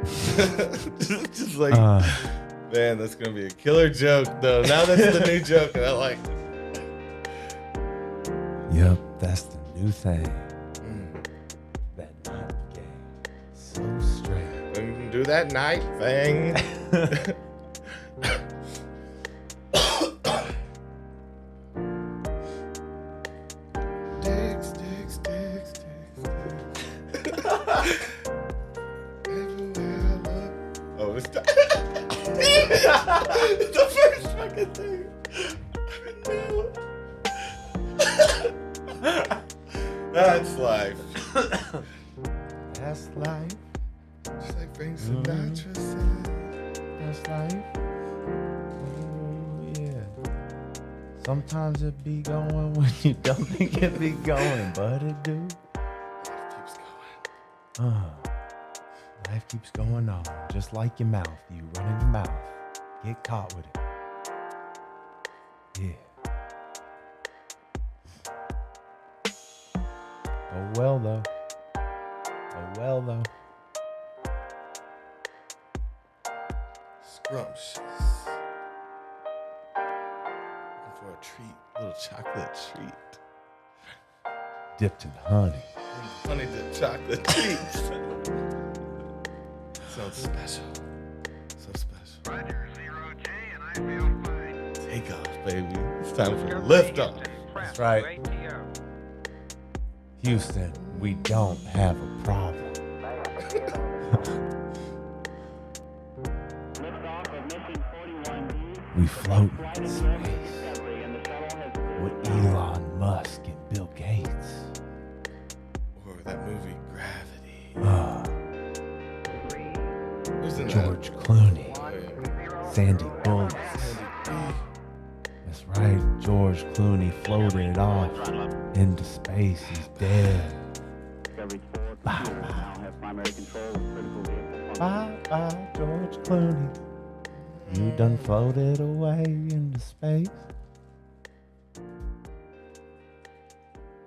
Just like, man, that's gonna be a killer joke, though. Now that's the new joke, and I like it. Yep, that's the new thing. That night game, so straight. We can do that night thing. Dicks. Everywhere I look. Oh, it's the first fucking thing. That's life. That's life. Just like Frank Sinatra said. That's life. Oh, yeah. Sometimes it be going when you don't think it be going, but it do. Life keeps going. Life keeps going on, just like your mouth. You run in your mouth, get caught with it. Yeah. Oh well though. Scrumptious. Looking for a treat, a little chocolate treat. Dipped in honey. Honey dip chocolate treats. Sounds special. So special. Roger, 0J, and I feel fine. Take off, baby. It's time for liftoff. That's right. Houston, we don't have a problem. We float in space with Elon Musk and Bill Gates. Or that movie Gravity. Who's in George Clooney, that? Sandy Bullock. That's right, George Clooney floated off into space. He's dead. Bye bye, George Clooney. You done floated away into space.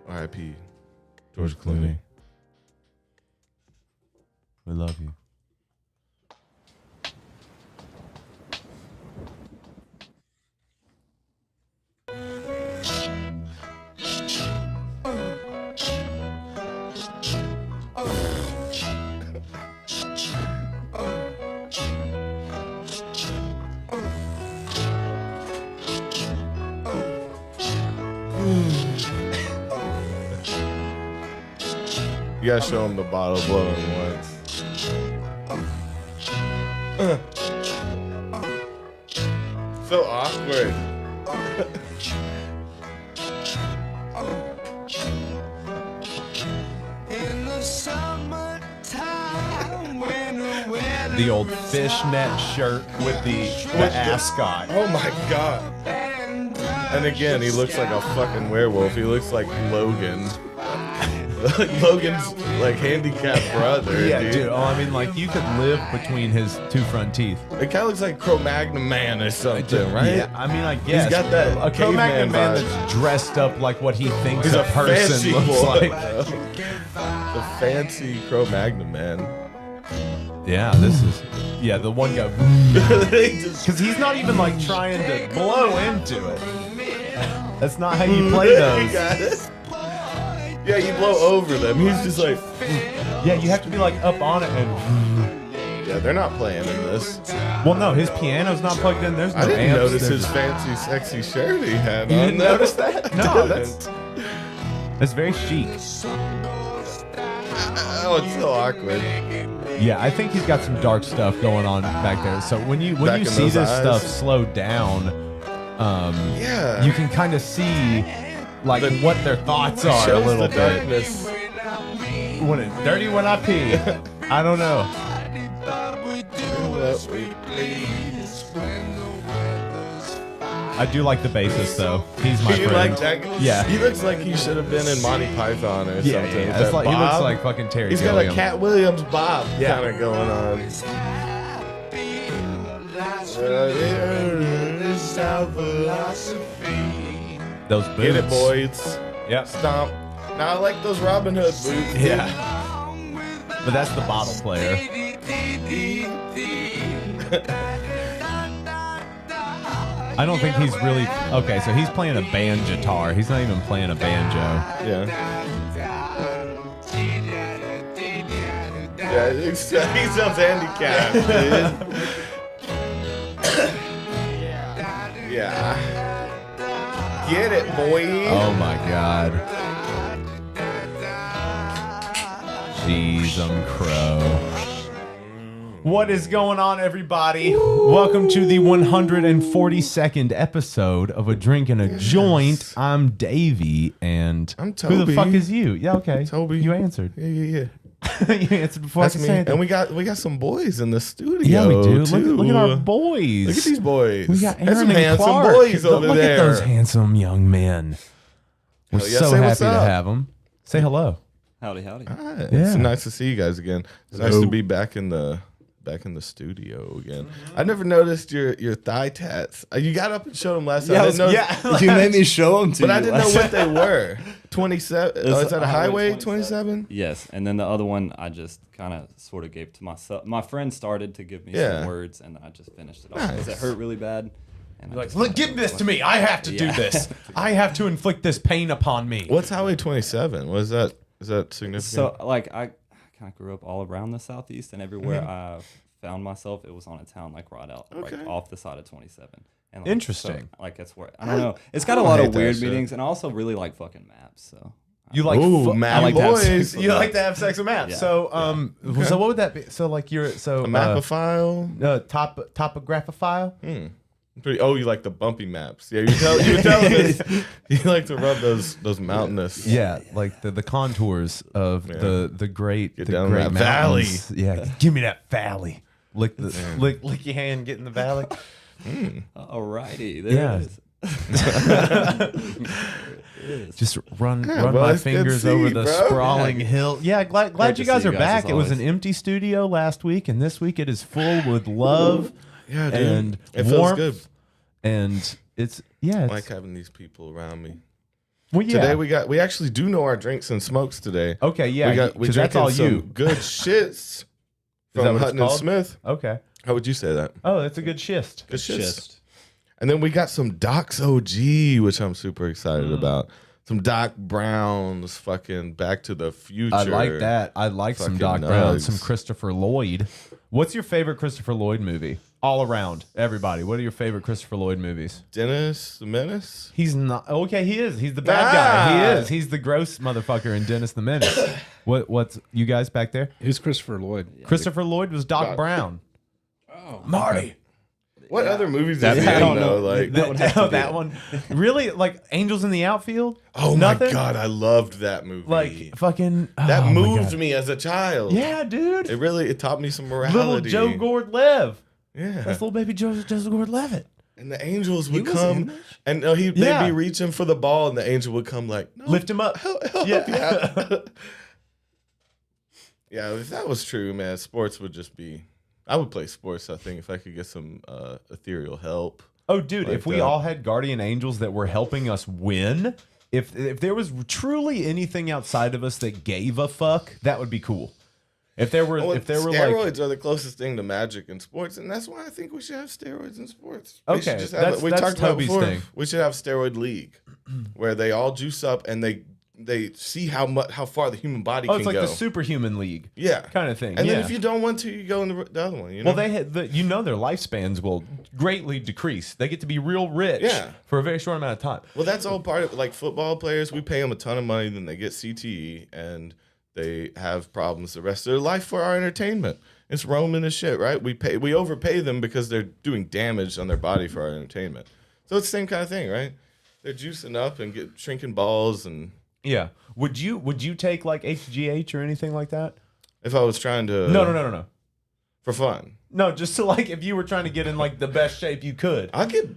R.I.P. George Clooney. We love you. You gotta show him the bottle blowing once. So awkward. The old fishnet shirt with the ascot. Oh my god. And again, he looks like a fucking werewolf. He looks like Logan. Logan's like handicapped brother. Yeah, dude. Oh, I mean, like you could live between his two front teeth. It kind of looks like Cro-Magnon Man or something, right? Yeah, I mean, I guess. He's got that a Cro-Magnon man vibe. that's dressed up like what he thinks He's a person fancy looks boy, like. The fancy Cro-Magnon Man. Yeah, this is. Yeah, the one guy. Because he's not even like trying to blow into it. That's not how you play those. Got it. Yeah, you blow over them. He's just like. Yeah, you have to be like up on it and. Yeah, they're not playing in this. Well, no, his piano's not plugged in. There's no I didn't amps. notice There's- his fancy, sexy shirt he had You on. didn't notice that? No, Didn't. that's very chic. Oh, it's so awkward. Yeah, I think he's got some dark stuff going on back there. So when you Back in see those this eyes. stuff slow down, Yeah. you can kind of see like The- what their thoughts are a Shows little the bit. darkness. When it's dirty when I pee. I don't know. I do like the bassist though. He's my You friend. like that? Yeah. He looks like he should have been in Monty Python or Yeah, something. yeah. Is It's that like, he looks Bob? like fucking Terry He's got Gilliam. a Cat Williams Bob Yeah. kind of going on. Those boots. Get it, boys. Yep. Stomp. Now I like those Robin Hood boots. Yeah. But that's the bottle player. I don't think he's really okay. So he's playing a banjo. He's not even playing a banjo. Yeah. Yeah, he sounds handicapped, dude. Yeah. Get it, boy. Oh my god. Jeez, crow. What is going on, everybody? Welcome to the 142nd episode of A Drink and a Joint. I'm Davey, and I'm Toby. who the fuck is you? Yeah, okay. Toby. You answered. Yeah. You answered before That's I could me. say anything. And we got some boys in the studio. Yeah, we do. Too. Look at our boys. Look at these boys. We got That's Aaron some and handsome Clark. boys over Look there. at those handsome young men. We're Hell yeah, so say happy what's to up. have them. Say hello. Howdy. Hi. Yeah. It's nice to see you guys again. It's nice to be back in the studio again. I never noticed your thigh tats. You got up and showed them last time. I didn't know, You made me show them to but you. I didn't know what they were. 27. Oh, is that a highway? 27? 27? Yes, and then the other one I just kind of sort of gave to myself. My friend started to give me Yeah. some words, and I just finished it off because Nice. it hurt really bad. And I Like, just look, kinda give this went- to me. I have to do Yeah. this. I have to inflict this pain upon me. What's Highway 27? What is that? Is that significant? So, like, I kind of grew up all around the southeast, and everywhere Mm-hmm. I found myself, it was on a town like right out, Okay. like off the side of 27. And, like, Interesting. So, like, that's where I don't know. It's got a don't lot hate of that weird shit. meetings, and I also really like fucking maps. So. You like Ooh, map I like to have boys. sex you like to have sex with maps. Yeah. So so what would that be? So like you're so A mapophile? topographiophile? Oh, you like the bumpy maps. Yeah, you were telling us you like to rub those mountainous. Yeah, like the contours of the great Get the down great that valley. mountains. Yeah, give me that valley. Lick your hand, get in the valley. Alrighty, there Yeah. it is. Just run well, my it's good fingers to see over you, the bro. sprawling hill. Yeah, glad Great you to guys see are you guys, back. as It was an always. empty studio last week, and this week it is full with love Yeah, dude. and It feels warmth. good. And it's I like having these people around me. well, yeah. Today we actually do know our drinks and smokes today. Okay, yeah, we because that's drinking all some you. good shits that from what it's Hutton and called? Smith. Okay. How would you say that? Oh, that's a good schist. Good shits. Just And then we got some Doc's OG, which I'm super excited about. Some Doc Brown's fucking Back to the Future. I like that. I like some Fucking Doc Brown, nugs. some Christopher Lloyd. What's your favorite Christopher Lloyd movie? All around, everybody. What are your favorite Christopher Lloyd movies? Dennis the Menace. He's not okay. He is. He's the bad guy. Ah! He is. He's the gross motherfucker in Dennis the Menace. What's you guys back there? Who's Christopher Lloyd? Christopher Lloyd was Doc Brown. Oh, Marty. What other movies That- is he I in, don't though? know. Like, That one. Really? Like Angels in the Outfield? oh Nothing? my god, I loved that movie. Like fucking. that oh my moved God. me as a child. Yeah, dude. It taught me some Little morality. Joe Gord-Lev. Yeah. That's little baby Joseph Gordon-Levitt. And the angels would was in come, that? and they'd Yeah. be reaching for the ball, and the angel would come like, no, Lift him up. help Yeah. me out. Yeah, if that was true, man, sports would just be. I would play sports, I think, if I could get some ethereal help. Oh, dude, Like if we that. all had guardian angels that were helping us win, if there was truly anything outside of us that gave a fuck, that would be cool. If there were, Well, if there were steroids like, are the closest thing to magic in sports, and that's why I think we should have steroids in sports. Okay, We should just have, that's- we that's talked about Toby's before. thing. We should have steroid league, where they all juice up and they see how far the human body oh, can it's like go. the superhuman league Yeah, kind of thing. And yeah. then if you don't want to, you go in the other one. You know? well, they had their lifespans will greatly decrease. They get to be real rich Yeah. for a very short amount of time. Well, that's all part of like football players. We pay them a ton of money, then they get CTE, and they have problems the rest of their life for our entertainment. It's Roman as shit, right? We overpay them because they're doing damage on their body for our entertainment. So it's the same kind of thing, right? They're juicing up and shrinking balls, and Yeah. Would you take like HGH or anything like that? if I was trying to No. for fun, No, just to like if you were trying to get in like the best shape you could. I'll get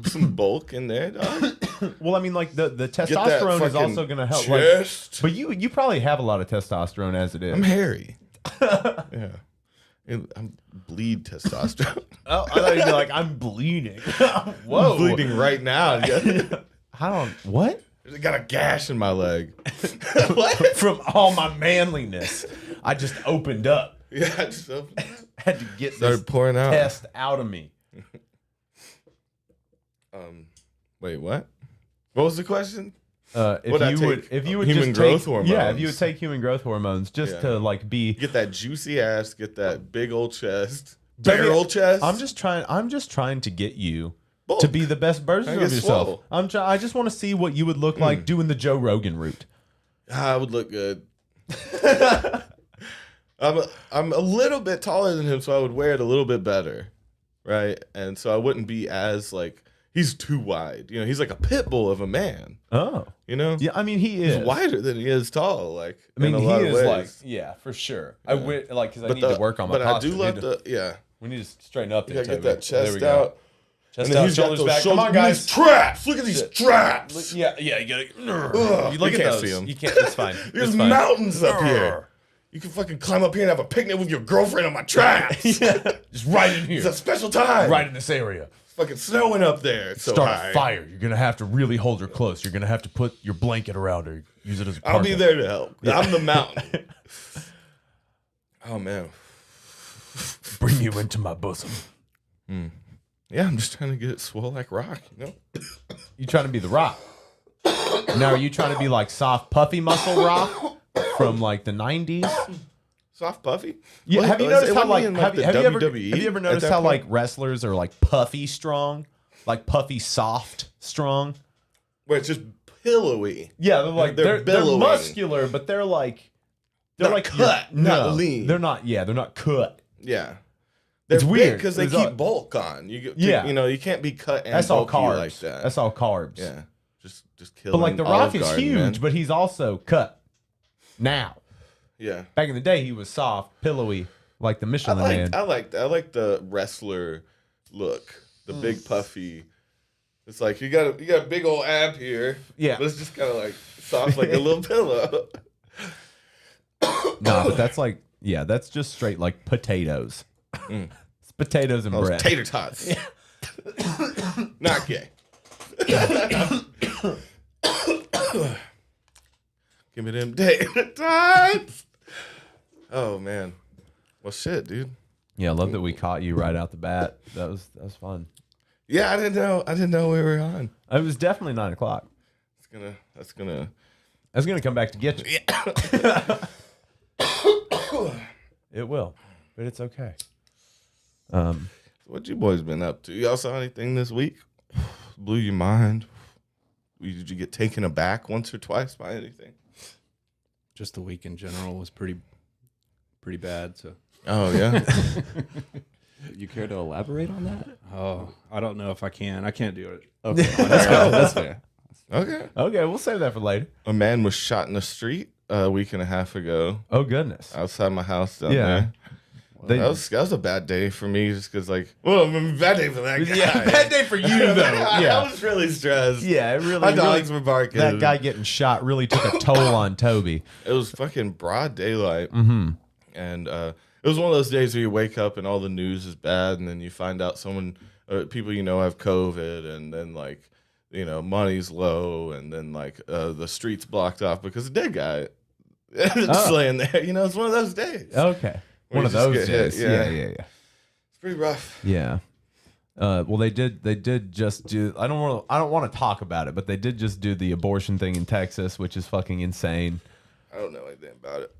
some bulk in there. Dog. Well, I mean, like the Get that testosterone is fucking also going to help. Like, chest. but you probably have a lot of testosterone as it is. I'm hairy. Yeah. I'm bleed testosterone. Oh, I thought you'd be like, I'm bleeding. Whoa. I'm bleeding right now. I don't. What? I got a gash in my leg. From all my manliness, I just opened up. Yeah, I just opened it. Had to get Started this pouring out. test out of me. Wait, what? What was the question? If Would I you would, take if you would human just growth take, hormones? yeah, if you would take human growth hormones just Yeah. to like be, Get that juicy ass, get that big old chest, Baby, barrel chest. I'm just trying to get you Bulk. to be the best version I of get yourself. swole. I just want to see what you would look like doing the Joe Rogan route. I would look good. I'm a little bit taller than him, so I would wear it a little bit better, right? And so I wouldn't be as like he's too wide. You know, he's like a pit bull of a man. Oh, You know, yeah. I mean, he he's is wider than he is tall. Like I mean, in a he lot of is ways. like, yeah, for sure. I would like because I need to work on my But posture. I do love the We need to straighten up You there. gotta get Toby. that There we chest go. out. Chest And then out, he's got shoulders those back. shoulders. Come on, guys. These traps. Look at these traps. Yeah, you gotta. Ugh, You look you at can't those. see 'em. You can't. It's fine. There's It's fine. mountains up here. You can fucking climb up here and have a picnic with your girlfriend on my traps. Just right in here. It's a special time. Right in this area. It's fucking snowing up there. It's so Start high. a fire. You're gonna have to really hold her close. You're gonna have to put your blanket around her. Use it as a I'll be parka. there to help. I'm the mountain. Oh man. Bring you into my bosom. Yeah, I'm just trying to get it swole like rock, you know? You trying to be the Rock? Now, are you trying to be like soft, puffy muscle Rock from like the '90s? Soft puffy? Yeah. What- Have you it noticed how wasn't like in, have the you ever WWE have you ever at noticed that how point? like wrestlers are like puffy strong, like puffy soft strong? Where it's just pillowy. Yeah, they're like They're they're billowing. muscular, but they're like Not cut, not lean. They're not. Yeah, they're not cut. Yeah. They're It's weird. because they It's keep all- bulk on. Yeah. You know, you can't be cut and That's all bulky carbs. like that. That's all carbs. Yeah. Just kill. But like the Rock is huge, but he's also cut. Now, yeah. back in the day, he was soft, pillowy, like the Michelin Man. I like the wrestler look, the big puffy. It's like you got a big old ab here. Yeah. But it's just kind of like soft, like a little pillow. No, but that's like, yeah, that's just straight like potatoes. It's potatoes and Those bread. tater tots. Not gay. Give me them tater tots. Oh man. Well, shit, dude. Yeah, I love that we caught you right out the bat. That was fun. Yeah, I didn't know we were on. It was definitely 9:00. That's gonna. I was gonna come back to get you. It will, but it's okay. What you boys been up to? Y'all saw anything this week? Blew your mind? Did you get taken aback once or twice by anything? Just the week in general was pretty bad. So, Oh yeah. You care to elaborate on that? I don't know if I can. I can't do it. Okay, that's fair. Okay. Okay, we'll save that for later. A man was shot in the street a week and a half ago Oh goodness. outside my house down Yeah. there. They- That was a bad day for me, just because bad day for that guy. yeah, bad day for you though. I Yeah, was really stressed. yeah, it really. My dogs really- were barking. That guy getting shot really took a toll on Toby. It was fucking broad daylight. Mm-hmm. And it was one of those days where you wake up and all the news is bad, and then you find out people you know have COVID, and then like, you know, money's low, and then like the streets blocked off because a dead guy just laying there. You know, it's one of those days. Okay, Where one you of just those get hit, days. yeah. Yeah. It's pretty rough. Yeah. Well, they did just do. I don't want to talk about it, but they did just do the abortion thing in Texas, which is fucking insane. I don't know anything about it.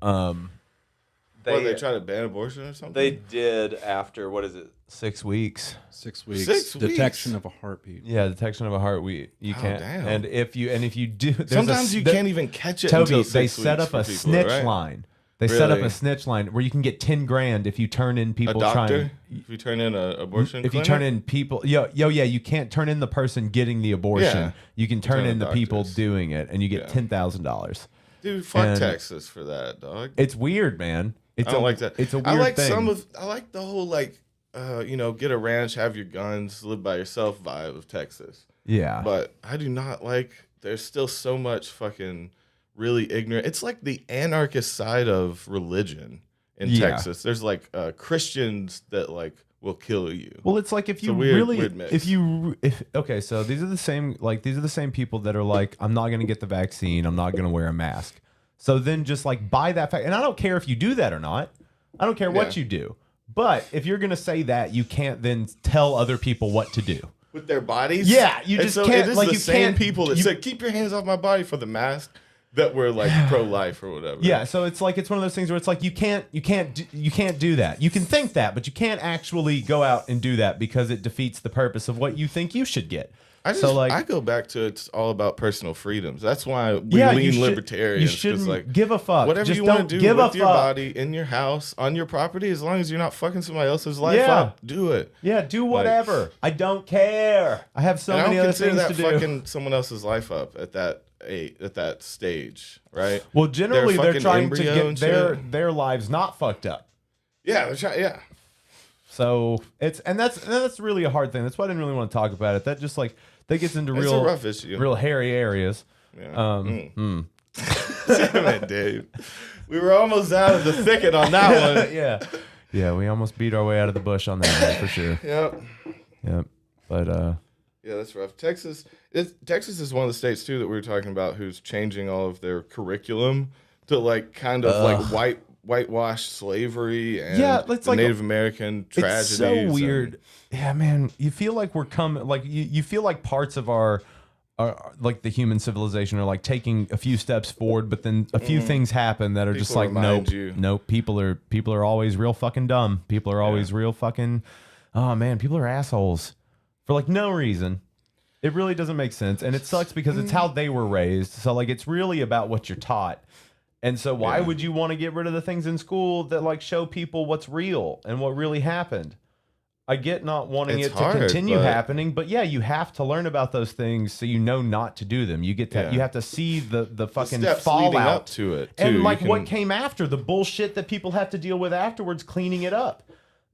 They Try to ban abortion or something? they did after what is it? 6 weeks. 6 weeks. 6 Detection weeks? of a heartbeat. Yeah, detection of a heartbeat. You Oh, can't. damn. And if you do, there's Sometimes you there- can't even catch it Toby, until they 6 set weeks up a for people, snitch right? line. They set up Really? a snitch line where you can get 10 grand if you turn in A people doctor? trying. If you turn in an abortion If you clinic? turn in people, yeah, you can't turn in the person getting the abortion. Yeah. You can turn Turn in the the people doctors. doing it, and you get Yeah. $10,000. Dude, fuck and- Texas for that, dog. It's weird, man. It's I don't like that. It's a weird I like thing. I like the whole like get a ranch, have your guns, live by yourself vibe of Texas. Yeah. But I do not like there's still so much fucking really ignorant. It's like the anarchist side of religion in Yeah. Texas. There's like Christians that like will kill you. Well, it's like if you a weird- really, weird mix. if okay, so these are the same people that are like, I'm not gonna get the vaccine, I'm not gonna wear a mask. So then just like buy that fact, and I don't care if you do that or not. I don't care what you do. But if you're going to say that, you can't then tell other people what to do. With their bodies? Yeah, you And just so can't. It is Like the you same can't. people that said, keep your hands off my body for the mask that were like pro-life or whatever. Yeah, so it's like it's one of those things where it's like you can't do that. You can think that, but you can't actually go out and do that because it defeats the purpose of what you think you should get. I go back to it's all about personal freedoms. That's why we you lean should- libertarians. You 'cause, shouldn't like, give a fuck. whatever Just you want don't to do give with a your fuck. body, in your house, on your property, as long as you're not fucking somebody else's life Yeah. up, do it. Yeah, do whatever. I don't care. I have so And I many don't other consider things that to do. fucking someone else's life up at that stage, right? Well, generally they're fucking trying to embryo get and shit. their lives not fucked up. Yeah, they're trying. Yeah, So that's really a hard thing. That's why I didn't really want to talk about it. That just like that gets into it's a real rough issue. real hairy areas. Yeah. Damn it, Dave. We were almost out of the thicket on that one. Yeah, we almost beat our way out of the bush on that one for sure. Yep. Yep. But Yeah, that's rough. Texas is one of the states too that we were talking about who's changing all of their curriculum to like kind of like whitewash slavery and it's the like Native American tragedies. it's so weird. Yeah, man, you feel like we're coming. Like you feel like parts of our like the human civilization are like taking a few steps forward, but then a few things happen that are just People like remind nope, you. nope. People are always real fucking dumb. People are always real fucking. Oh man, people are assholes for like no reason. It really doesn't make sense, and it sucks because it's how they were raised. So like, it's really about what you're taught. And so why would you want to get rid of the things in school that like show people what's real and what really happened? I get not wanting It's it to hard, continue but- happening, but yeah, you have to learn about those things so you know not to do them. You get that. Yeah. You have to see the fucking steps leading fallout up to it, too. and You like can- what came after the bullshit that people have to deal with afterwards, cleaning it up.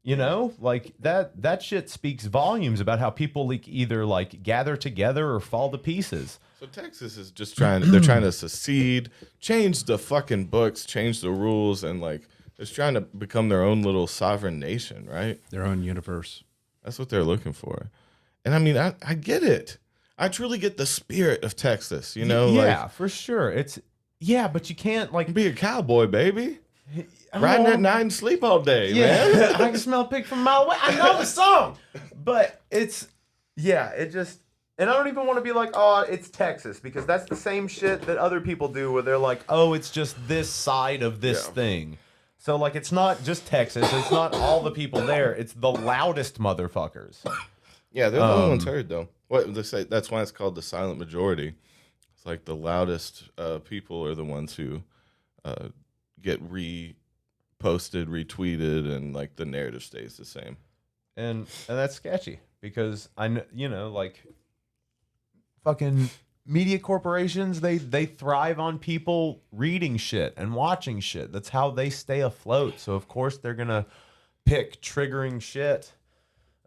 You know, like that shit speaks volumes about how people like either like gather together or fall to pieces. So Texas is just they're trying to secede, change the fucking books, change the rules, and like they're trying to become their own little sovereign nation, right? Their own universe. That's what they're looking for. And I mean, I get it. I truly get the spirit of Texas, you know? Yeah, for sure. But you can't like Like, be a cowboy, baby. Riding at night and sleep all day, man. Yeah, I can smell pig from a mile away. I know the song, but it just, and I don't even want to be like, oh, it's Texas, because that's the same shit that other people do where they're like, oh, it's just this side of this thing. So like, it's not just Texas. It's not all the people there. It's the loudest motherfuckers. Yeah, they're the only ones heard, though. What they say, that's why it's called the silent majority. It's like the loudest people are the ones who get reposted, retweeted, and like the narrative stays the same. And that's sketchy because I know, you know, like fucking media corporations, they thrive on people reading shit and watching shit. That's how they stay afloat. So of course they're gonna pick triggering shit.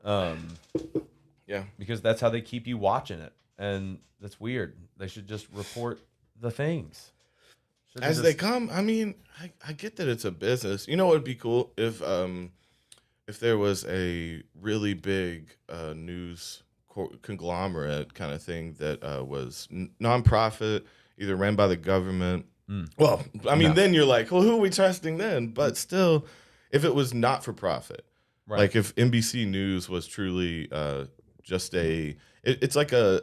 Yeah. Because that's how they keep you watching it. And that's weird. They should just report the things. As they come, I mean, I get that it's a business. You know what would be cool if there was a really big news conglomerate kind of thing that was nonprofit, either ran by the government. Well, I mean, then you're like, well, who are we trusting then? But still, if it was not for profit, Right. like if NBC News was truly just it's like a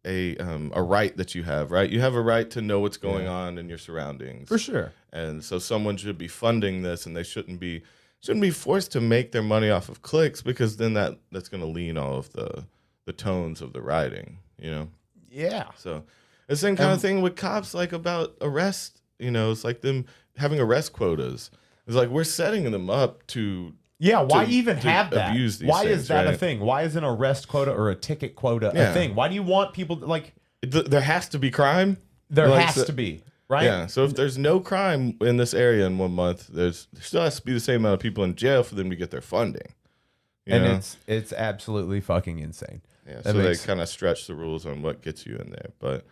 right that you have, right? You have a right to know what's going on in your surroundings. For sure. And so someone should be funding this, and they shouldn't be forced to make their money off of clicks, because then that's going to lean all of the tones of the writing, you know? Yeah. So the same kind of thing with cops, like about arrest, you know, it's like them having arrest quotas. It's like we're setting them up to Yeah, why to- even to have that? abuse these Why things, is that a right? thing? Why is an arrest quota or a ticket quota Yeah. a thing? Why do you want people to, like there has to be crime. there Like, has so- to be, right? Yeah, so if there's no crime in this area in 1 month, there still has to be the same amount of people in jail for them to get their funding. You And know? it's absolutely fucking insane. Yeah, That so makes- they kind of stretch the rules on what gets you in there. But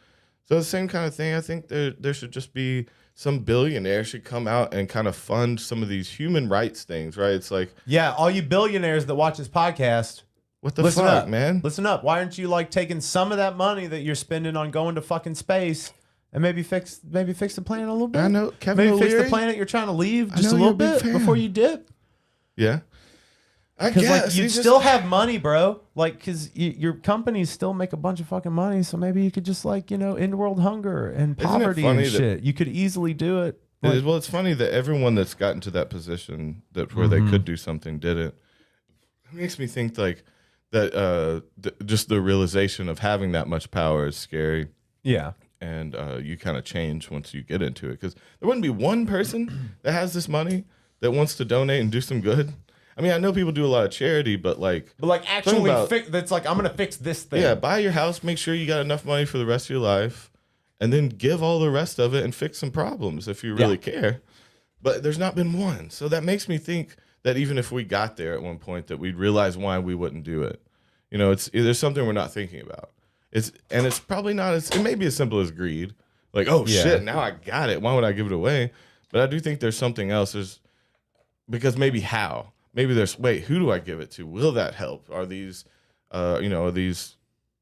so the same kind of thing, I think there should just be some billionaire should come out and kind of fund some of these human rights things, right? It's like, Yeah, all you billionaires that watch this podcast, what the listen fuck, up, man? Listen up. Why aren't you like taking some of that money that you're spending on going to fucking space and maybe fix the planet a little bit. I know, Kevin Maybe fix the O'Leary. planet you're trying to leave just know a you're little a big bit fan. before you dip. Yeah. I Because guess. like you'd He just- still have money, bro. Like, because your companies still make a bunch of fucking money, so maybe you could just like end world hunger and Isn't it poverty funny and that- shit. You could easily do it. It is- well, it's funny that everyone that's gotten to that position that where they could do something didn't. It makes me think like that. Just the realization of having that much power is scary, Yeah. and you kind of change once you get into it. Because there wouldn't be one person that has this money that wants to donate and do some good. I mean, I know people do a lot of charity, but like, actually, about- that's like I'm gonna fix this thing. yeah, buy your house, make sure you got enough money for the rest of your life, and then give all the rest of it and fix some problems if you really care. But there's not been one. So that makes me think that even if we got there at one point, that we'd realize why we wouldn't do it. You know, there's something we're not thinking about. It's probably not it may be as simple as greed. Like, oh shit, now I got it. Why would I give it away? But I do think there's something else. Because maybe how? Maybe who do I give it to? Will that help? Are these are these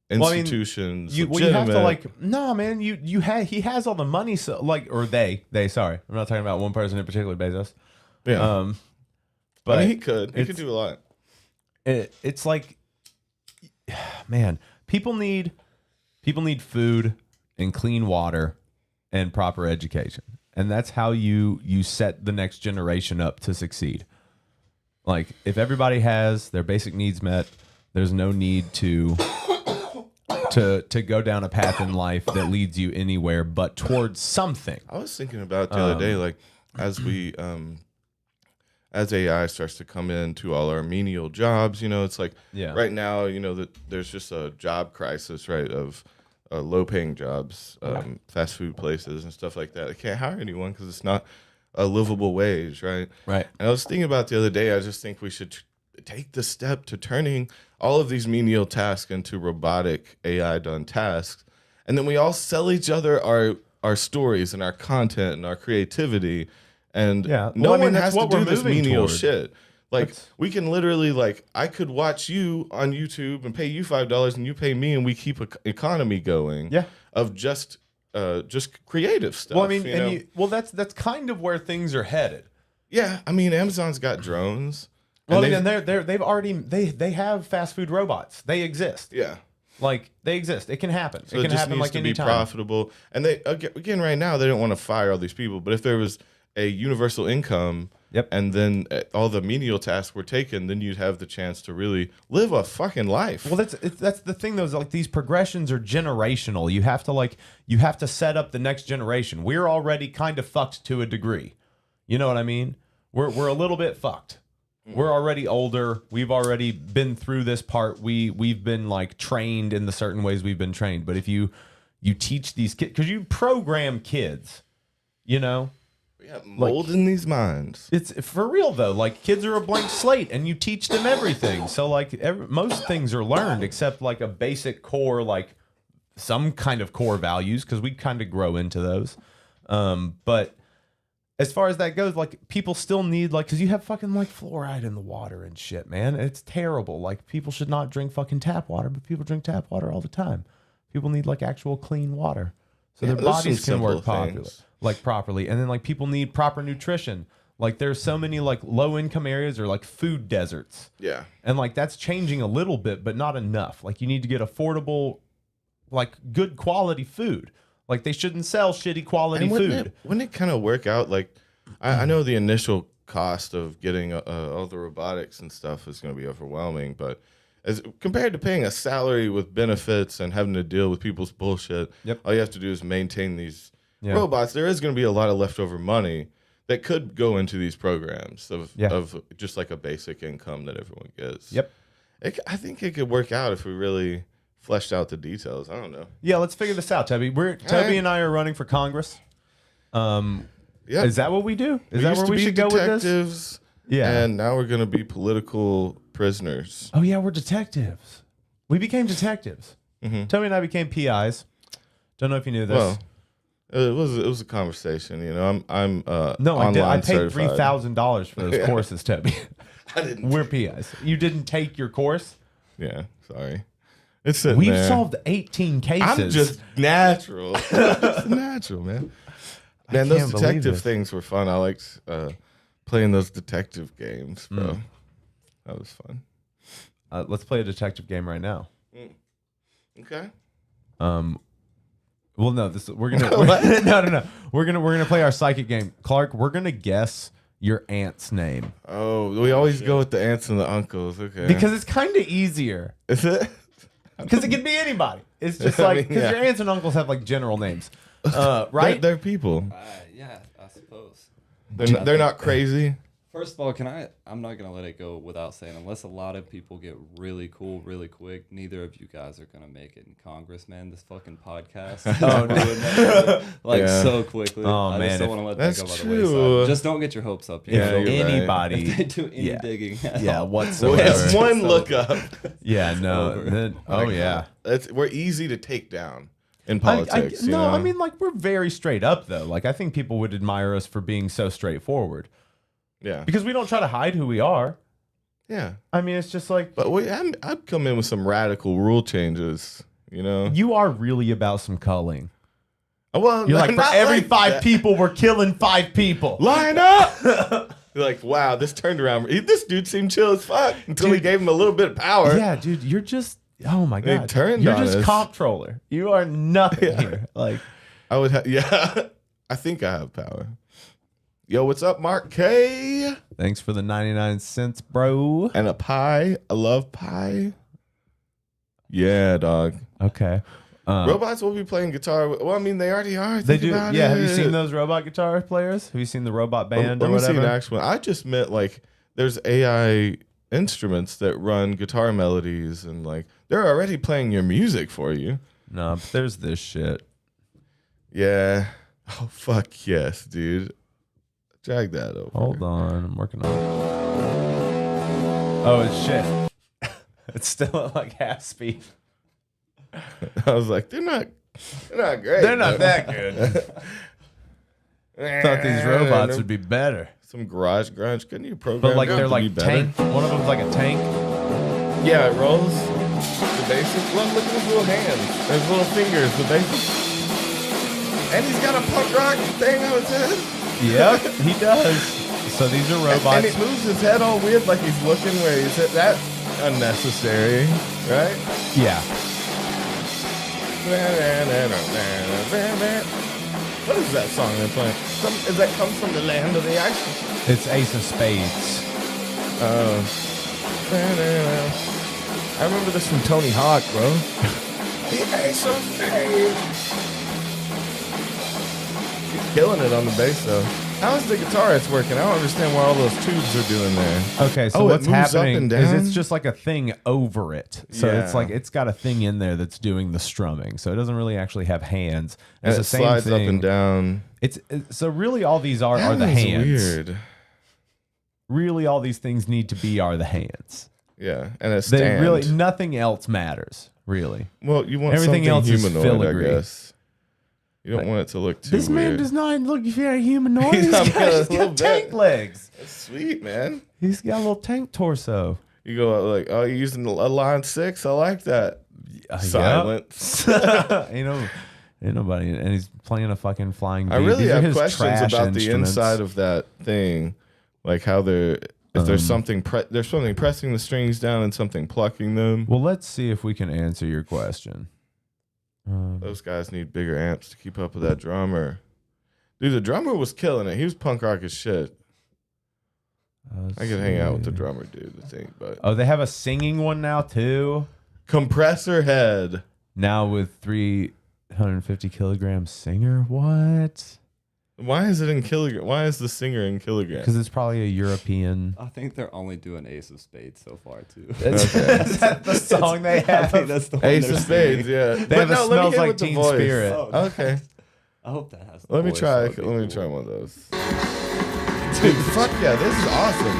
institutions you have legitimate? to like no man. He has all the money, so like or they sorry, I'm not talking about one person in particular, Bezos. Yeah. But I mean, he could do a lot. It's like, man, people need food and clean water and proper education, and that's how you set the next generation up to succeed. Like, if everybody has their basic needs met, there's no need to go down a path in life that leads you anywhere but towards something. I was thinking about the other day, like as we as AI starts to come into all our menial jobs, it's like right now, that there's just a job crisis, right, of low-paying jobs, fast food places and stuff like that. They can't hire anyone because it's not a livable wage, right? Right. And I was thinking about the other day, I just think we should take the step to turning all of these menial tasks into robotic AI-done tasks, and then we all sell each other our stories and our content and our creativity. And no one has to do this menial shit. Like, we can literally, like, I could watch you on YouTube and pay you $5 and you pay me, and we keep an economy going of just creative stuff. Well, I mean, that's kind of where things are headed. Yeah, I mean, Amazon's got drones. Well, and they have fast food robots. They exist. Yeah. Like, they exist. It can happen. So it can just happen needs like to any be time. profitable. And they again right now they don't want to fire all these people, but if there was a universal income, and then all the menial tasks were taken, then you'd have the chance to really live a fucking life. Well, that's the thing though. Is like these progressions are generational. You have to set up the next generation. We're already kind of fucked to a degree. You know what I mean? We're a little bit fucked. We're already older. We've already been through this part. We've been like trained in the certain ways we've been trained. But if you teach these kids, because you program kids, Yeah, molding these minds. It's for real though. Like, kids are a blank slate, and you teach them everything. So like most things are learned except like a basic core, like some kind of core values, because we kind of grow into those. But as far as that goes, like, people still need, like, because you have fucking like fluoride in the water and shit, man. It's terrible. Like, people should not drink fucking tap water, but people drink tap water all the time. People need like actual clean water, so their bodies can work properly. And then like people need proper nutrition. Like, there's so many like low income areas or like food deserts. Yeah. And like that's changing a little bit, but not enough. Like, you need to get affordable, like good quality food. Like, they shouldn't sell shitty quality food. Wouldn't it kind of work out? Like, I know the initial cost of getting all the robotics and stuff is going to be overwhelming, but as compared to paying a salary with benefits and having to deal with people's bullshit, all you have to do is maintain these robots. There is going to be a lot of leftover money that could go into these programs of just like a basic income that everyone gets. I think it could work out if we really fleshed out the details. I don't know. Yeah, let's figure this out, Toby. Toby and I are running for Congress. Is that what we do? Is that where we should go with this? Yeah. And now we're going to be political prisoners. Oh yeah, we're detectives. We became detectives. Toby and I became PIs. Don't know if you knew this. Well, it was a conversation. I'm no, I did. I paid certified. $3,000 for those courses, Toby. I didn't. We're PIs. You didn't take your course? Yeah, sorry. It's sitting We've there. solved 18 cases. I'm just natural. Just natural, man. Man, those can't believe detective this. things were fun. I liked playing those detective games, bro. Mm. That was fun. Let's play a detective game right now. Okay. Well, no, we're gonna no. We're gonna play our psychic game. Clark, we're gonna guess your aunt's name Oh, we always go with the aunts and the uncles. Okay. because it's kind of easier. Is it? Because it can be anybody. It's just I like mean, because yeah. your aunts and uncles have like general names, right? They're people. Yeah, I suppose. They're not crazy. First of all, I'm not going to let it go without saying, unless a lot of people get really cool really quick, neither of you guys are going to make it in Congress, man. This fucking podcast. Yeah. So quickly. Oh, I man, just don't if- want to let That's that go by the true. wayside. Just don't get your hopes up. You Yeah, know? you're right. Anybody, If they do any Yeah. digging. yeah, Well, whatsoever. it's one look up. Yeah, no. Over. Then, oh yeah. We're easy to take down in politics. you No, know? I mean like we're very straight up though. Like I think people would admire us for being so straightforward yeah, because we don't try to hide who we are. yeah. I mean, it's just like But I'd come in with some radical rule changes. You know. you are really about some culling. Well, You're like for not every like 5 that. people, we're killing 5 people. Line up. You're like, wow, this turned around. This dude seemed chill as fuck until we Dude. gave him a little bit of power. Yeah, dude, you're just oh my They god, turned you're on just us. comptroller. You are nothing here. Like I would have. Yeah, I think I have power. Yo, what's up, Mark K? thanks for the 99 cents, bro. And a pie. I love pie. Yeah, dog. Okay. Robots will be playing guitar. Well, I mean, they already are. They Think do. about Yeah, have you it. seen those robot guitar players? Have you seen the robot band Let or me see whatever? an actual one. I just meant like there's AI instruments that run guitar melodies and like they're already playing your music for you. No, but there's this shit. Yeah. Oh fuck yes, dude. Drag that over. Hold on, I'm working on it. Oh, it's shit. It's still at like half speed. I was like, they're not great. They're not though. that good. Thought these robots would be better. some garage grunge. Couldn't you program? But like them they're to like be better? tank. One of them's like a tank. Yeah, it rolls. The basic. Look at his little hands. His little fingers. The basic. And he's got a punk rock thing on his head. Yep, he does. So these are And robots. he moves his head all weird, like he's looking where he's at. That's unnecessary, right? Yeah. What is that song they're playing? Is that comes from the land of the ice? It's Ace of Spades. I remember this from Tony Hawk, bro. The Ace of Spades. He's killing it on the bass, though. How is the guitarist working? I don't understand what all those tubes are doing there. Okay, so Oh, it what's moves up happening and is down? it's just like a thing over it. So Yeah. it's like it's got a thing in there that's doing the strumming. So it doesn't really actually have hands. And It's it the same slides thing. up and down. So really all these are the That is hands. weird. Really all these things need to be are the hands. Yeah, and a They stand. really nothing else matters, really. Well, you want Everything something else is humanoid, filigree. I guess. You don't want it to look too This man weird. does not look very humanoid. He's He's got got, a he's little got tank bit. legs. That's sweet, man. He's got a little tank torso. You go like, oh, you're using a line 6. I like that. Silence. Ain't nobody, and he's playing a fucking flying. I V. really These are have his questions trash about the instruments. inside of that thing, like how they're if there's something there's something pressing the strings down and something plucking them. Well, let's see if we can answer your question. Those guys need bigger amps to keep up with that drummer. Dude, the drummer was killing it. He was punk rock as shit. I could hang out with the drummer, dude. I think, but Oh, they have a singing one now too. compressor head. Now with 350 kilogram singer. What? Why is it in kilogram? Why is the singer in kilograms? Because it's probably a European. I think they're only doing Ace of Spades so far, too. Is that the song they I think have? that's the one Ace they're of Spades, singing. yeah. They have a let me Smells hit Like with the Teen voice. Spirit. Oh, Okay, I hope that has the let me voice. try. That would be Let me cool. try one of those. Dude, fuck yeah, this is awesome.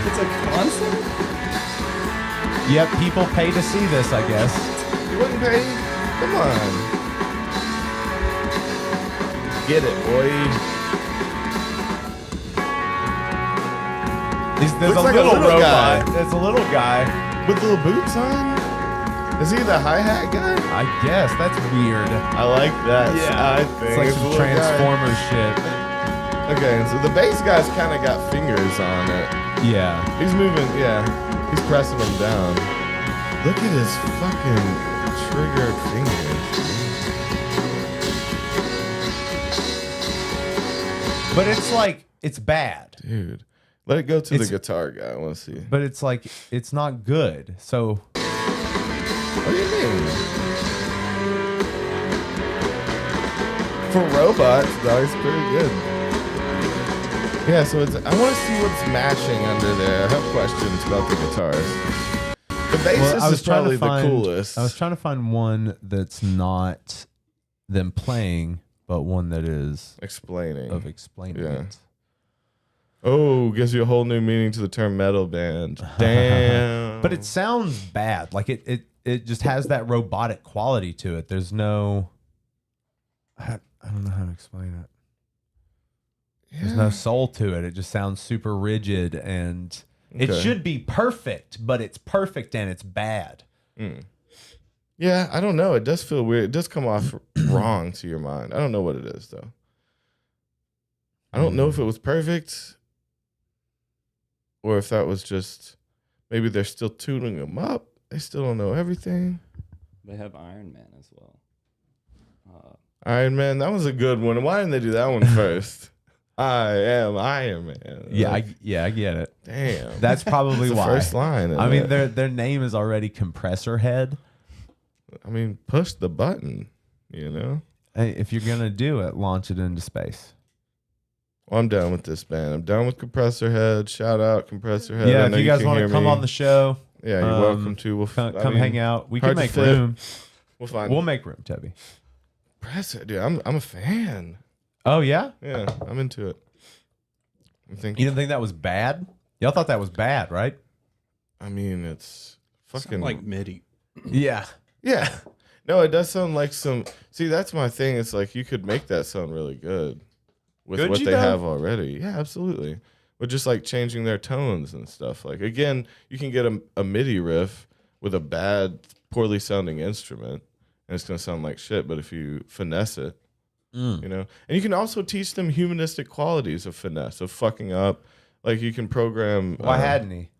It's a concert? Yep, people pay to see this, I guess. You wouldn't pay? Come on. Get it, boy. There's Looks a like a little little robot. guy. There's a little guy. With little boots on? Is he the hi-hat guy? I guess that's weird. I like that. I think It's like some a little guy. Transformers shit. Okay, so the bass guy's kind of got fingers on it. Yeah. He's moving, yeah. He's pressing them down. Look at his fucking triggered fingers. But it's like, it's bad. Dude. Let it go to the It's- guitar guy. I want to see. But it's like, it's not good. So, What do you mean? For robots, though, it's pretty good. Yeah, so it's, I want to see what's mashing under there. I have questions about the guitars. The bassist is probably the coolest. I was trying to find one that's not them playing, but one that is explaining. of explaining Yeah. it. Oh, gives you a whole new meaning to the term metal band. Damn. But it sounds bad. Like it just has that robotic quality to it. There's no, I don't know how to explain it. There's no soul to it. It just sounds super rigid, and it Okay. should be perfect, but it's perfect and it's bad. Yeah, I don't know. It does feel weird. It does come off wrong to your mind. I don't know what it is, though. I don't know if it was perfect or if that was just maybe they're still tuning them up. They still don't know everything. They have Iron Man as well. Iron Man, that was a good one. Why didn't they do that one first? I am Iron Man. Yeah, Like, I get it. damn. That's probably That's the why. first line. I mean, isn't it? their name is already Compressor Head. I mean, push the button, you know? Hey, if you're gonna do it, launch it into space. Well, I'm down with this band. I'm down with Compressor Head. Shout out Compressor Head. Yeah, I if know you guys can want to hear come me. on the show, Yeah, you're welcome to. We'll come hang out. We can hard to make fit. room. We'll find. We'll make room, Tubby. Compressor, dude. I'm a fan. Oh yeah, Yeah, I'm into it. I'm you thinking. didn't think that was bad? Y'all thought that was bad, right? I mean, it's fucking Sound like MIDI. Yeah. yeah. No, it does sound like some. See, that's my thing. It's like you could make that sound really good with Could what you, they though? have already. Yeah, absolutely. With just like changing their tones and stuff. Like again, you can get a MIDI riff with a bad, poorly sounding instrument, and it's gonna sound like shit. But if you finesse it, you know, and you can also teach them humanistic qualities of finesse, of fucking up. Like you can program. Why hadn't he?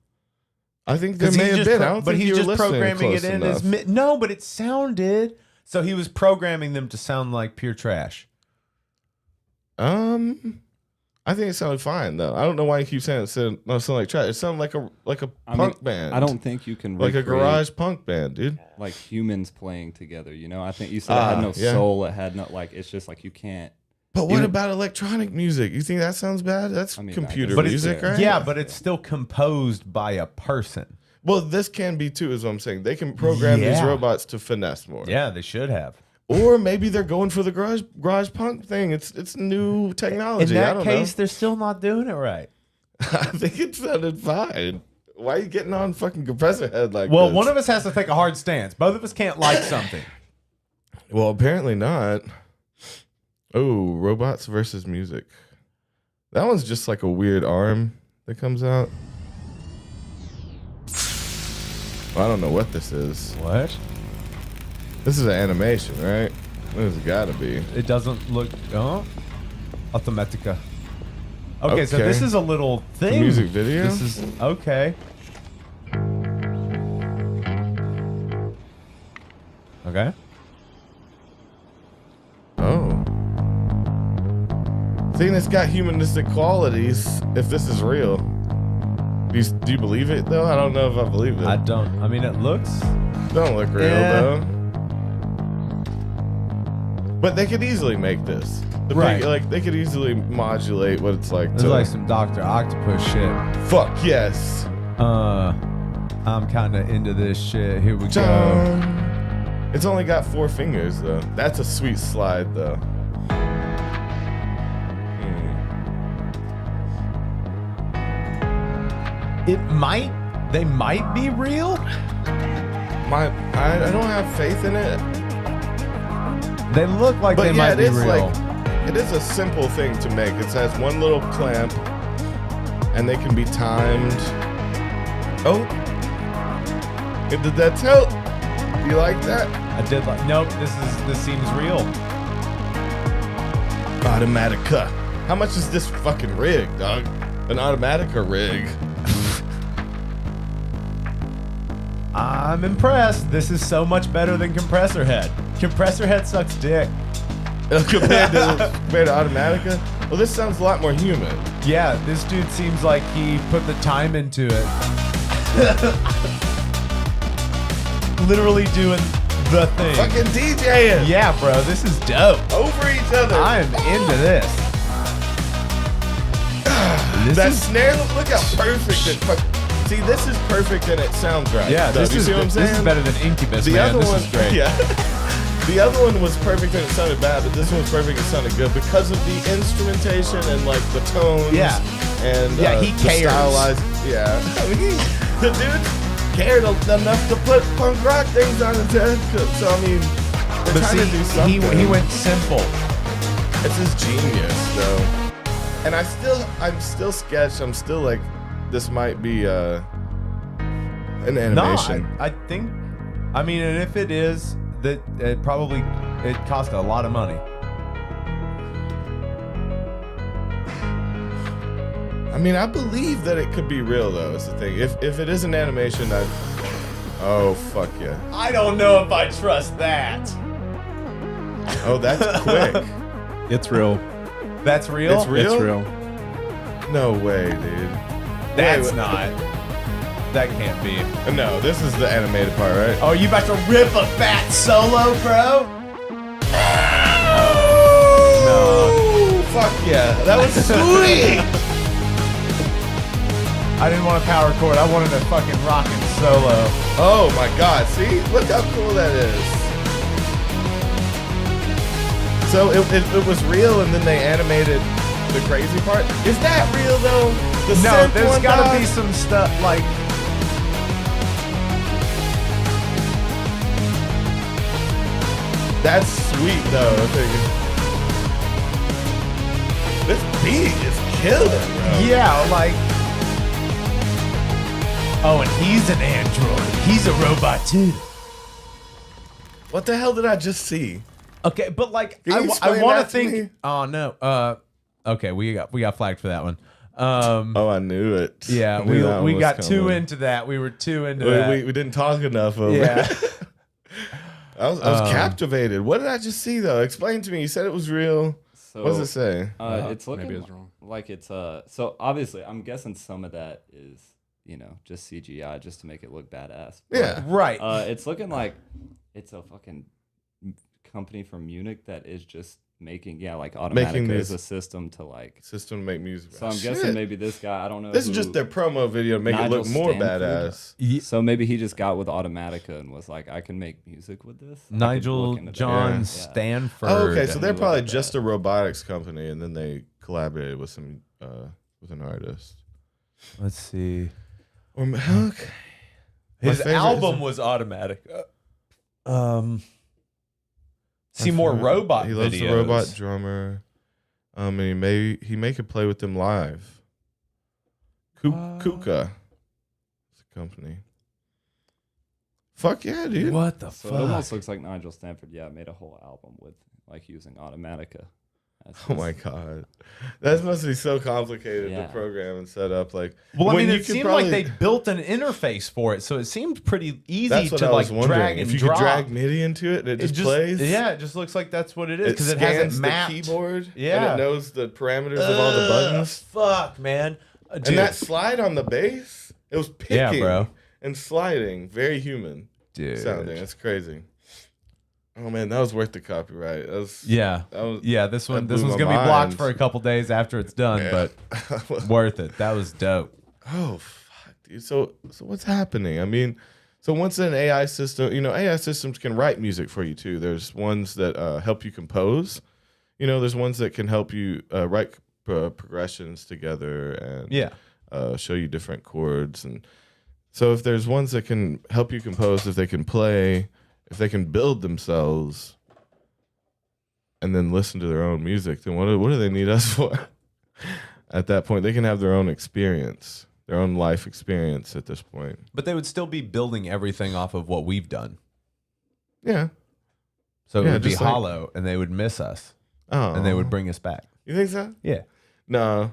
I think there may have been. I don't but think he's you were just listening programming close it in enough. as no, but it sounded so he was programming them to sound like pure trash. I think it sounded fine though. I don't know why you keep saying it sounded like trash. It sounded like a punk band. I don't think you can like a recreate, garage punk band, dude. like humans playing together. You know, I think you said it had no yeah. soul. It had no like. It's just like you can't. But what Even- about electronic music? You think that sounds bad? That's I mean, I computer guess But it's music, there. right? Yeah, but it's still composed by a person. Well, this can be too, is what I'm saying. They can program these Yeah. robots to finesse more. Yeah, they should have. Or maybe they're going for the garage punk thing. It's new technology. In I that don't case, they're still not doing it right. know. I think it sounded fine. Why are you getting on fucking Compressor Head like Well, this? one of us has to take a hard stance. Both of us can't like something. Well, apparently not. Oh, robots versus music. That one's just like a weird arm that comes out. Well, I don't know what this is. What? This is an animation, right? This has got to be. It doesn't look. Oh, Automatica. Okay, so Okay. this is a little thing. music video? This is okay. Okay. Oh. Seeing it's got humanistic qualities, if this is real. Do you believe it, though? I don't know if I believe it. I don't. I mean, it looks. Don't look real, Yeah. though. But they could easily make this. Right. Like, they could easily modulate what it's like It's to... like some Dr. Octopus shit. Fuck yes. I'm kind of into this shit. Here we go. Dun. It's only got 4 fingers, though. That's a sweet slide, though. They might be real. I don't have faith in it. They look like But they yeah, might it be is real. like, it is a simple thing to make. It has one little clamp, and they can be timed. Oh, it did that tilt. You like that? I did like. Nope. This seems real. Automatica. How much is this fucking rig, dog? An Automatica rig. I'm impressed. This is so much better than Compressor Head. Compressor Head sucks dick. compared to Automatica. Well, this sounds a lot more human. Yeah, this dude seems like he put the time into it. Literally doing the thing. Fucking DJing. Yeah, bro, this is dope. Over each other. I am into this. That snare, look how perfect it See, this is perfect and it sounds right. Yeah, So, this you is see what I'm saying? This is better than Incubus, The man. other This one, is great. Yeah. The other one was perfect and it sounded bad, but this one was perfect and it sounded good because of the instrumentation and like the tones. Yeah. And Yeah, he the cares. stylized. Yeah. I mean, the dude cared enough to put punk rock things on his head. So I mean, they're But trying to do something. he went simple. It's his genius, though. And I'm still sketched. I'm still like, this might be an animation. No, I think. I mean, and if it is, that it cost a lot of money. I mean, I believe that it could be real, though. Is the thing. If it is an animation, oh fuck yeah. I don't know if I trust that. Oh, that's quick. It's real. That's real. It's real? It's real. No way, dude. That's Wait, not. That can't be. No, this is the animated part, right? Oh, you about to rip a fat solo, bro? No. Fuck yeah. That was sweet. I didn't want a power chord. I wanted a fucking rockin' solo. Oh my god. See? Look how cool that is. So it was real and then they animated the crazy part. Is that real though? The No, synth there's one, gotta dog? be some stuff like. That's sweet though. This beat is killing, bro. Yeah, like. Oh, and he's an android. He's a robot too. What the hell did I just see? Okay, but like, Can you I explain want to that to me? think. Oh no. Okay, we got flagged for that one. Oh, I knew it. Yeah, I knew that one we was got too coming. into that. We were too into that. We didn't talk enough of Yeah. it. I was captivated. What did I just see though? Explain to me. You said it was real. So, What does it say? It's looking maybe I was wrong. like it's so obviously I'm guessing some of that is, just CGI just to make it look badass. But, Yeah. Right. it's looking like it's a fucking company from Munich that is just making Automatica is these- a system to like. System to make music. So I'm Shit. guessing maybe this guy, I don't know. This is who- just their promo video to make Nigel it look more Stanford? badass. So maybe he just got with Automatica and was like, I can make music with this. I could Nigel look into that. John Yeah. Stanford. Oh, okay. So Let they're me probably look at just that. a robotics company, and then they collaborated with some with an artist. Let's see. Or okay. His favorite album is- was automatic. See more robot He loves videos. the robot drummer. And he may could play with them live. Kuka. It's a company. Fuck yeah, dude. What the So it almost fuck? looks like Nigel Stanford, made a whole album with using Automatica. That's Oh my just- god, that must be so complicated Yeah. to program and set up. Like, Well, I when mean, you it could seemed probably- like they built an interface for it, so it seemed pretty easy That's what to I like was wondering. drag and If you drop. could drag MIDI into it, and it just plays. Yeah, it just looks like that's what it is It because it scans hasn't mapped. the keyboard. Yeah. and it knows the parameters of all the buttons. Fuck, man. Dude, And that slide on the bass, it was picking Yeah, bro. and sliding, very human dude. sounding. That's crazy. Oh man, that was worth the copyright. That was Yeah. That was, Yeah, this that one's blew my gonna be blocked mind. for a couple days after it's done, Yeah. but worth it. That was dope. Oh fuck, dude. So what's happening? I mean, so once an AI system, AI systems can write music for you too. There's ones that help you compose. There's ones that can help you write progressions together and Yeah. show you different chords. And so if there's ones that can help you compose, if they can play, if they can build themselves, and then listen to their own music, then what do they need us for? At that point, they can have their own experience, their own life experience at this point. But they would still be building everything off of what we've done. Yeah. So it Yeah, would be just like- hollow, and they would miss us, Oh. and they would bring us back. You think so? Yeah. No.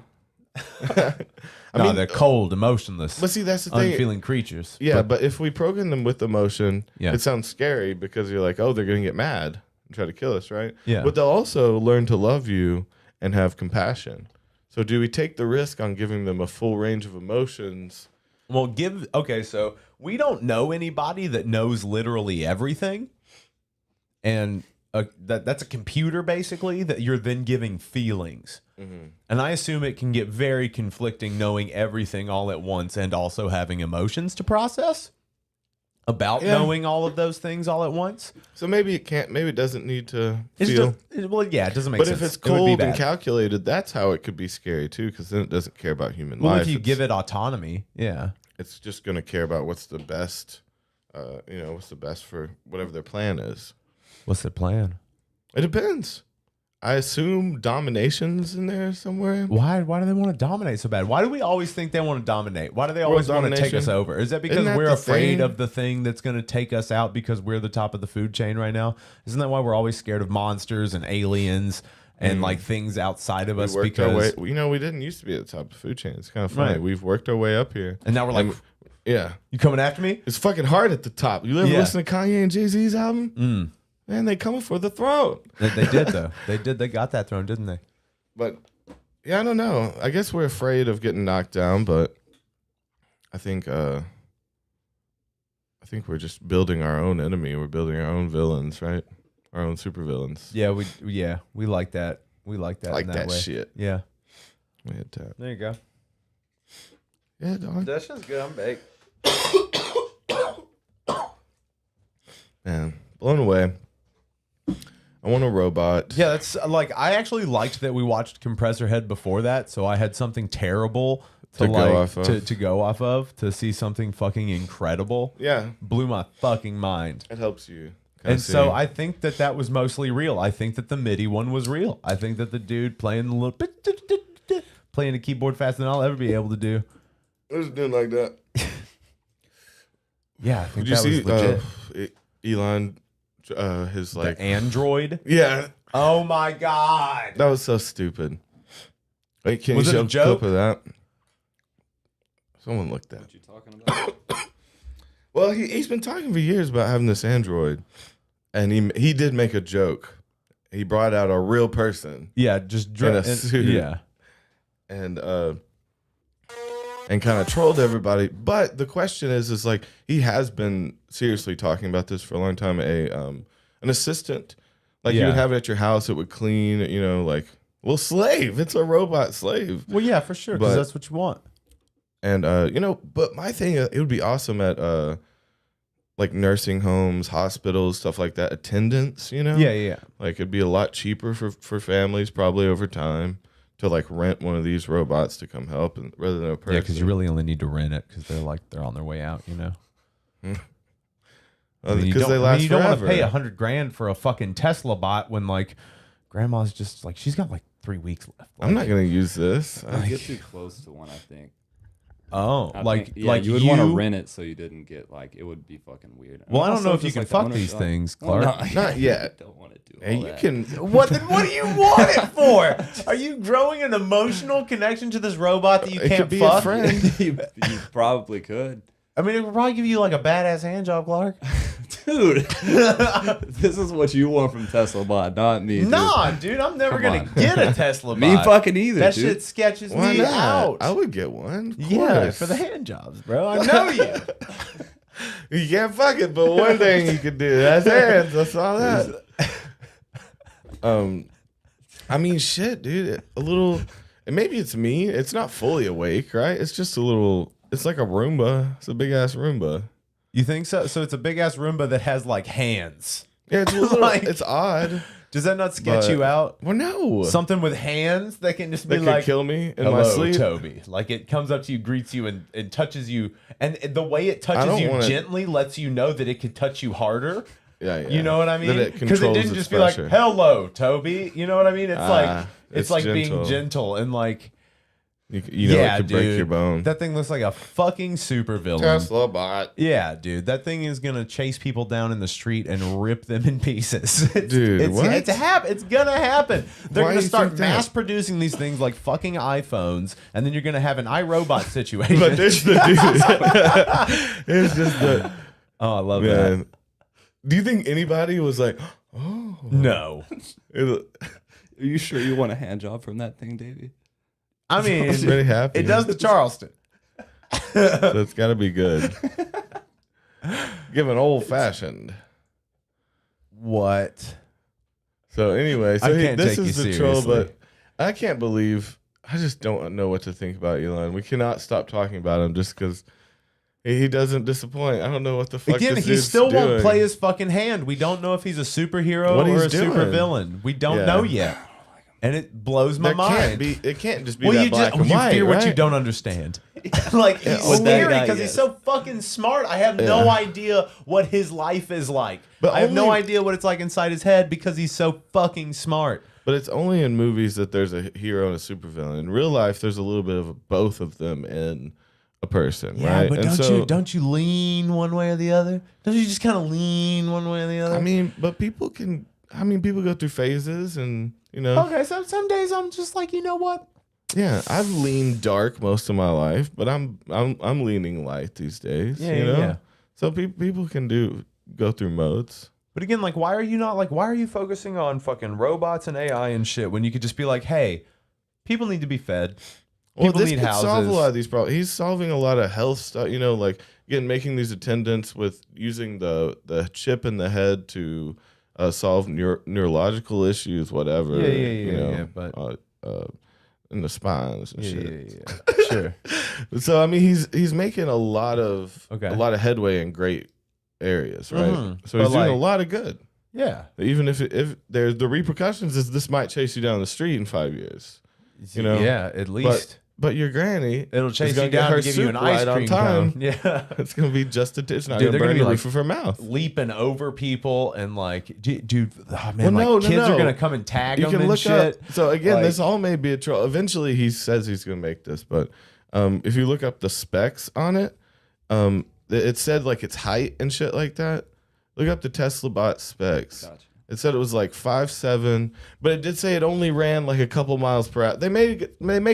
No, they're cold, emotionless, But see, that's the thing. unfeeling creatures. Yeah, but if we program them with emotion, Yeah. it sounds scary because you're like, oh, they're going to get mad and try to kill us, right? Yeah. But they'll also learn to love you and have compassion. So do we take the risk on giving them a full range of emotions? Well, so we don't know anybody that knows literally everything. And that's a computer, basically, that you're then giving feelings. Mm-hmm. And I assume it can get very conflicting knowing everything all at once and also having emotions to process about knowing all of those things all at once. So maybe it can't, maybe it doesn't need to It's feel. it doesn't make But sense. if it's It would be cold and bad. calculated, that's how it could be scary too, because then it doesn't care about human Well, life. if you It's- give it autonomy, yeah. it's just going to care about what's the best, what's the best for whatever their plan is. What's the plan? It depends. I assume domination's in there somewhere. Why do they want to dominate so bad? Why do we always think they want to dominate? Why do they always want to take us domination. over? Is that because Isn't that we're the afraid thing? of the thing that's going to take us out because we're the top of the food chain right now? Isn't that why we're always scared of monsters and aliens and like things outside of us? We worked our way. Because We didn't used to be at the top of the food chain. It's kind of funny. Right. We've worked our way up here. and now we're like, Yeah. you coming after me? It's fucking hard at the top. You ever Yeah. listen to Kanye and Jay-Z's album? Man, they coming for the throne. They did though. They did. They got that throne, didn't they? But yeah, I don't know. I guess we're afraid of getting knocked down, but I think we're just building our own enemy. We're building our own villains, right? Our own supervillains. Yeah, we like that. We like that. I like in that way. shit. Yeah. We hit that. There you go. Yeah, dog. That shit's good. I'm baked. Man, blown away. I want a robot. Yeah, that's like I actually liked that we watched Compressor Head before that, so I had something terrible to To go like off of. to go off of to see something fucking incredible. Yeah, Blew my fucking mind. it helps you. And so I think that was mostly real. I think that the MIDI one was real. I think that the dude playing the little playing the keyboard faster than I'll ever be able to do. I was doing like that. Yeah, I think Did you that see was legit. Elon? His like The Android. yeah, Oh my god. that was so stupid. Wait, can Was you it a show a joke? clip of that? Someone looked at. What you talking about? Well, he's been talking for years about having this android, and he did make a joke. He brought out a real person Yeah, just in a suit. Yeah. and kind of trolled everybody. But the question is like he has been seriously talking about this for a long time. An assistant, like you Yeah. would have it at your house, it would clean. Like slave. It's a robot slave. Well, yeah, for sure, because But- that's what you want. And but my thing, it would be awesome at like nursing homes, hospitals, stuff like that. Attendants, Yeah. like it'd be a lot cheaper for families probably over time to like rent one of these robots to come help, and rather than a person. Yeah, because you really only need to rent it because they're on their way out, because they last you don't want to forever. pay $100,000 for a fucking Tesla bot when like grandma's just like she's got like 3 weeks left. I'm not gonna use this. I'd get too close to one, I think. Oh, I like think- yeah, you would want to rent it so you didn't get like it would be fucking weird. Well, I don't Also, know if you just, can like, the fuck owner's these like, things, well, Clark. no, Not yet. I don't want to do And all you that. can. What do you want it for? Are you growing an emotional connection to this robot that you It can't could be fuck? a friend. you probably could. I mean, it would probably give you like a badass hand job, Clark. Dude, this is what you want from Tesla bot, not me. Dude. Nah, dude, I'm never Come gonna on. get a Tesla bot. Me fucking either, That dude. shit sketches Why me not? out. I would get one. Of Yeah, course. for the hand jobs, bro. I know you. You can't fuck it, but one thing you can do, that's hands. That's all that. I mean, shit, dude. A little, and maybe it's me. It's not fully awake, right? It's just a little. It's like a Roomba. It's a big ass Roomba. You think so? So it's a big ass Roomba that has like hands. Yeah, it's a little. Like- it's odd. Does that not sketch But- you out? Well, no. Something with hands that can just be that could like, kill me in "Hello, my sleep. Toby." Like it comes up to you, greets you, and touches you, and the way it touches don't you wanna- gently lets you know that it could touch you harder. Yeah. You know what I mean? That it Because it controls didn't its just be pressure. like, "Hello, Toby." You know what I mean? It's like Ah, it's it's like gentle. being gentle and like You know, it could break your bone. That thing looks like a fucking super villain. Tesla bot. Yeah, dude, that thing is gonna chase people down in the street and rip them in pieces. Dude, what? It's gonna happen. They're Why gonna do you start think that? mass producing these things like fucking iPhones, and then you're gonna have an iRobot situation. But there's the dude. It's just the oh, I love man. that. Do you think anybody was like, oh No, it, Are you sure you want a hand job from that thing, Davey? I mean, I'm really happy. it does the Charleston. So it's got to be good. Give an old fashioned. What? So anyway, I can't this take is you the troll, seriously. but I can't believe. I just don't know what to think about Elon. We cannot stop talking about him just because he doesn't disappoint. I don't know what the fuck. Again, this he dude's still won't doing. play his fucking hand. We don't know if he's a superhero What or he's a super doing. villain. We don't Yeah. know yet, and it blows my There mind. can't be. It can't just be Well, that you black just and white, fear what you right? don't understand. Like he's With that scary guy, because yes. he's so fucking smart. I have no idea what his life is like. But I have no only- idea what it's like inside his head because he's so fucking smart. But it's only in movies that there's a hero and a supervillain. In real life, there's a little bit of both of them in a person, Yeah, right? but And don't you lean one way or the other? Don't you just kind of lean one way or the other? I mean, but people can. I mean, people go through phases, and you know. okay, so some days I'm just like, you know what? Yeah, I've leaned dark most of my life, but I'm leaning light these days. Yeah, you yeah, know? yeah. So people can go through modes. But again, like, why are you focusing on fucking robots and AI and shit when you could just be like, hey, people need to be fed. Well, People this need could houses. solve a lot of these problems. He's solving a lot of health stuff. You know, like again, making these attendants with using the chip in the head to solve neurological issues, whatever. Yeah, you know, yeah, but in the spines and shit. yeah. Sure. So I mean, he's making a lot of Okay. headway in great areas, right? Mhm. So he's But, doing a like- lot of good. Yeah. Even if there's the repercussions is this might chase you down the street in 5 years, you know. Yeah, at least. But your granny, It'll is chase gonna you get down her and give you an soup ice right on cream time. cone. Yeah. It's gonna be just it's not Dude, gonna they're gonna burn be the like- roof of her mouth. Leaping over people and like, dude, oh man, Well, like no, kids are no. gonna come and tag You them can and look shit. up. So again, Like- this all may be a troll. Eventually, he says he's gonna make this, but if you look up the specs on it, it said like its height and shit like that. Look up the Tesla bot specs. Gotcha. It said it was like 5'7", but it did say it only ran like a couple miles per hour. They make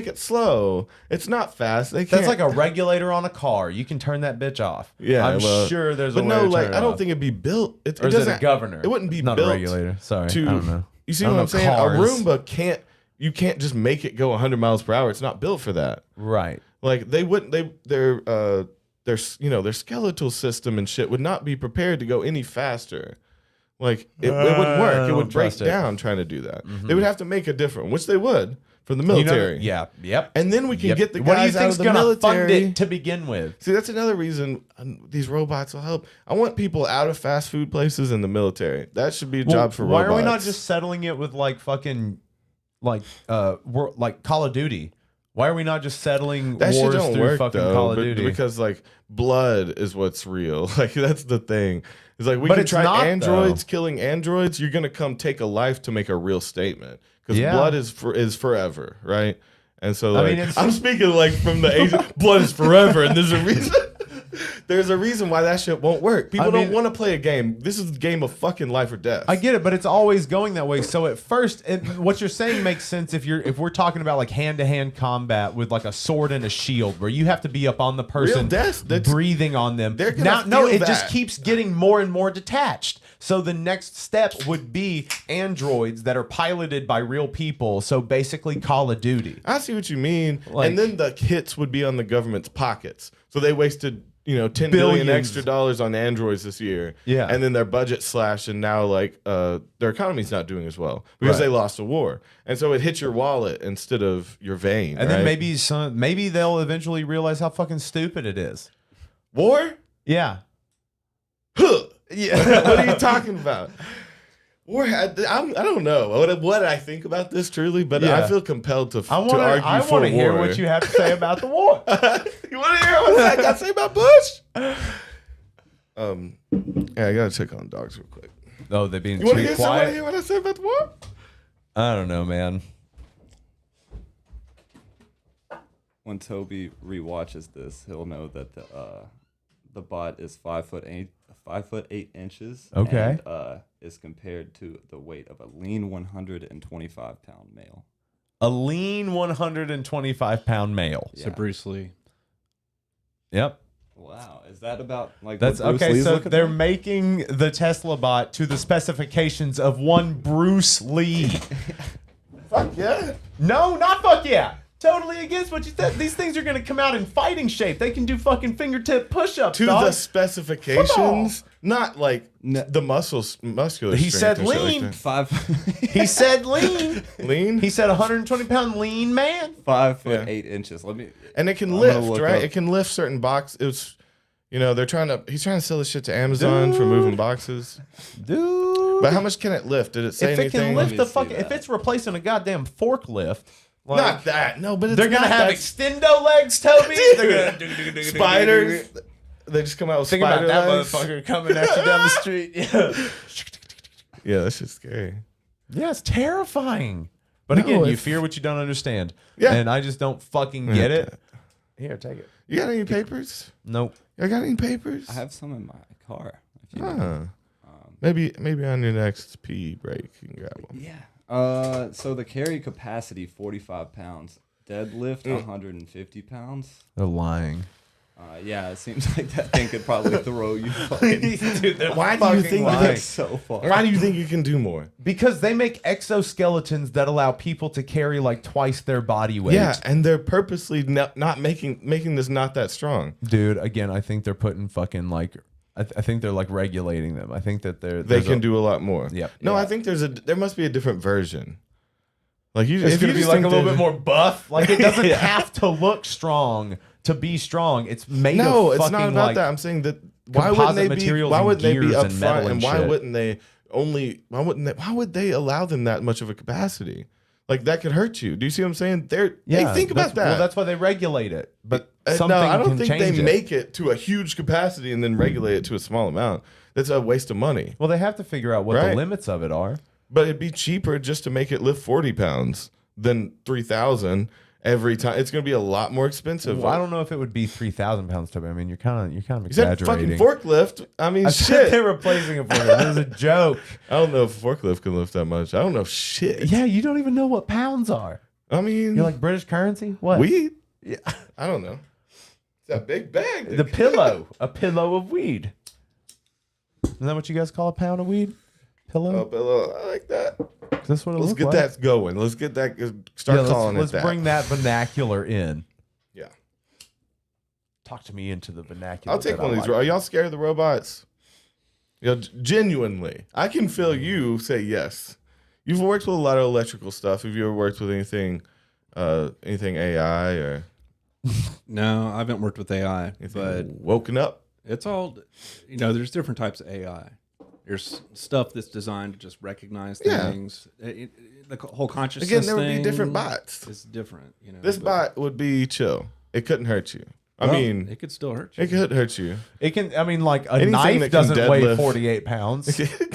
it slow. It's not fast. They can't. That's like a regulator on a car. You can turn that bitch off. Yeah, I'm well, sure there's a but way no, to like turn it I don't off. think it'd be built. Or It is it doesn't. a governor? It wouldn't be not built a regulator. Sorry, to. I don't know. You see I don't what I'm know saying? cars. A Roomba can't. You can't just make it go 100 miles per hour. It's not built for that. Right. Like they wouldn't. Their skeletal system and shit would not be prepared to go any faster. Like it wouldn't work. I It don't would break trust it. down trying to do that. They would have to make a different, which they would for the military. Yeah. Yep. And then we can Yep. get the What do you guys out think's of the gonna military. fund it to begin with? See, that's another reason these robots will help. I want people out of fast food places in the military. That should be a job for why robots. are we not just settling it with like fucking like Call of Duty? Why are we not just settling that shit wars don't through work fucking though, Call of but- Duty? because like blood is what's real. Like that's the thing. It's like we But can it's try not, androids killing androids. You're gonna come take a life to make a real statement because Yeah. blood is forever, right? And so like, mean, it's- I'm speaking like from the age blood is forever, and there's a reason. There's a reason why that shit won't work. People don't mean- want to play a game. This is a game of fucking life or death. I get it, but it's always going that way. So at first, what you're saying makes sense if we're talking about like hand-to-hand combat with like a sword and a shield, where you have to be up on the person, death, that's- breathing on them. They're gonna No, feel it just that. keeps getting more and more detached. So the next step would be androids that are piloted by real people. So basically, Call of Duty. I see what you mean. Like- and then the hits would be on the government's pockets. So they wasted, $10 billion Billions. extra dollars on androids this year. Yeah. And then their budget slashed, and now like their economy's not doing as well because Right. they lost a war. And so it hits your wallet instead of your vein. And then right? maybe they'll eventually realize how fucking stupid it is. war? Yeah. Huh. Yeah. What are you talking about? War had I don't know what I think about this truly, but Yeah. I feel compelled to I argue want for to hear war. what you have to say about the war. You want to hear what I got to say about Bush? Yeah, I gotta check on dogs real quick. Oh, they're being You want to too hear someone quiet. hear what I say about the war? I don't know, man. when Toby rewatches this, he'll know that the bot is 5'8", 5'8" Okay. and is compared to the weight of a lean 125-pound male. A lean 125-pound male. Yeah. So Bruce Lee. Yep. Wow, is that about like That's what Bruce okay. Lee's So looking they're like? making the Tesla bot to the specifications of one Bruce Lee. Fuck yeah. No, not fuck yeah. Totally against what you said. These things are going to come out in fighting shape. They can do fucking fingertip push-ups, To dog. the specifications, not like No. the muscular He strength said and shit like lean. that. 5 He said lean. Lean? He said 120-pound lean man. 5'8" Let me. And it can I'm gonna lift, look right? up- It can lift certain boxes. It's, he's trying to sell this shit to Amazon for moving boxes. Dude. But how much can it lift? Did it say If it anything? can lift me the see fucking, if that. it's replacing a goddamn forklift, like, Not that. No, but it's they're gonna not have that. extendo legs, Toby. They're gonna Spiders. They just come out with Think about spider that legs. motherfucker coming at you down the street. Yeah, Yeah, that's just scary. yeah, it's terrifying. But No, again, you it's- fear what you don't understand. Yeah. And I just don't fucking get it. Here, take it. You got any papers? Nope. You got any papers? I have some in my car. If you Maybe on your next pee break you can grab one. Yeah. So the carry capacity 45 pounds, deadlift 150 pounds. They're lying. Yeah, it seems like that thing could probably throw you. Fucking Dude, they're Why do you think lying. that's so far. Why do you think you can do more? Because they make exoskeletons that allow people to carry like twice their body weight. Yeah, and they're purposely not making this not that strong. Dude, again, I think they're putting fucking like, I think they're like regulating them. I think that They can do a lot more. Yep. No, Yeah. I think there must be a different version. Like you, It's if you gonna be just like a think little that- bit more buff. Like it doesn't Yeah. have to look strong to be strong. It's made No, of it's fucking not about like that. I'm saying that why composite wouldn't they be? materials Why and wouldn't they be gears and metal upfront? and And why shit. wouldn't they Why would they allow them that much of a capacity? Like that could hurt you. Do you see what I'm saying? They think about that. Well, that's why they regulate it. But No, something I don't can think they change it. make it to a huge capacity and then regulate it to a small amount. That's a waste of money. Well, they have to figure out what the Right. limits of it are. But it'd be cheaper just to make it lift 40 pounds than 3,000 every time. It's going to be a lot more expensive. Well, I don't know if it would be 3,000 pounds, Toby. I mean, you're kind of You said fucking exaggerating. forklift. I mean, I said shit. they're replacing it for it. It was a joke. I don't know if a forklift can lift that much. I don't know shit. Yeah, you don't even know what pounds are. I mean, You're like British currency? What? weed? Yeah. I don't know. It's that big bag. The pillow. A pillow of weed. Isn't that what you guys call a pound of weed? Pillow? Oh, pillow. I like that. Is this what it Let's looks get like? that going. Let's get that. Start Yeah, calling let's it that. bring that vernacular in. Yeah. Talk to me into the vernacular. I'll take that one I of these. like. Are y'all scared of the robots? Genuinely, I can feel you say yes. You've worked with a lot of electrical stuff. Have you ever worked with anything AI or No, I haven't worked with AI, anything but woken up? it's all, there's different types of AI. There's stuff that's designed to just recognize Yeah. things. The whole consciousness Again, there would be thing different bots. is different. This but- bot would be chill. It couldn't hurt you. I well, mean, it could still hurt you. it could hurt you. It can, I mean, like a Anything knife that can doesn't weigh deadlift. 48 pounds.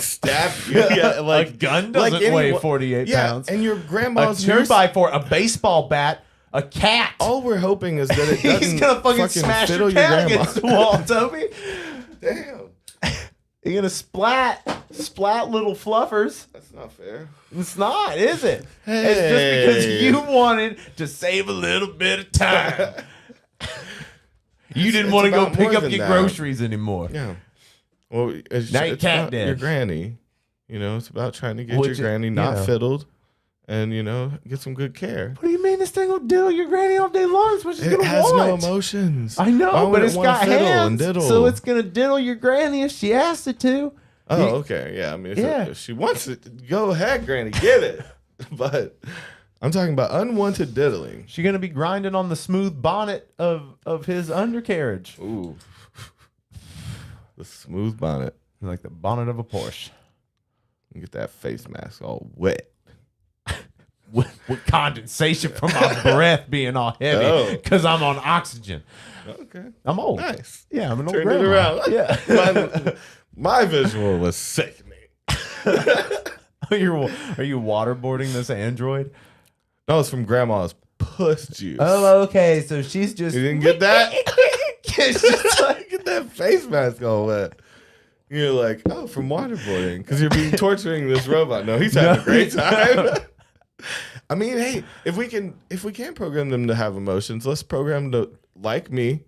Stab you. Yeah, like a gun doesn't weigh 48 yeah, pounds. and your A grandma's 2x4, a baseball bat, a cat. All we're hoping is that it doesn't He's gonna fucking smash your fiddle your cat grandma. against the wall, Toby. Damn, You're gonna splat little fluffers. that's not fair. It's not, is it? It's just because you wanted to save a little bit of time. You didn't It's want to go about pick more up than your that. groceries anymore. Yeah. Well, it's, Now your it's cat about dead. your granny. It's about trying to get Which, your granny you not know. fiddled, and get some good care. What do you mean this thing will diddle your granny all day long? It's what she's It gonna has want. no emotions. I know, Why but would it's it wanna got fiddle and hands, diddle? so it's gonna diddle your granny if she asks it to. Oh, You- okay. Yeah. I mean, Yeah. if she wants it, go ahead, granny, get it. But I'm talking about unwanted diddling. She's gonna be grinding on the smooth bonnet of his undercarriage, Ooh. The smooth bonnet. like the bonnet of a Porsche, Get that face mask all wet. with condensation from my breath being all heavy Oh. because I'm on oxygen. Okay. I'm old. Nice. Yeah, I'm an old Turned it grandma. around. Yeah. My visual was sickening. Are you waterboarding this android? No, it's from grandma's puss juice. Oh, okay. So she's just. You didn't get that? It's just like, Get that face mask all wet. You're like, oh, from waterboarding, because you're being torturing this robot. No, he's having a great time. I mean, hey, if we can program them to have emotions, let's program them to like me.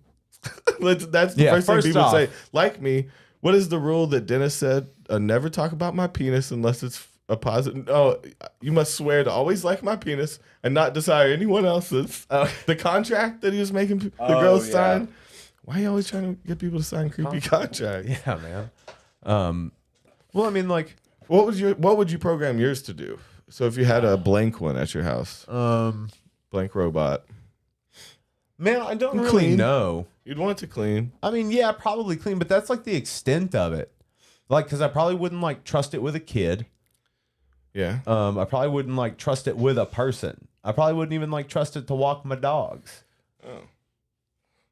That's the first thing first people off. say. Like me. What is the rule that Dennis said? Never talk about my penis unless it's a positive. Oh, you must swear to always like my penis and not desire anyone else's. The contract that he was making the girls sign. Why are you always trying to get people to sign creepy contracts? yeah, man. Well, I mean, like, What would you program yours to do? So if you had a blank one at your house, blank robot, man, I don't really Clean. know. you'd want it to clean. I mean, yeah, probably clean, but that's like the extent of it. Like, because I probably wouldn't like trust it with a kid. Yeah. I probably wouldn't like trust it with a person. I probably wouldn't even like trust it to walk my dogs. Oh.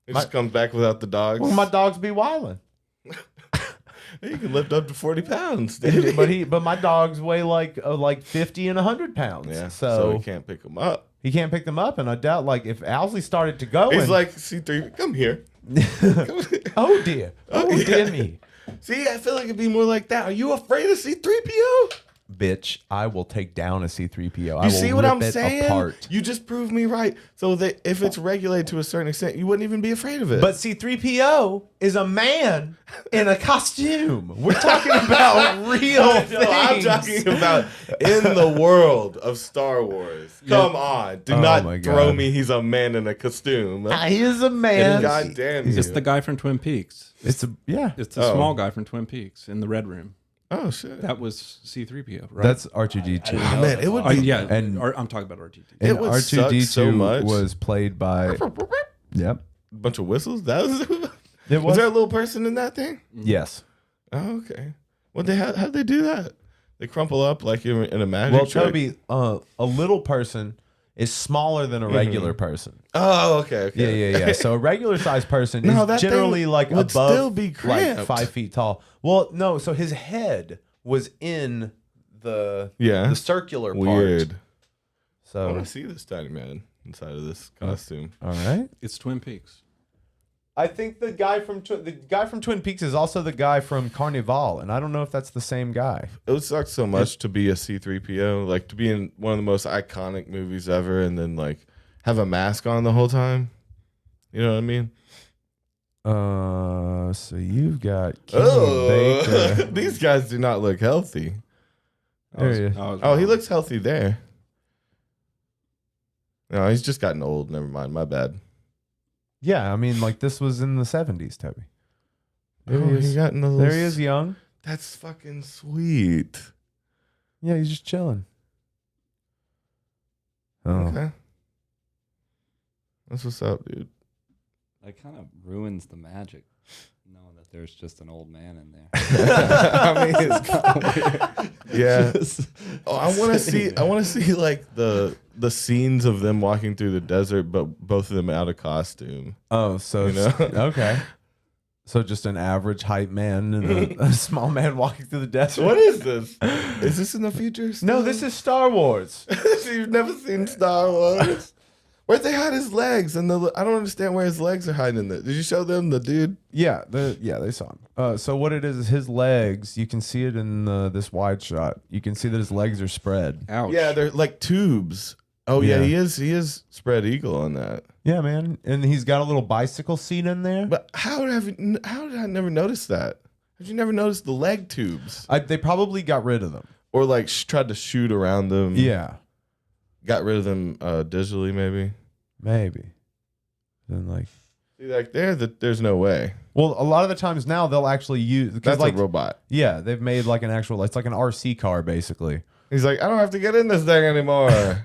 It just comes back without the dogs. Well, my dogs be wilding. You can lift up to 40 pounds, dude. but my dogs weigh like 50 and 100 pounds. Yeah. So he can't pick them up. he can't pick them up, and I doubt like if Owsley started to go, He's like, C3, come here. oh dear, oh yeah. dear me, See, I feel like it'd be more like that. Are you afraid of C3PO? bitch! I will take down a C3PO. I You will see what rip I'm it saying? apart. You just proved me right. So that if it's regulated to a certain extent, you wouldn't even be afraid of it. But C3PO is a man in a costume. We're talking about real things. No, I'm talking about in the world of Star Wars. Come on. Do Oh not my throw God. me he's a man in a costume. He is a man. God damn you. It's the guy from Twin Peaks. It's a yeah. It's the small guy from Twin Peaks in the red room. Oh, shit. That was C-3PO, right? That's R2D2. Oh, man, it would Oh, be... yeah, And- I'm talking about RTT. And It would suck R2D2 so much. was played by. Yep. Bunch of whistles? That was... It Was there a little person in that thing? Yes. Oh, okay. How'd they do that? They crumple up like you're in a magic Well, trick? Toby, a little person is smaller than a regular person. Oh, okay. Yeah. So a regular sized person No, is that generally thing like would above still be like cramped. 5 feet tall. Well, no. So his head was in the Yeah. circular part. Weird. I So want to see this tiny man inside of this costume. all right. It's Twin Peaks. I think the guy from Twin Peaks is also the guy from Carnival, and I don't know if that's the same guy. It would suck so much to be a C-3PO, like to be in one of the most iconic movies ever and then like have a mask on the whole time. You know what I mean? So you've got Kenny Baker. These guys do not look healthy. There he is. Oh, he looks healthy there. No, he's just gotten old. Never mind. My bad. Yeah, I mean, like this was in the 70s, Toby. There Oh, he is. he got in a little There he is, young. That's fucking sweet. Yeah, he's just chilling. Oh. Okay. That's what's up, dude. That kind of ruins the magic, knowing that there's just an old man in there. I mean, it's kind of weird. Yeah. Oh, I want to see like the scenes of them walking through the desert, but both of them out of costume. Oh, so You know? okay. So just an average height man and a small man walking through the desert. What is this? Is this in the future? No, this is Star Wars. So you've never seen Star Wars. Where'd they hide his legs? And I don't understand where his legs are hiding in there. Did you show them the dude? Yeah, they saw him. So what it is his legs. You can see it in this wide shot. You can see that his legs are spread. Ouch. Yeah, they're like tubes. Oh yeah, Yeah. he is spread eagle on that. Yeah, man, and he's got a little bicycle seat in there. But how did I never notice that? Have you never noticed the leg tubes? They probably got rid of them. Or like tried to shoot around them? Yeah, Got rid of them digitally, maybe. maybe. Then like, See, like there's no way. well, a lot of the times now they'll actually use That's like a robot. yeah, they've made like an actual. It's like an RC car basically. He's like, I don't have to get in this thing anymore.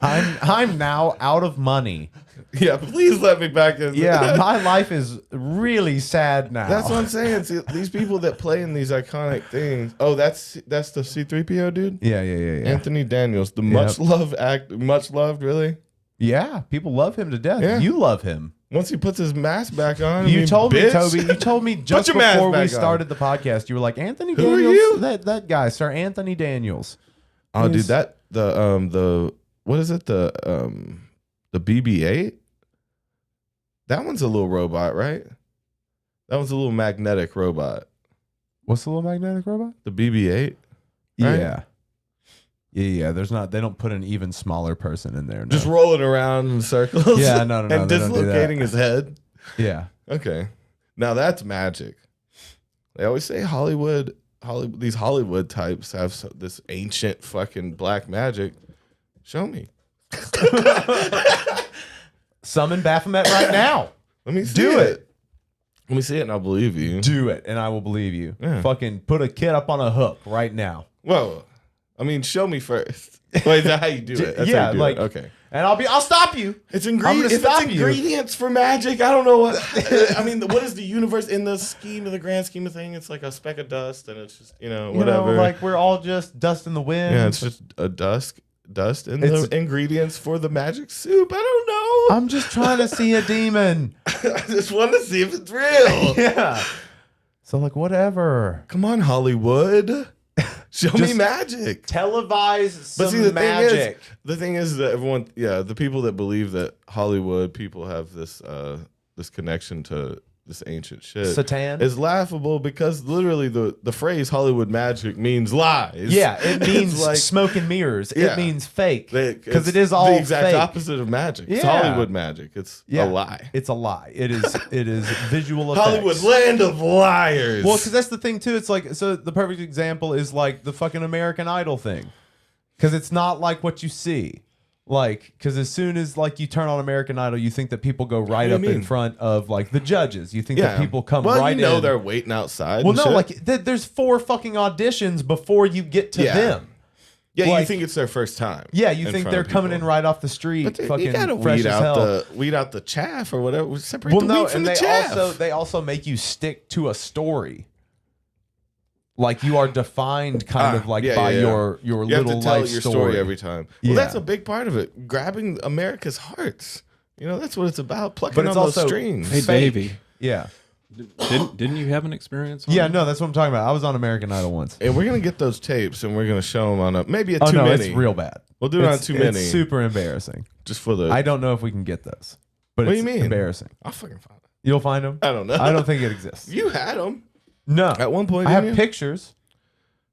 I'm now out of money. Yeah, please let me back in. Yeah, my life is really sad now. That's what I'm saying. See, these people that play in these iconic things. Oh, that's the C-3PO dude. Yeah. Anthony Daniels, the much loved, really. Yeah, people love him to death. Yeah. You love him. Once he puts his mask back on, I You mean, told me, bitch. Toby. You told me just your mask before we back on. started the podcast. You were like, Anthony Who are Daniels. you? That guy, Sir Anthony Daniels. Oh, dude, He's- the what is it? The The BB-8? That one's a little robot, right? That one's a little magnetic robot. What's the little magnetic robot? The BB-8? Right? Yeah. Yeah. There's not. They don't put an even smaller person in there. No. Just rolling around in circles. Yeah, no, and they don't do that. dislocating his head. Yeah. Okay. Now that's magic. They always say these Hollywood types have this ancient fucking black magic. Show me. Summon Baphomet right now. Let me see Do it. Let me see it and I'll believe you. Do it, and I will believe you. Yeah. Fucking put a kid up on a hook right now. Well, I mean, show me first. Wait, is that how you do it? That's how Yeah, you do like- it. Okay. And I'll stop you. It's I'm ingredients. gonna If stop it's you. ingredients for magic, I don't know what. I mean, what is the universe in the grand scheme of thing? It's like a speck of dust, and it's just whatever. Like we're all just dust in the wind. Yeah, it's just a dust in It's- the ingredients for the magic soup. I don't know. I'm just trying to see a demon. I just want to see if it's real. Yeah. So like whatever. Come on, Hollywood. Show me Just magic. Televise some But see, the magic. thing is that everyone, the people that believe that Hollywood people have this connection to this ancient shit Satan? is laughable because literally the phrase Hollywood magic means lies. Yeah, it means like- smoke and mirrors. Yeah. It means fake. Because Because it is all the exact fake. opposite of magic. It's Yeah. Hollywood magic. It's Yeah. a lie. It's a lie. It is visual effects. Hollywood, land of liars. Well, because that's the thing too. It's like, so the perfect example is like the fucking American Idol thing, because it's not like what you see. Like, because as soon as like you turn on American Idol, you think that people go right do you up in mean? front of like the judges. You think that people come well, right you know in. they're waiting outside. Well, and no, shit. like there's 4 fucking auditions before you get to Yeah. them. yeah, you like- think it's their first time. Yeah, you in think front they're of coming in people. right off the street, But fucking you gotta fresh as hell. weed out the chaff or whatever. Separate Well, the no, wheat from and the they chaff. they also make you stick to a story. Like you are defined kind of like by your you have little to tell life your story every time. Yeah. Well, that's a big part of it. Grabbing America's hearts. That's what it's about. Plucking But it's on those also strings. Hey, fake. Davey, Yeah. didn't you have an experience? On Yeah, it? no, that's what I'm talking about. I was on American Idol once. And we're gonna get those tapes and we're gonna show them on maybe a Oh too no, many. it's real bad. We'll do it on It's- too many. It's super embarrassing. Just for the. I don't know if we can get those, but What do it's you mean? embarrassing. I'll fucking find it. You'll find them. I don't know. I don't think it exists. You had them No, at one point. I have didn't you? pictures.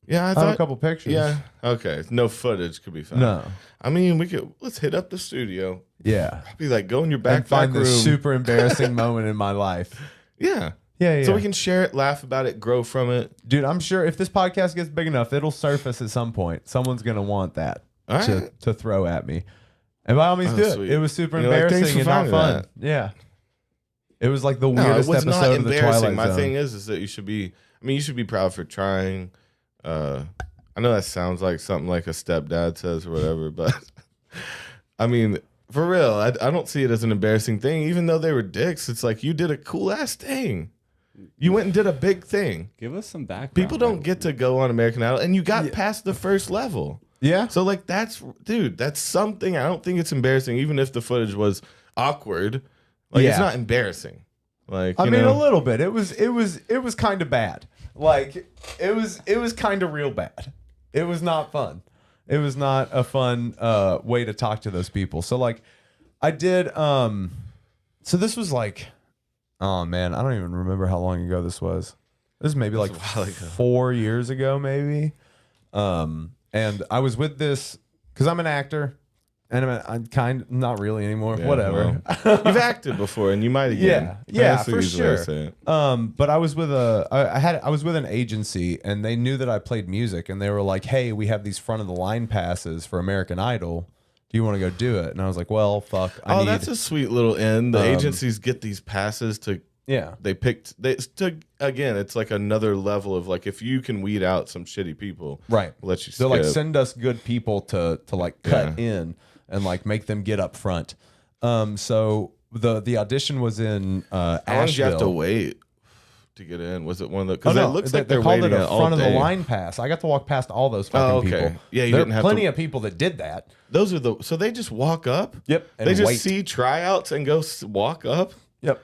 Yeah, I I thought. have a couple pictures. Yeah. Okay. No footage could be found. No. I mean, let's hit up the studio. Yeah. Be like, go in your And backpack find room. this super embarrassing moment in my life. Yeah. Yeah, yeah. So we can share it, laugh about it, grow from it. Dude, I'm sure if this podcast gets big enough, it'll surface at some point. Someone's gonna want that All to, right. to throw at me. And by all means, Oh, do it. sweet. It was super You're like, "Thanks embarrassing for and not finding fun. Yeah. It was like the No, it weirdest was not episode of the embarrassing. Twilight My Zone. thing is that you should be. I mean, you should be proud for trying. I know that sounds like something like a stepdad says or whatever, but I mean, for real, I don't see it as an embarrassing thing. Even though they were dicks, it's like you did a cool ass thing. You went and did a big thing. Give us some background. People don't get to go on American Idol, and you got past the first level. Yeah. So like that's something. I don't think it's embarrassing, even if the footage was awkward. Like it's Yeah. not embarrassing. Like I you mean, know, a little bit. It was kind of bad. Like it was kind of real bad. It was not fun. It was not a fun way to talk to those people. So like I did so this was like, oh man, I don't even remember how long ago this was. This is maybe like a while ago. 4 years ago maybe. And I was with this cuz I'm an actor and I'm kind of not really anymore. Yeah, Whatever. well, you've acted before, and you might again. Yeah, That's the for easy way to sure. say it. But I was with I was with an agency, and they knew that I played music, and they were like, "Hey, we have these front of the line passes for American Idol. Do you want to go do it?" And I was like, "Well, fuck, I need." That's a sweet little end. The agencies get these passes to. Yeah, Again, it's like another level of like if you can weed out some shitty people, right. we'll let you. They're like, skip. send us good people to like cut in and like make them get up front. So the audition was in How long Asheville. did you have to wait to get in? Was it one of the? Because Oh, no, it looks they like they're called waiting it a all front of the day. line pass. I got to walk past all those fucking Oh, okay. people. Yeah, you there didn't are have plenty to- of people that did that. Those are the. So they just walk up. Yep, and They just wait. see tryouts and go walk up. Yep.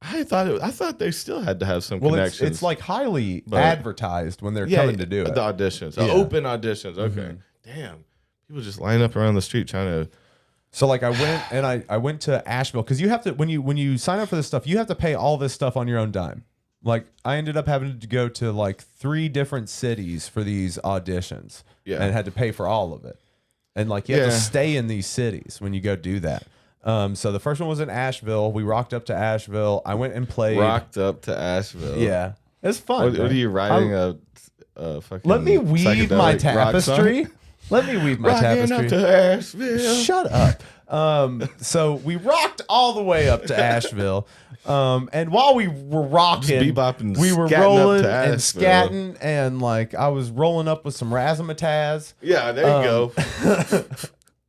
I thought they still had to have some Well, connections. it's like highly But- advertised when they're coming to do The it. auditions, Yeah. open auditions. Okay, damn, people just line up around the street trying to So like I went and I went to Asheville because you have to when you sign up for this stuff, you have to pay all this stuff on your own dime. Like I ended up having to go to like 3 different cities for these auditions, and had to pay for all of it. And like you have to stay in these cities when you go do that. So the first one was in Asheville. We rocked up to Asheville. I went and played. Rocked up to Asheville. Yeah, it's fun. What are you writing a fucking? Let me weave my psychedelic rock song? tapestry. Let me weave my Rocking tapestry. up to Asheville. Shut up. So we rocked all the way up to Asheville. And while we were rocking, Just bebopping, we were scatting up rolling to and Asheville. scatting, and like I was rolling up with some razzmatazz Yeah, there you go.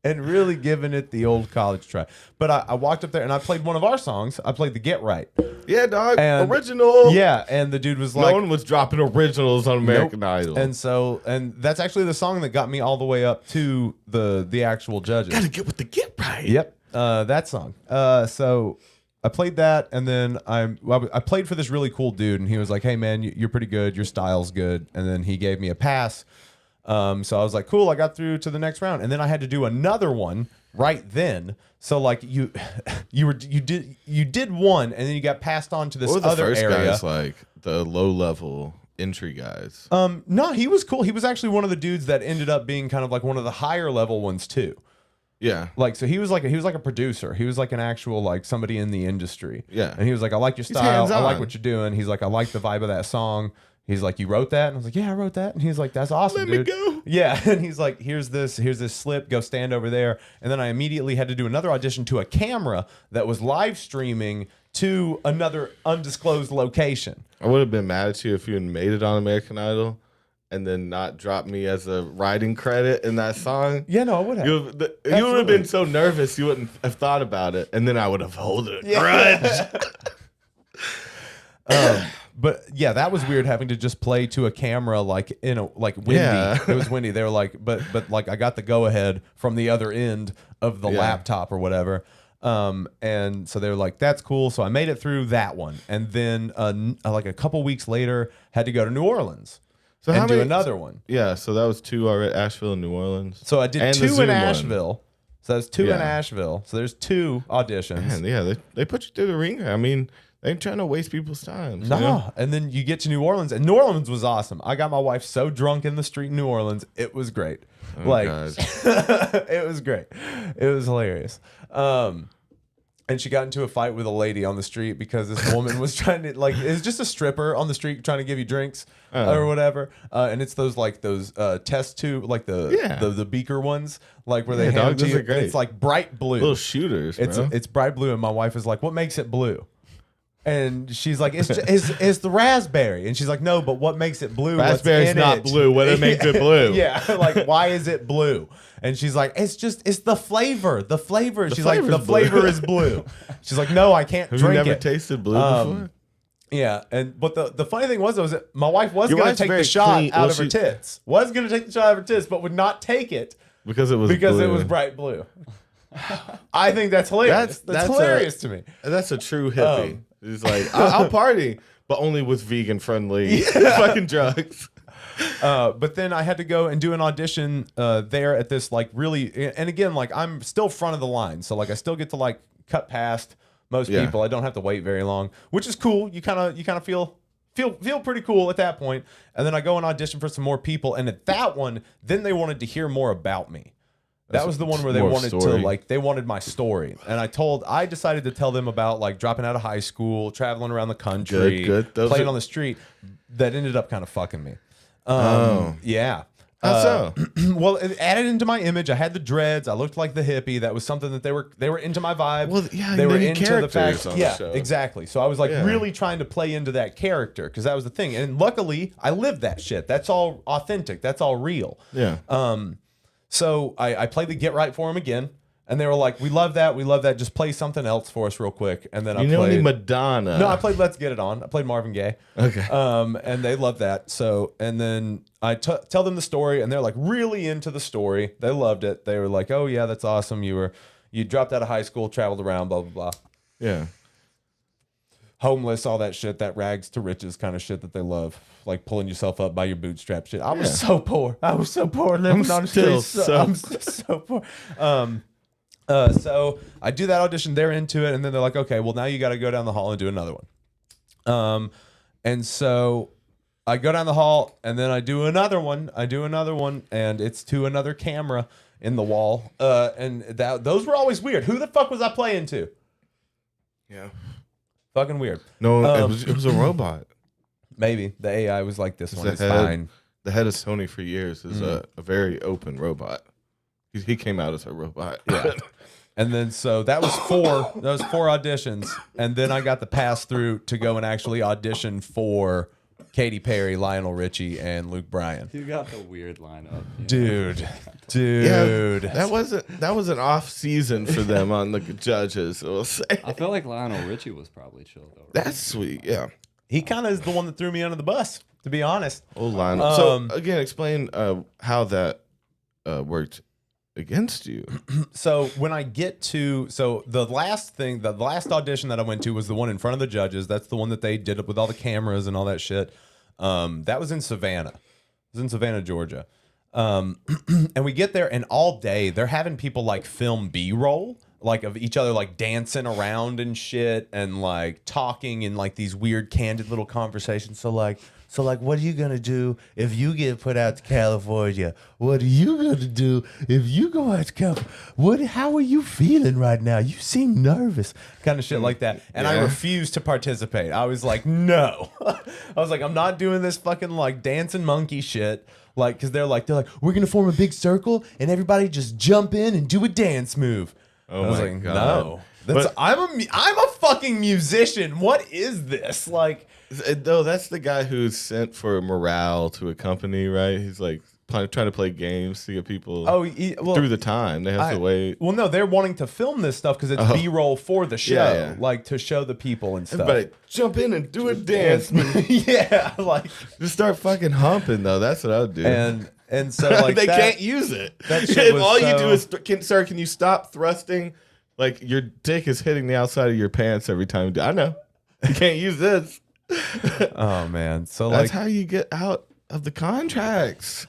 and really giving it the old college try. But I walked up there and I played one of our songs. I played the Get Right. Yeah, dog. And- Original. Yeah, and the dude was No like, one was dropping originals on American Idol. and that's actually the song that got me all the way up to the actual judges. Gotta get with the Get Right. Yep, that song. So I played that, and then I played for this really cool dude, and he was like, "Hey man, you're pretty good. Your style's good." And then he gave me a pass. So I was like, "Cool." I got through to the next round, and then I had to do another one right then. So like you did one, and then you got passed on to this What were the other first area. guys like? The low level entry guys. No, he was cool. He was actually one of the dudes that ended up being kind of like one of the higher level ones too. Yeah. Like, so he was like a producer. He was like an actual, like somebody in the industry. Yeah. And he was like, I like your style. I hands-on. like what you're doing. He's like, I like the vibe of that song. He's like, you wrote that? And I was like, yeah, I wrote that. And he's like, that's awesome, Let me dude. go. Yeah. And he's like, here's this slip. Go stand over there. And then I immediately had to do another audition to a camera that was live streaming to another undisclosed location. I would have been mad at you if you had made it on American Idol and then not dropped me as a writing credit in that song. Yeah, no, I would have. You would have Absolutely. been so nervous you wouldn't have thought about it, and then I would have held a grudge. But yeah, that was weird having to just play to a camera like in a like windy. Yeah. It was windy. They were like, but like I got the go ahead from the other end of the laptop or whatever. And so they were like, that's cool. So I made it through that one, and then like a couple weeks later, had to go to New Orleans and do another one. Yeah, so that was 2 already, Asheville and New Orleans. So I did And the 2 in Zoom one. Asheville. So that's 2 in Yeah. Asheville. So there's 2 auditions. Man, yeah, they put you through the ringer. I mean, they ain't trying to waste people's time. you No, know? and then you get to New Orleans, and New Orleans was awesome. I got my wife so drunk in the street in New Orleans, it was great. Oh, God. It was great. It was hilarious. And she got into a fight with a lady on the street because this woman was trying to like it was just a stripper on the street trying to give you drinks or whatever. And it's those test tube like the beaker ones like where they hand dog, it to those you. are great. It's like bright blue. Little shooters, bro. It's bright blue, and my wife is like, "What makes it blue?" And she's like, it's the raspberry. And she's like, no, but what makes it blue? Raspberry's What's in not it? blue. What makes it blue? Yeah, like why is it blue? And she's like, it's the flavor. The flavor. She's like, the flavor's blue. flavor is blue. She's like, no, I can't Have you drink never it. tasted blue before? Yeah, but the funny thing was that my wife was Your going to wife's take the very shot clean. out Well, of her she- tits. Was going to take the shot out of her tits, but would not take it Because it was because blue. it was bright blue. I think that's hilarious. That's hilarious to me. That's a true hippie. He's like, I'll party, but only with vegan friendly fucking drugs. But then I had to go and do an audition there at this like really, and again, like I'm still front of the line, so like I still get to like cut past most Yeah. people. I don't have to wait very long, which is cool. You kind of feel pretty cool at that point. And then I go and audition for some more people, and at that one, then they wanted to hear more about me. That was the one where they more wanted to story. like they wanted my story, and I decided to tell them about like dropping out of high school, traveling around the country, Good. Those playing are- on the street. That ended up kind of fucking me. Yeah. How so? Well, it added into my image. I had the dreads. I looked like the hippie. That was something that they were into my vibe. Well, yeah, they were many into the characters fact. on the Yeah, show. exactly. So I was like Yeah. really trying to play into that character because that was the thing. And luckily, I lived that shit. That's all authentic. That's all real. Yeah. So I played the Get Right for him again, and they were like, "We love that. We love that. Just play something else for us real quick." And then You I know any played. Madonna? No, I played Let's Get It On. I played Marvin Gaye. Okay. And they loved that. So, and then I tell them the story, and they're like really into the story. They loved it. They were like, "Oh yeah, that's awesome. You dropped out of high school, traveled around, blah blah blah, Yeah. homeless, all that shit, that rags to riches kind of shit that they love, like pulling yourself up by your bootstrap shit." I was Yeah. so poor. I was so poor living on the still streets. so I'm so poor. So I do that audition. They're into it, and then they're like, "Okay, well now you got to go down the hall and do another one." And so I go down the hall, and then I do another one. And it's to another camera in the wall. And those were always weird. Who the fuck was I playing to? Yeah. Fucking weird. No, it was a robot. Maybe the AI was like, this one the is head, fine. The head of Sony for years is a very open robot. He came out as a robot. Yeah. And then so that was four auditions, and then I got the pass through to go and actually audition for Katy Perry, Lionel Richie, and Luke Bryan. You got the weird lineup. Dude. Yeah, that was an off season for them on the judges. We'll say. I feel like Lionel Richie was probably chill though. Right? That's sweet. Yeah. He kind of is the one that threw me under the bus, to be honest. Oh, Lionel. So again, explain how that worked against you. So when I get to the last audition that I went to was the one in front of the judges. That's the one that they did with all the cameras and all that shit. That was in Savannah. It was in Savannah, Georgia. And we get there, and all day they're having people like film B-roll, like of each other like dancing around and shit, and like talking in like these weird candid little conversations. So like, what are you gonna do if you get put out to California? What are you gonna do if you go out to California? How are you feeling right now? You seem nervous, kind of shit like that. And I refused to participate. I was like, no. I was like, I'm not doing this fucking like dancing monkey shit. Like, cause they're like, we're gonna form a big circle and everybody just jump in and do a dance move. Oh I was my like, God. no. I'm a fucking musician. What is this? Like, though, that's the guy who's sent for morale to a company, right? He's like trying to play games to get people through the time. They have to wait. Well, no, they're wanting to film this stuff because it's B-roll for the show, like to show the people and stuff. Everybody jump in and do a dance. Yeah, like just start fucking humping though. That's what I would do. And so like they can't use it. That shit If was all you do is, sir, can you stop thrusting? Like your dick is hitting the outside of your pants every time you do. I know. You can't use this. Oh man. So that's like how you get out of the contracts.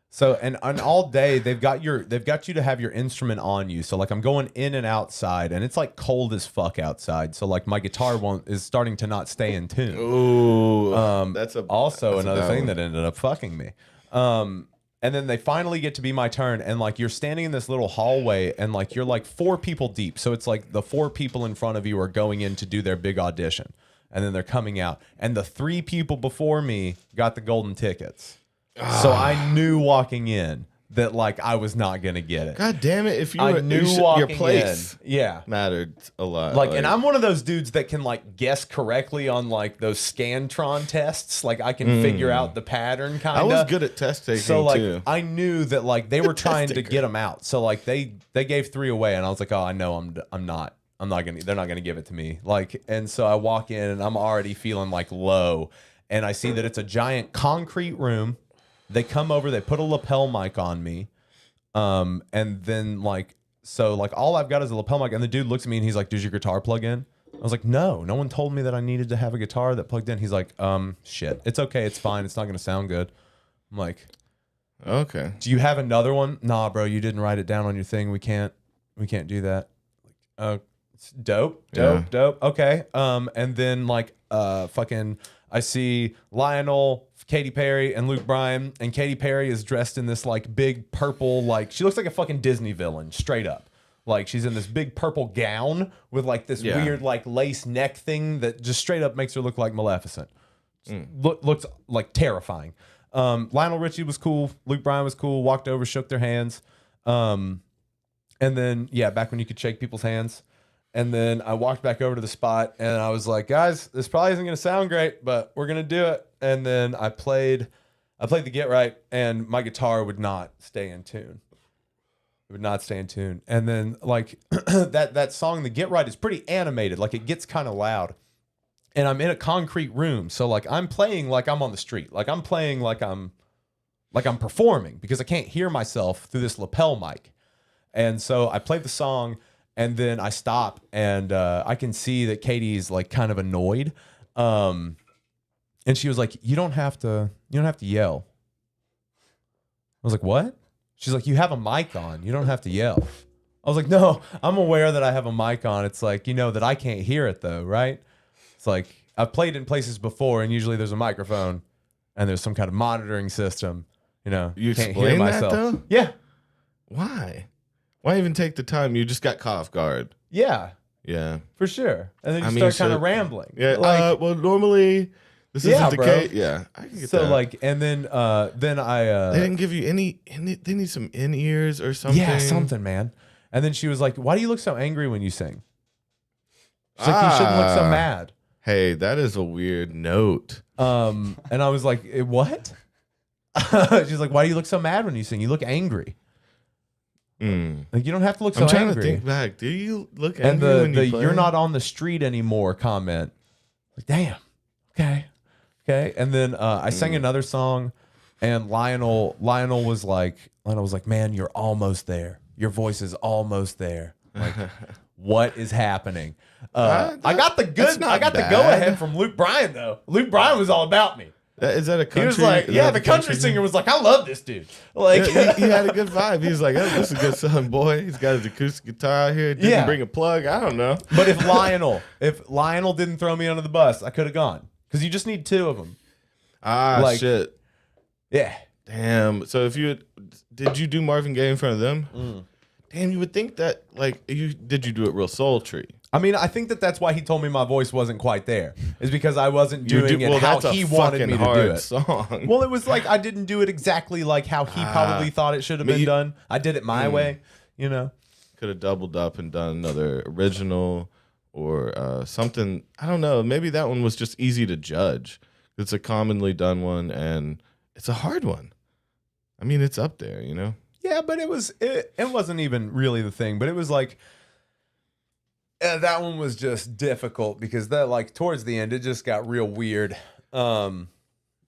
So and all day they've got you to have your instrument on you. So like I'm going in and outside, and it's like cold as fuck outside. So like my guitar is starting to not stay in tune. Ooh, that's another thing that ended up fucking me. And then they finally get to be my turn, and like you're standing in this little hallway, and like you're like 4 people deep. So it's like the 4 people in front of you are going in to do their big audition, and then they're coming out, and the 3 people before me got the golden tickets. So I knew walking in that like I was not gonna get it. God damn it! If you I were, knew your walking place in, mattered a lot. Like, and I'm one of those dudes that can like guess correctly on like those Scantron tests. Like I can figure out the pattern kind of. I was good at test taking so like too. I knew that like they were trying to get them out. So like they gave 3 away, and I was like, oh, I know I'm not gonna. They're not gonna give it to me. Like, and so I walk in, and I'm already feeling like low, and I see that it's a giant concrete room. They come over, they put a lapel mic on me. And then like, so like all I've got is a lapel mic, and the dude looks at me and he's like, does your guitar plug in? I was like, no one told me that I needed to have a guitar that plugged in. He's like, shit, it's okay. It's fine. It's not going to sound good. I'm like, okay. Do you have another one? Nah, bro, you didn't write it down on your thing. We can't do that. It's dope. Okay. And then like, fucking, I see Lionel, Katy Perry, and Luke Bryan, and Katy Perry is dressed in this like big purple, like she looks like a fucking Disney villain, straight up. Like she's in this big purple gown with like this weird like lace neck thing that just straight up makes her look like Maleficent. Looks like terrifying. Lionel Richie was cool. Luke Bryan was cool. Walked over, shook their hands. And then back when you could shake people's hands. And then I walked back over to the spot, and I was like, guys, this probably isn't going to sound great, but we're going to do it. And then I played the Get Right, and my guitar would not stay in tune. It would not stay in tune. And then like that song, the Get Right, is pretty animated. Like it gets kind of loud. And I'm in a concrete room. So like I'm playing like I'm on the street. Like I'm playing like I'm performing, because I can't hear myself through this lapel mic. And so I played the song, and then I stop, and I can see that Katie's like kind of annoyed. And she was like, you don't have to yell. I was like, what? She's like, you have a mic on. You don't have to yell. I was like, no, I'm aware that I have a mic on. It's like, that I can't hear it though, right? It's like I've played in places before, and usually there's a microphone and there's some kind of monitoring system. You can't explain that though? Yeah. Why? Why even take the time? You just got caught off guard. Yeah, Yeah. for sure. And then you mean, start kind so- of rambling. Yeah. Like, Well, normally this isn't the bro. case. Yeah. I can get so that. like, and then I they didn't give you any. They need some in ears or something. yeah, something, man. And then she was like, "Why do you look so angry when you sing?" She's like, "You shouldn't look so mad." Hey, that is a weird note. And I was like, "What?" She's like, "Why do you look so mad when you sing? You look angry. Like you don't have to look so I'm trying angry." to think back. Do you look And angry when you play? "You're not on the street anymore" comment. Like, damn. Okay. And then I sang another song, and Lionel was like, "Man, you're almost there. Your voice is almost there." Like, what is happening? I got the that's not the bad. go ahead from Luke Bryan though. Luke Bryan was all about me. Is that a country? He was like, is yeah, that the a country singer was like, "I love this dude." Like, Yeah, he had a good vibe. He was like, "Oh, this is a good son, boy." He's got his acoustic guitar out here. Didn't Yeah. bring a plug. I don't know. but if Lionel didn't throw me under the bus, I could have gone because you just need two of them. Like- Shit. Yeah. Damn. So did you do Marvin Gaye in front of them? Damn, you would think that did you do it real sultry? I mean, I think that's why he told me my voice wasn't quite there. Is because I wasn't doing it how that's a he wanted fucking me to hard do it. song. Well, it was like I didn't do it exactly like how he probably thought it should have been done. I did it my way, Could have doubled up and done another original or something. I don't know. Maybe that one was just easy to judge. It's a commonly done one, and it's a hard one. I mean, it's up there, Yeah, but it wasn't even really the thing. But it was like that one was just difficult because that like towards the end it just got real weird.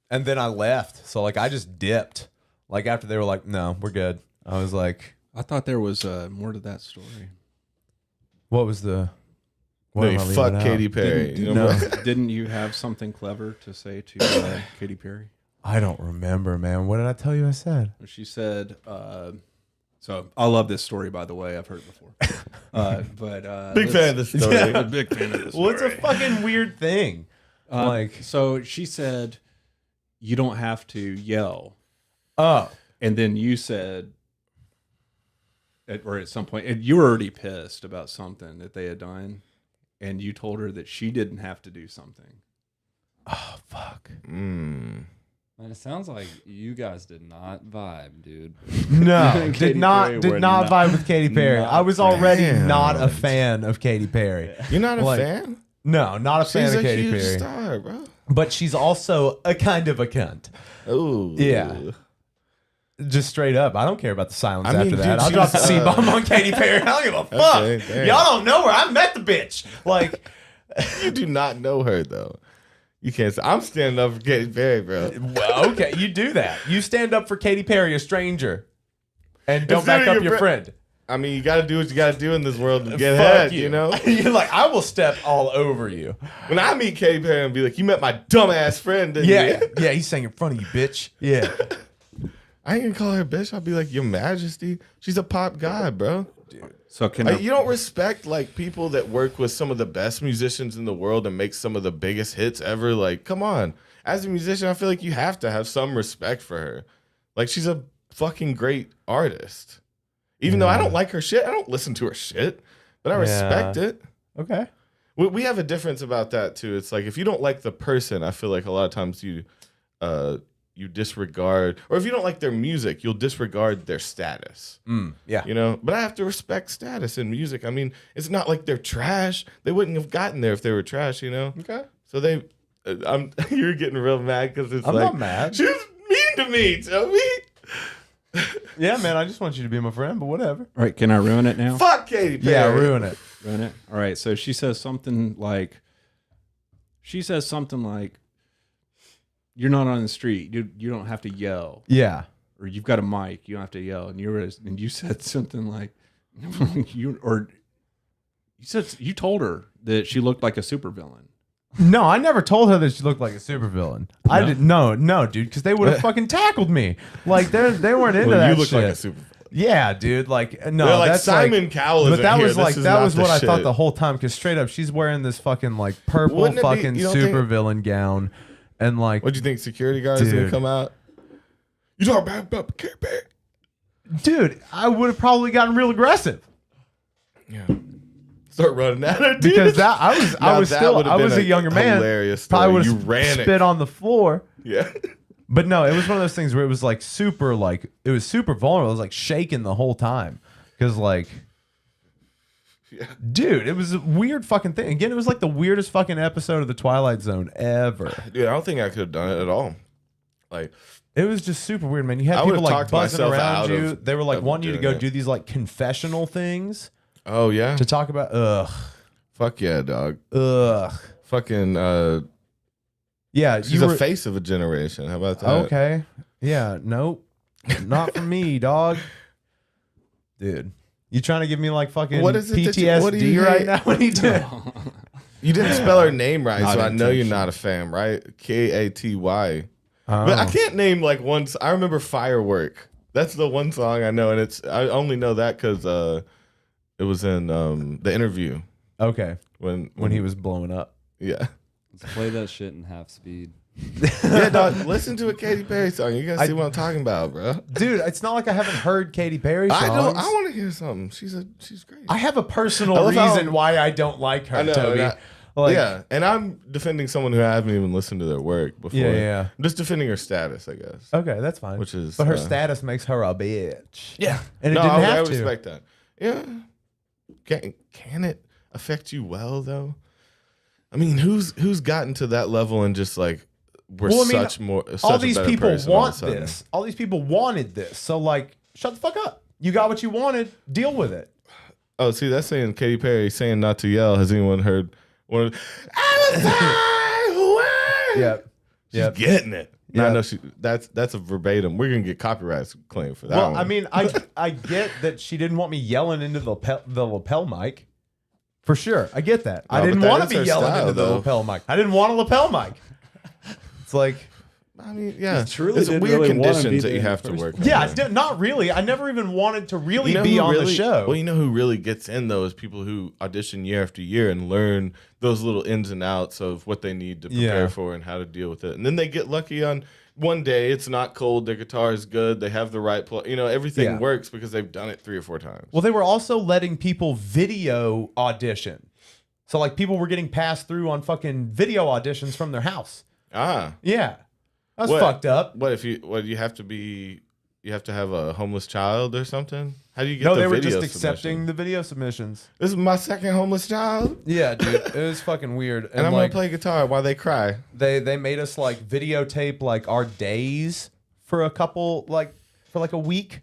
And then I left, so like I just dipped. Like after they were like, "No, we're good." I was like, I thought there was more to that story. "What was the?" What No, am you I leaving fuck out? Katy Perry. No. Didn't you have something clever to say to Katy Perry? I don't remember, man. What did I tell you I said? She said, so I love this story, by the way. I've heard it before. But Big fan of this story. I'm a big fan of this Well, it's story. a fucking weird thing. So she said, you don't have to yell. Oh, And then you said, or at some point, and you were already pissed about something that they had done. And you told her that she didn't have to do something. oh, fuck. Man, it sounds like you guys did not vibe, dude. No, Katy did not Perry were vibe with Katy Perry. not I was already fans. not a fan of Katy Perry. You're not a Like, fan? No, not a fan She's of a Katy huge Perry. star, bro. But she's also a kind of a cunt. Oh, Yeah. Just straight up. I don't care about the silence I mean, after dude, that. I'll she drop the was, C-bomb on Katy Perry. I don't give a fuck. Okay, damn. Y'all don't know her. I met the bitch. Like, You do not know her though. You can't say I'm standing up for Katy Perry, bro. well, okay, you do that. You stand up for Katy Perry, a stranger, and don't Instead back of up your your friend. I mean, you got to do what you got to do in this world to get Fuck ahead, you. you know? You're like, I will step all over you. When I meet Katy Perry and be like, "You met my dumbass friend, didn't Yeah, you?" yeah. He's saying in front of you, bitch. Yeah. I ain't gonna call her bitch. I'll be like, "Your Majesty." She's a pop god, bro. So can You don't respect like people that work with some of the best musicians in the world and make some of the biggest hits ever. Like, come on. As a musician, I feel like you have to have some respect for her. Like, she's a fucking great artist. Even though I don't like her shit, I don't listen to her shit, but I respect it. Okay. We have a difference about that too. It's like if you don't like the person, I feel like a lot of times you disregard, or if you don't like their music, you'll disregard their status. Yeah. You know, but I have to respect status in music. I mean, it's not like they're trash. They wouldn't have gotten there if they were trash, you know? Okay. So you're getting real mad because it's I'm like, not mad. she was mean to me, Toby. Yeah, man. I just want you to be my friend, but whatever. All right, can I ruin it now? Fuck Katy Perry. Yeah, ruin it. Ruin it? All right, so she says something like, you're not on the street. You don't have to yell. Yeah. Or you've got a mic. You don't have to yell. And you said something like, you told her that she looked like a supervillain. No, I never told her that she looked like a supervillain. I didn't. No, dude, because they would have fucking tackled me. Like they weren't into Well, that you look shit. like a super. Yeah, dude. Like, no, They're like that's Simon Cowell. But isn't that here. was This like is that not was the what I thought shit. the whole time. Because straight up, she's wearing this fucking like purple Wouldn't it be- fucking you don't super think- villain gown, and like, What do you think? Security guards gonna Dude. come out? You talk about Care Bear? dude, I would have probably gotten real aggressive Yeah. Start running at her, dude. because that I was Now, that still would've I been was a younger man. Hilarious. Probably Story. would You ran have it. spit on the floor. Yeah. But no, it was one of those things where it was like super, like it was super vulnerable. It was like shaking the whole time because, like, dude, it was a weird fucking thing. Again, it was like the weirdest fucking episode of the Twilight Zone ever. Dude, I don't think I could have done it at all. Like, It was just super weird, man. You had I people would've like talked buzzing myself around out you. of- They were like of wanting you to doing go it. do these like confessional things oh yeah, to talk about. fuck yeah, dog. Ugh. Fucking, Yeah, she's you a were face of a generation. How about that? okay. Yeah, nope, not for me, dog. Dude, you trying to give me like fucking What is it that PTSD what do you right hate? now? What are you doing? You didn't spell her name right, Not so I know you're intentional. not a fan, right? Katy. But Oh. I can't name like one. I remember Firework. That's the one song I know, and I only know that because it was in the interview Okay, when when he was blowing up. yeah. Let's play that shit in half speed. Yeah, dog. Listen to a Katy Perry song. You guys see what I'm talking about, bro. Dude, it's not like I haven't heard Katy Perry songs. I don't. I want to hear something. She's great. I have a I personal love how- reason why I don't like her, I know, Toby. and Like, yeah, and I'm defending someone who I haven't even listened to their work before. Yeah. I'm just defending her status, I guess. Okay, that's fine. Which is, but her uh, status makes her a bitch. Yeah, And it no, didn't I have to. respect that. Yeah, can it affect you well though? I mean, who's gotten to that level and just like we're Well, I mean, such all a these better people person all of a want sudden? this. All these people wanted this. So like, shut the fuck up. You got what you wanted. Deal with it. Oh, see, that's saying Katy Perry saying not to yell. Has anyone heard one of Yep. She's Yep. getting it. No, Yeah. I know that's a verbatim. We're gonna get copyright claim for that Well, one. I mean, I get that she didn't want me yelling into the lapel mic. For sure. I get that. I No, didn't but that want is to be her yelling style, into the though. lapel mic. I didn't want a lapel mic. It's like, I mean, yeah, truly it's didn't weird really wanna be conditions that there you in the have to first work. yeah, under. not really. I never even wanted to really You know be who on the really- show. Well, you know who really gets in though is people who audition year after year and learn those little ins and outs of what they need to prepare Yeah. for and how to deal with it. And then they get lucky on one day it's not cold, their guitar is good, they have the right everything Yeah. works because they've done it 3 or 4 times. Well, they were also letting people video audition. So like people were getting passed through on fucking video auditions from their house. Yeah. That's What? fucked up. What if you have to have a homeless child or something? How do you get No, the they were video just accepting submission? the video submissions. This is my second homeless child Yeah, dude. It was fucking weird. and I'm like gonna play guitar while they cry. they made us like videotape like our days for a couple for a week.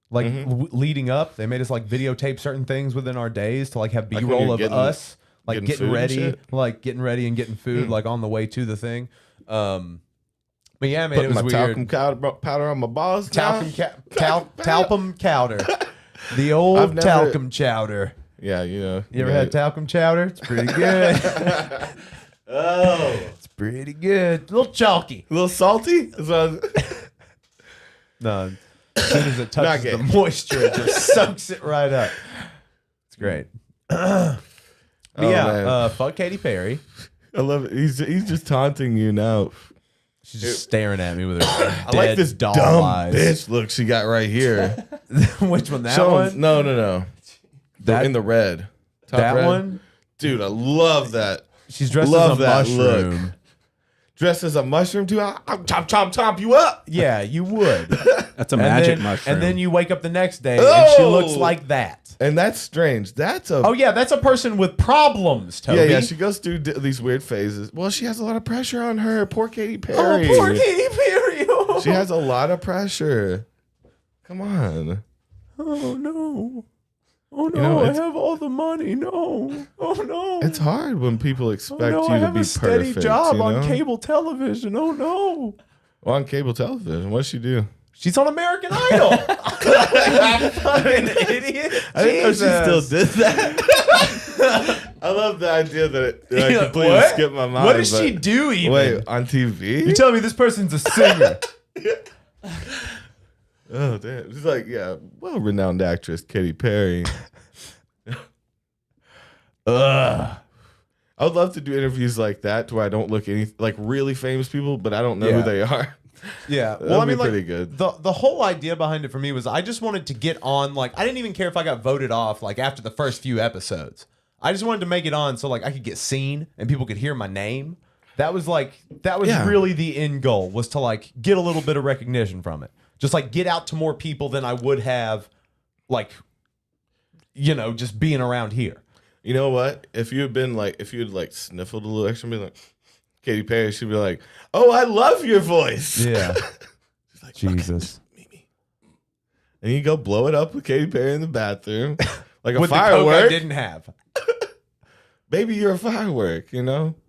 Like leading up, they made us like videotape certain things within our days to like have Like when B-roll you're of getting- us like getting getting food and ready, shit? like getting ready and getting food like on the way to the thing. But yeah, man, Putting it was my weird. talcum powder on my balls. now. Talcum chowder. The old I've never- talcum chowder. Yeah, You ever had talcum chowder? It's pretty good. Oh, It's pretty good. A little chalky. a little salty. No, as soon as it touches Not the gay. moisture, it just soaks it right up. It's great. But Oh, yeah, man. fuck Katy Perry. I love it. He's just taunting you now. She's just staring at me with her I like this doll dumb eyes. bitch look she got right here. Which one? That Show 'em- one? No. That- In the red. Top That red. one? Dude, I love that. She's dressed Love as a that look. mushroom. Dressed as a mushroom too. I'll chomp you up. Yeah, you would. That's a magic then, mushroom. And then you wake up the next day and she looks Oh! like that. And that's strange. That's a Oh yeah, that's a person with problems, Toby. yeah. She goes through these weird phases. Well, she has a lot of pressure on her. Poor Katy Oh, Perry. poor Katy Perry. Oh. She has a lot of pressure. Come on. Oh no. Oh no, You know, I it's- have all the money. No. Oh no. It's hard when people expect oh, no, you I to have be a steady perfect. job you know? on cable television. Oh no. Well, on cable television. What does she do? She's on American Idol. Fucking idiot. I didn't know she still Jesus. did that. I love the idea that I Yeah, completely what? skipped my mind. What does but- she do even? Wait, on TV? You tell me this person's a singer. Oh damn! It's like well-renowned actress Katy Perry. Ugh. I would love to do interviews like that to where I don't look like really famous people, but I don't know who they are. Yeah. That'd Well, I be mean, like, pretty good. the whole idea behind it for me was I just wanted to get on. Like, I didn't even care if I got voted off. Like after the first few episodes, I just wanted to make it on so like I could get seen and people could hear my name. That was really the end goal, was to like get a little bit of recognition from it. Just like get out to more people than I would have, like, just being around here. You know what? If you had sniffled a little extra, and be like Katy Perry, she'd be like, "Oh, I love your voice." Yeah. She's like, Jesus. Mimi. And you go blow it up with Katy Perry in the bathroom, like a With the coke I firework. didn't have. Baby, you're a firework.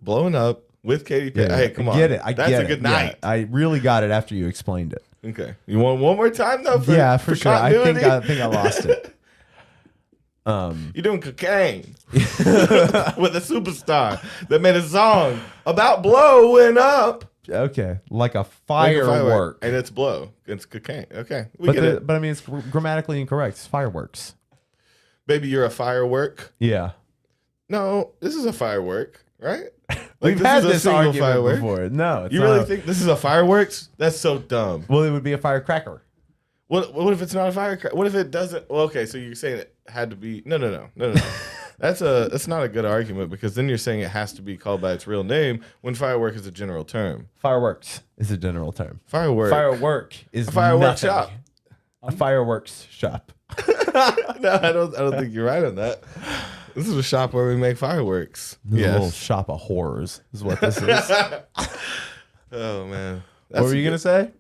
Blowing up with Katy Perry. Yeah, Hey, come on, I get it. That's get a good it. night. Yeah, I really got it after you explained it. Okay, you want one more time though? For sure. I think I lost it. You're doing cocaine with a superstar that made a song about blowing up. Okay, like a Like a firework. and it's blow. It's cocaine. Okay, we get it. But I mean, it's grammatically incorrect. It's fireworks. Baby, you're a firework. Yeah, No, this is a firework, right? we've this had is a this single argument firework. before. No, it's You not really think this is a fireworks? That's so dumb. Well, it would be a firecracker. What if it's not a firecracker? What if it doesn't? Well, okay, so you're saying it had to be? No. That's not a good argument, because then you're saying it has to be called by its real name when firework is a general term. Fireworks is a general term. Firework is a firework nothing. shop. A fireworks shop. No, I don't think you're right on that. This is a shop where we make fireworks. This is a little Yes. shop of horrors is what this is. Oh man. What were you gonna say?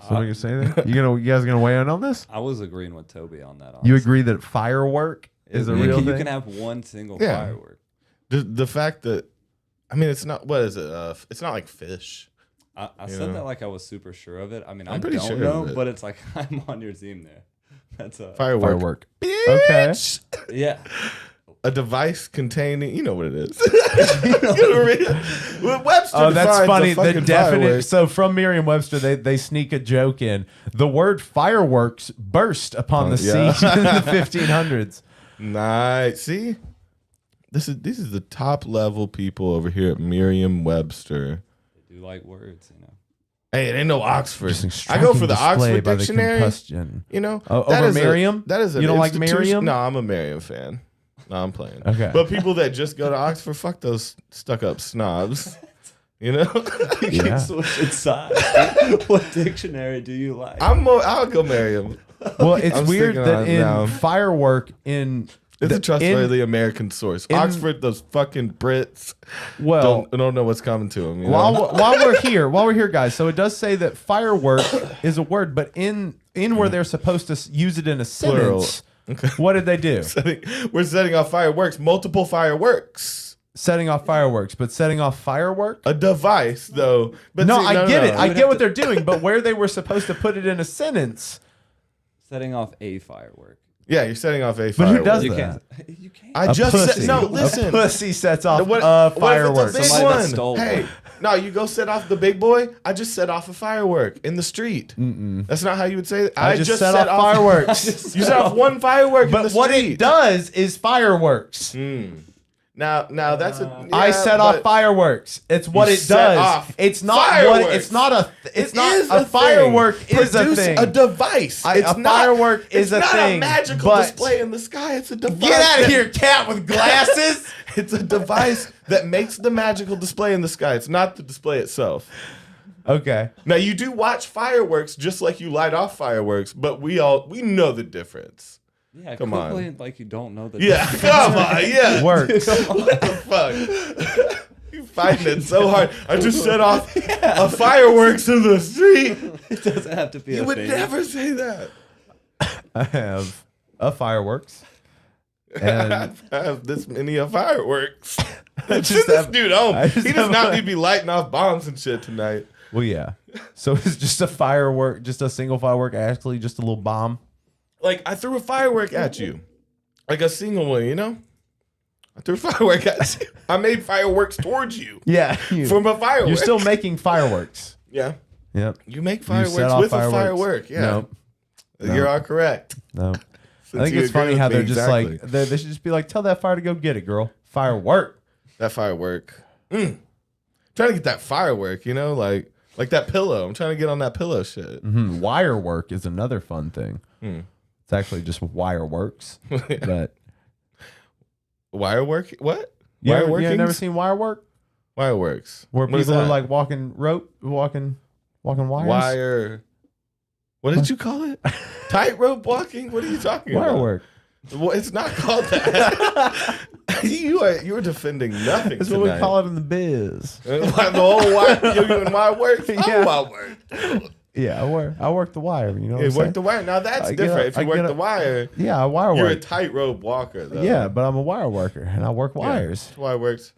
Something you say there? You guys gonna weigh in on this? I was agreeing with Toby on that. You honestly. agree that firework is a real You thing? can have one single Yeah. firework. The fact that, I mean, it's not, what is it? It's not like fish. I You said know? that like I was super sure of it. I mean, I I'm pretty don't sure know, of it. but it's like I'm on your team there. That's a Firework. Okay. yeah. A device containing, you know what it is. Webster Oh, that's defines a funny. The fucking definite. firework. So from Merriam-Webster, they sneak a joke in. The word fireworks burst upon the yeah. scene in the 1500s. Nice. See, this is the top level people over here at Merriam-Webster. They do like words, you know. Hey, it ain't no Oxford. Just I go for the display Oxford by the dictionary. combustion. You know, Over Merriam? That is an You don't like institution- Merriam? No, I'm a Merriam fan. No, I'm playing. Okay. But people that just go to Oxford, fuck those stuck-up snobs. You know, Yeah. Switch sides. What dictionary do you like? I'll go Merriam. Well, it's I'm weird sticking that on it in now. firework It's a trustworthy American source. Oxford, those fucking Brits don't know what's coming to them. You know? while we're here, guys. So it does say that firework is a word, but in where they're supposed to use it in a Plural. sentence, what did they do? We're setting off fireworks, multiple fireworks. Setting off fireworks, but setting off firework? A device, though. But No, see, I get it. no. I get what they're doing, but where they were supposed to put it in a sentence. Setting off a firework. Yeah, you're setting off a But firework. who does You that? can't. You can't. I A just pussy. said no. Listen, A pussy sets off What a if firework. it's a big Somebody that one? stole Hey, one. no, you go set off the big boy. I just set off a firework in the street. That's not how you would say it. I just set off fireworks. You set off one firework in the But street. what it does is fireworks. Now that's a. I yeah, set off but fireworks. It's what You it set does. off It's not fireworks. what. It's not a. It's it not is a firework. thing. Is a Produce thing. a device. A It's not- firework is a It's not thing, a magical but- display in the sky. It's a device. Get out of that- here, cat with glasses. It's a device that makes the magical display in the sky. It's not the display itself. Okay. Now you do watch fireworks just like you light off fireworks, but we know the difference. Yeah, Come quit on. playing like you don't know the Yeah, difference. come on, yeah. Works. What the fuck? You fighting it so hard. I just set off a fireworks in the street. It doesn't have to be You a would thing. never say that. I have a fireworks. And I have this many of fireworks. just Send this have- dude home. I just He does have not a- need to be lighting off bombs and shit tonight. well, yeah. So it's just a firework, just a single firework. Actually, just a little bomb. Like, I threw a firework at you. Like a single one, you know? I threw a firework at you. I made fireworks towards you Yeah. from a firework. You're still making fireworks. Yeah. Yep. You make You fireworks set off with fireworks. a firework. Yeah. Nope. You are correct. No. Since I think you it's agree funny with how me, they're just exactly. like they should just be like, tell that fire to go get it, girl. Firework. That firework. Trying to get that firework, you know, like that pillow. I'm trying to get on that pillow shit. Wire work is another fun thing. It's actually just wire works. But Wire work? What? you Wire ever, you workings? never seen wire work? Wire works. Where What is people are that? like walking wires? Wire. What did you call it? Tightrope walking? What are you talking Wire about? work. Well, it's not called that. you are defending nothing. That's what we call it in the biz. The whole wire. You're doing wire work. Yeah. Wire work. Yeah, I work the wire. You know what You I'm work saying? the wire. Now that's I get different. up- If you I work get the up- wire, Yeah, I wire you're a work. tightrope walker, though. Yeah, but I'm a wire worker and I work Yeah, wires that's why it works.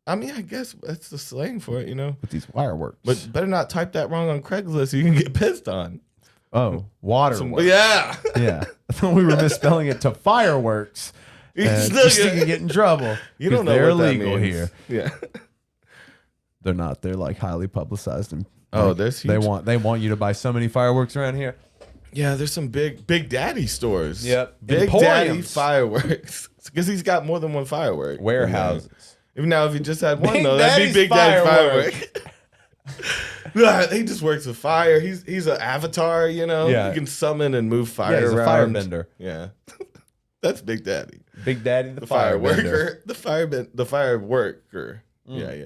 I mean, I guess that's the slang for it, you know. with these wire works. But better not type that wrong on Craigslist so you can get pissed on. oh, water work. Yeah. Yeah. I thought we were misspelling it to fireworks. You And still you still get- can get in trouble. You don't 'cause know they're what that legal means. here. Yeah. They're not. They're like highly publicized and Oh, like, there's they huge. want you to buy so many fireworks around here. Yeah, there's some big Daddy stores. Yep. Big Daddy Emporiums. fireworks. Because he's got more than one firework. Warehouses. Even now, if he just had one, Big though, that'd be Daddy's Big Daddy firework. firework. Nah, he just works with fire. He's an avatar, you know. Yeah. He can summon and move fire Yeah, he's a around. firebender. Yeah, that's Big Daddy. Big Daddy the, The firebender. fireworker. The fireworker. Yeah.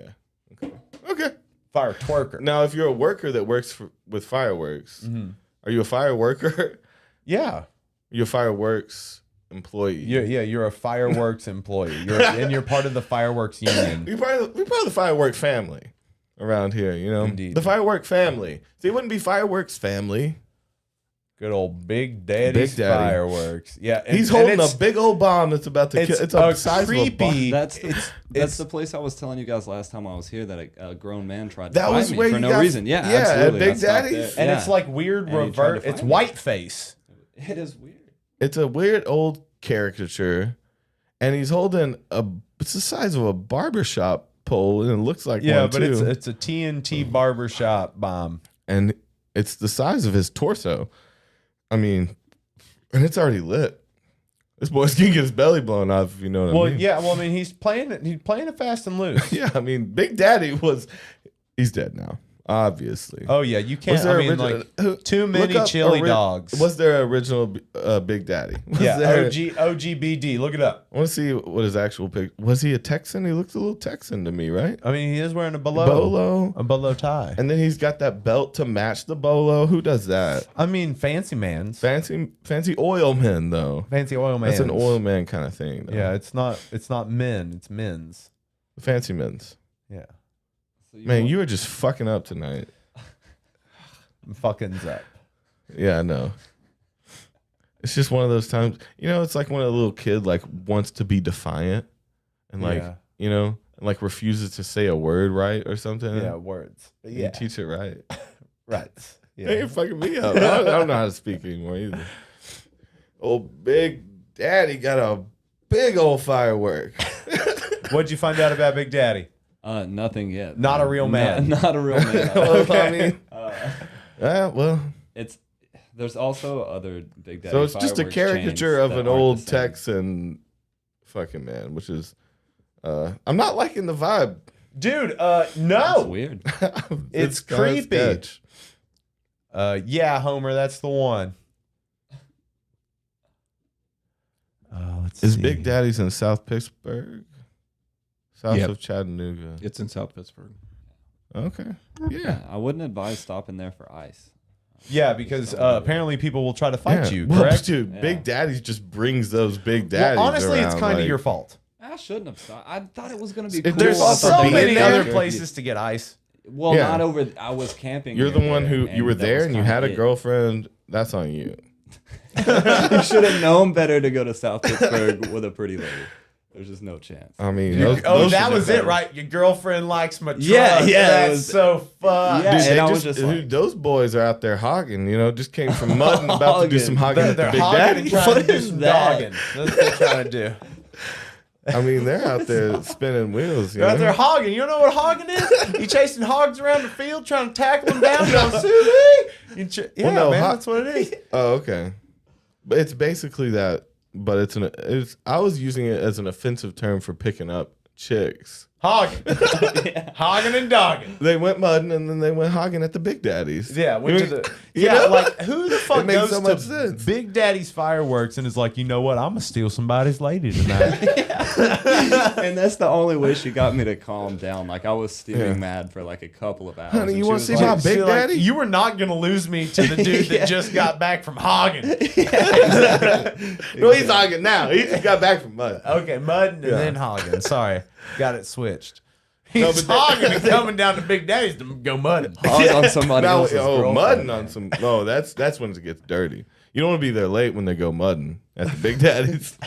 Okay. Fire twerker. Now, if you're a worker that works with fireworks, are you a fireworker? Yeah. You're a fireworks employee. You're a fireworks employee. You're part of the fireworks union. We're part of the firework family around here, you know? Indeed. The firework family. See, it wouldn't be fireworks family. Good old Big Daddy's Big Daddy. fireworks. Yeah. He's holding a big old bomb that's about to kill. It's a size creepy. of a bomb. That's the place I was telling you guys last time I was here that a grown man tried to That fight was me where for you no got- reason. Yeah, yeah, at absolutely. Big I stopped Daddy's? there. And Yeah. it's like weird And he tried to revert. fight It's me. white face. It is weird. It's a weird old caricature, and he's holding it's the size of a barbershop pole, and it looks like Yeah, one but too. it's a TNT barbershop bomb. And it's the size of his torso. I mean, and it's already lit. This boy's gonna get his belly blown off, if you know what I mean. Yeah. Well, I mean, he's playing it. He's playing it fast and loose. Yeah, I mean, Big Daddy he's dead now, obviously. Oh yeah, you can't. Was there I mean, original- like too many Look up chili dogs. Was there original Big Daddy? Was Yeah, there- OGBD. Look it up. I want to see what his actual pic. Was he a Texan? He looks a little Texan to me, right? I mean, he is wearing a bolo, Bolo. a bolo tie. And then he's got that belt to match the bolo. Who does that? I mean, fancy man's Fancy oil men, though. fancy oil man. That's an oil man kind of thing. Though. Yeah, it's not men. It's men's. Fancy men's. Yeah, So Man, you are just fucking up tonight. I'm fucking up. Yeah, I know. It's just one of those times. You know, it's like when a little kid like wants to be defiant and like Yeah. you know, and like refuses to say a word right or something. Yeah, words. But You yeah, teach it right. right. Yeah. Yeah. You're fucking me up. I don't know how to speak anymore either. Old Big Daddy got a big old firework. What'd you find out about Big Daddy? Nothing yet. Not a real man. Not a real man. Well, I mean, well, There's also other Big Daddy. so it's just a fireworks caricature chains of that an aren't old the same. Texan fucking man, which is, I'm not liking the vibe. Dude, That's no. weird. It's kinda creepy. sketch. Yeah, Homer, that's the one. Let's Is see. Big Daddy's in South Pittsburgh? South Yep. of Chattanooga. It's in South Pittsburgh. Okay. Yeah. Yeah, I wouldn't advise stopping there for ice. Yeah, because apparently people will try to fight Yeah. you, Well, correct? dude, Yeah. Big Daddy just brings those big daddies. Well, honestly, it's around, kind of like- your fault. I shouldn't have stopped. I thought it was going to be If cool. there's I There's thought so being many there. other places to get ice. Well, Yeah. not over. I was camping. You're the near one there, who you were that there was and you kinda had a it. girlfriend. That's on you. You should have known better to go to South Pittsburgh with a pretty lady. There's just no chance. I mean, That was it, right? Your girlfriend likes my truck. Yeah, yeah, it That's was- so fun. Yeah. Dude, and they I was just, just like- dude, those boys are out there hogging. You know, just came from mud and about to do some hogging They're, with the they're Big hogging Daddy. and trying What to do is some that? dogging. That's what they're trying to do. I mean, they're out there spinning wheels. You They're out know? there hogging. You don't know what hogging is? You chasing hogs around the field, trying to tackle them down. Going, Susie! Yeah, no, man, that's what it is. Oh, okay. But it's basically that. But it's. I was using it as an offensive term for picking up chicks. Hogging. Hogging and dogging. They went mudding and then they went hogging at the Big Daddies. Yeah, went to the. You Yeah, know? like who the fuck It makes goes so to much sense. Big Daddy's fireworks and is like, you know what? I'm gonna steal somebody's lady tonight. And that's the only way she got me to calm down. Like I was steaming mad for like a couple of hours. Honey, and you she wanna was see like, my Big She's like, Daddy? you were not gonna lose me to the dude that just got back from hogging. No, he's hogging now. He just got back from mud. Okay, mudding and Yeah. then hogging. Sorry, got it switched. No, He's but hogging and coming down to Big Daddy's to go mudding. hog on somebody Now, else's girlfriend. mudding on some. No, that's when it gets dirty. You don't want to be there late when they go mudding at the Big Daddies.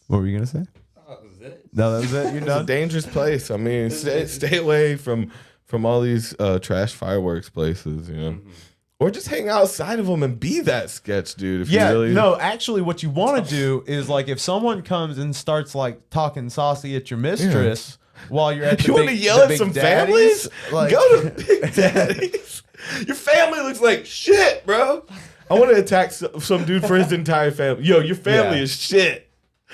What were you gonna say? That was it. No, that was it. You're It's a done. dangerous place. I mean, stay away from all these trash fireworks places. You know, or just hang outside of them and be that sketch dude. If Yeah, you really, no, actually what you want to do is like if someone comes and starts like talking saucy at your mistress while you're at the You want to big- yell the at big some daddies, families? like, Go to Big Daddies. Your family looks like shit, bro. I want to attack some dude for his entire family. Yo, your family Yeah. is shit.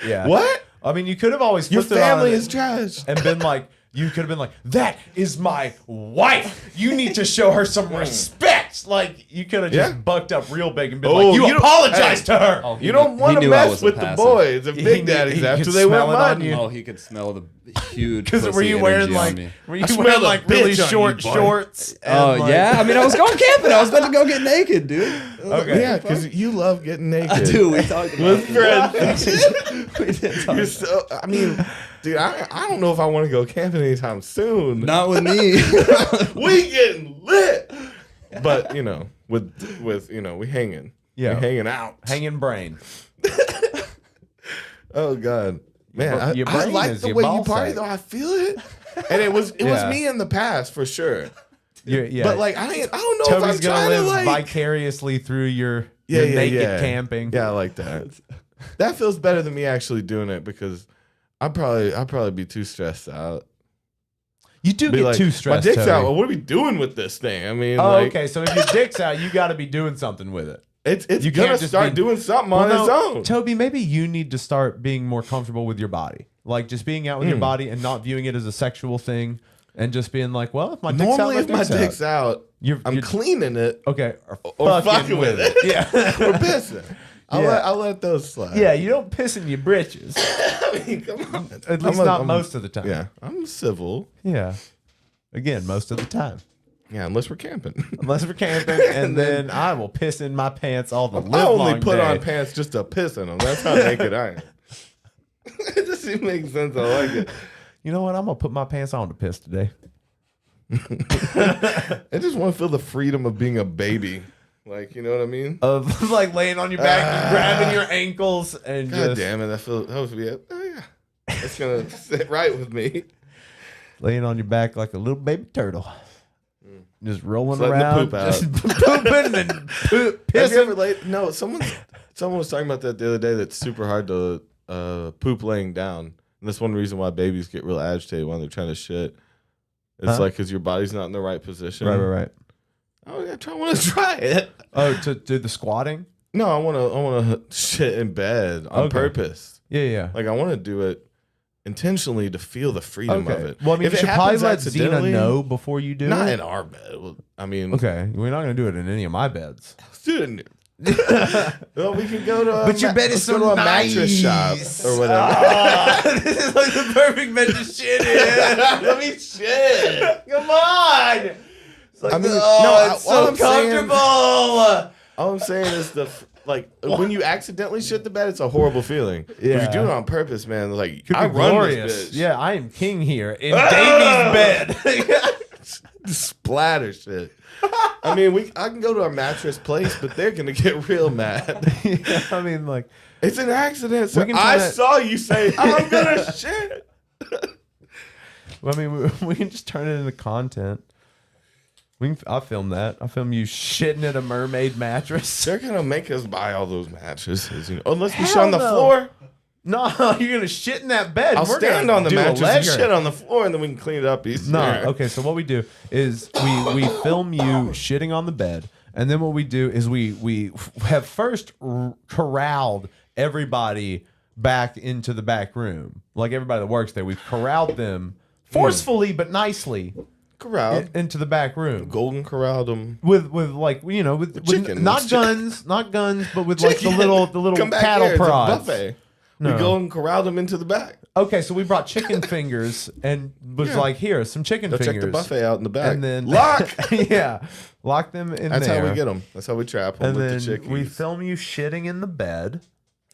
yeah. What? I mean, you could have always Your flipped it on family and- is trash. and been like, you could have been like, that is my wife. You need to show her some respect. Like, you could have just Yeah. bucked up real big and been Oh, like, you you don't- apologize hey. to her. Oh, he You knew- don't want he to knew I mess wasn't with the passive. boys of He Big knew- Daddies he after could they went smell it on mudding. you. Oh, he could smell the huge. Because were pussy you wearing energy on like, me. were you I smell wearing the like really bitch on short you, boy. shorts? Oh and, like- yeah, I mean, I was going camping. I was about to go get naked, dude. Okay. Yeah, because you love getting naked. I do. We talked about With this. friends. We did talk You're so, I mean, dude, I don't know if I want to go camping anytime soon. Not with me. We getting lit. But, you know, with you know, we hanging. Yeah. We hanging out. Hanging brain. Oh, God. Man, Your I brain like is the your way you ball party, sack. though. I feel it. And it was Yeah. me in the past, for sure. Yeah. But, like, I don't know Toby's if I'm gonna trying live to, like... vicariously through your naked camping. Yeah, I like that. That feels better than me actually doing it because I'd probably be too stressed out. You do Be get like, too stressed. my dick's Toby. out. Well, what are we doing with this thing? I mean, Oh, like, okay. So if your dick's out, you got to be doing something with it. it's You gonna can't just start be- doing something Well, on its no, own. Toby, maybe you need to start being more comfortable with your body, like just being out with your body and not viewing it as a sexual thing, and just being like, well, if my dick's Normally, out, if my dick's out, You're I'm cleaning it okay, or fucking with it. Yeah, or pissing. Yeah. I'll let those slide. yeah. You don't piss in your britches, I mean, come on. at least not most of the time. Yeah, I'm civil. Yeah. Again, most of the time. Yeah, unless we're camping. Unless we're camping, and then I will piss in my pants all the live I only long put day. on pants just to piss in them. That's how naked I am. It doesn't make sense. I like it. You know what? I'm gonna put my pants on to piss today. I just want to feel the freedom of being a baby. Like, you know what I mean? Of like laying on your back and grabbing your ankles and God just damn it. That feels, that would be it. Oh, yeah. It's going to sit right with me. laying on your back like a little baby turtle. Just rolling Just letting the around, poop out. just pooping and Have you pissing. ever laid? No, someone was talking about that the other day. That's super hard to poop laying down. And that's one reason why babies get real agitated when they're trying to shit. It's Huh? like because your body's not in the right position. Right. Oh, yeah, I want to try it. Oh, to do the squatting? No, I want to shit in bed on Okay. purpose. Yeah. Like I want to do it intentionally to feel the freedom of it. Well, I mean, If you it should probably happens let Xena accidentally- know before you do Not it. in our bed. Well, I mean, Okay, we're not gonna do it in any of my beds. dude. Well, we can go to. But your bed is let's go so to a mattress shop nice. or whatever. This is like the perfect bed to shit in. Let me shit. Come on. It's like I mean, it's all so I'm saying- comfortable. All I'm saying is like when you accidentally shit the bed, it's a horrible feeling. If Yeah. you do it on purpose, man, like Could I be run glorious. this bitch. Yeah, I am king here in Davey's bed. Splatter shit. I mean, I can go to a mattress place, but they're gonna get real mad. Yeah, I mean, like, It's an accident. So We can I try that- saw you say, "I'm gonna shit." I mean, we can just turn it into content. I'll film that. I'll film you shitting in a mermaid mattress. They're gonna make us buy all those mattresses, unless we Hell shit on the no. floor. No, you're gonna shit in that bed. I'll We're stand gonna on the do a mattress and legger. shit on the floor, and then we can clean it up easier. No, okay. So what we do is we film you shitting on the bed, and then what we do is we have first corralled everybody back into the back room, like everybody that works there. We've corralled them forcefully but nicely Corralled. into the back room. Golden corralled them. With like with chicken. not guns, but with like the little Come back cattle here, it's a prods. buffet. No. We go and corral them into the back. Okay, so we brought chicken fingers and was Yeah. like, here, some chicken Go fingers. check the buffet out in the back. And then lock. yeah, lock them in That's there. how we get them. That's how we trap them And with then the chickies. we film you shitting in the bed.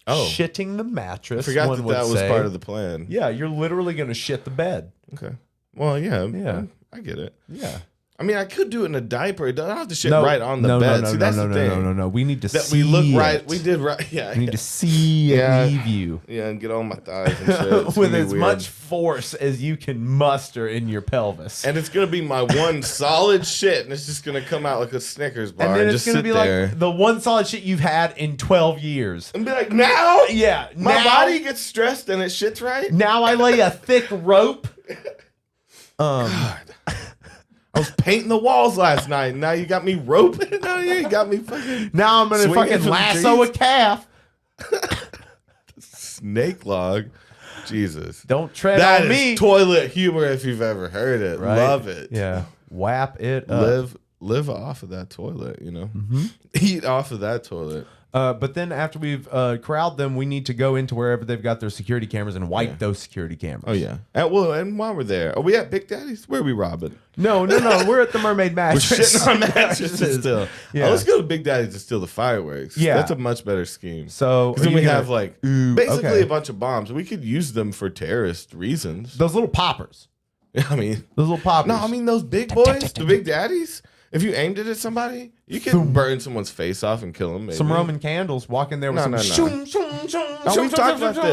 Oh. Shitting the mattress. Forgot one that would that was say. part of the plan. Yeah, you're literally gonna shit the bed. Okay. Well, yeah. Yeah. I get it. Yeah. I mean, I could do it in a diaper. I don't have to shit right on the bed. See, that's the thing. No. We need to That see we look it. right. We did right. Yeah. We need to see Yeah. and leave you Yeah, and get on my thighs and shit. It's with gonna be as weird. much force as you can muster in your pelvis. And it's gonna be my one solid shit, and it's just gonna come out like a Snickers bar And and, then just it's gonna sit be there like the one solid shit you've had in 12 years. and be like, now, Yeah, my now, body gets stressed and it shits right. Now I lay a thick rope. I was painting the walls last night. And now you got me roping. Now you got me fucking Now I'm gonna Swinging fucking from the lasso a trees. calf. snake log. Jesus, Don't tread that on is me. toilet humor if you've ever heard it. Right? Love it. Yeah, whap it up. Live off of that toilet. You know, Mm-hmm. eat off of that toilet. But then after we've corralled them, we need to go into wherever they've got their security cameras and wipe those security cameras. Oh yeah. And while we're there, are we at Big Daddy's? Where are we robbing? No. We're at the Mermaid We're Mattress. shitting on mattresses still. Yeah. Oh, let's go to Big Daddy's to steal the fireworks. Yeah. That's a much better scheme. So Because then are we you have gonna- like Ooh, basically okay. a bunch of bombs. We could use them for terrorist reasons. those little poppers. I mean, Those little poppers. no, I mean those big boys, the Big Daddies. If you aimed it at somebody, you could burn someone's face off and kill them. Maybe. some Roman candles. Walk in there with No, some. no, no. Shoom, shoom, shoom, Oh, shoom, we've shoom, talked shoom, about shoom,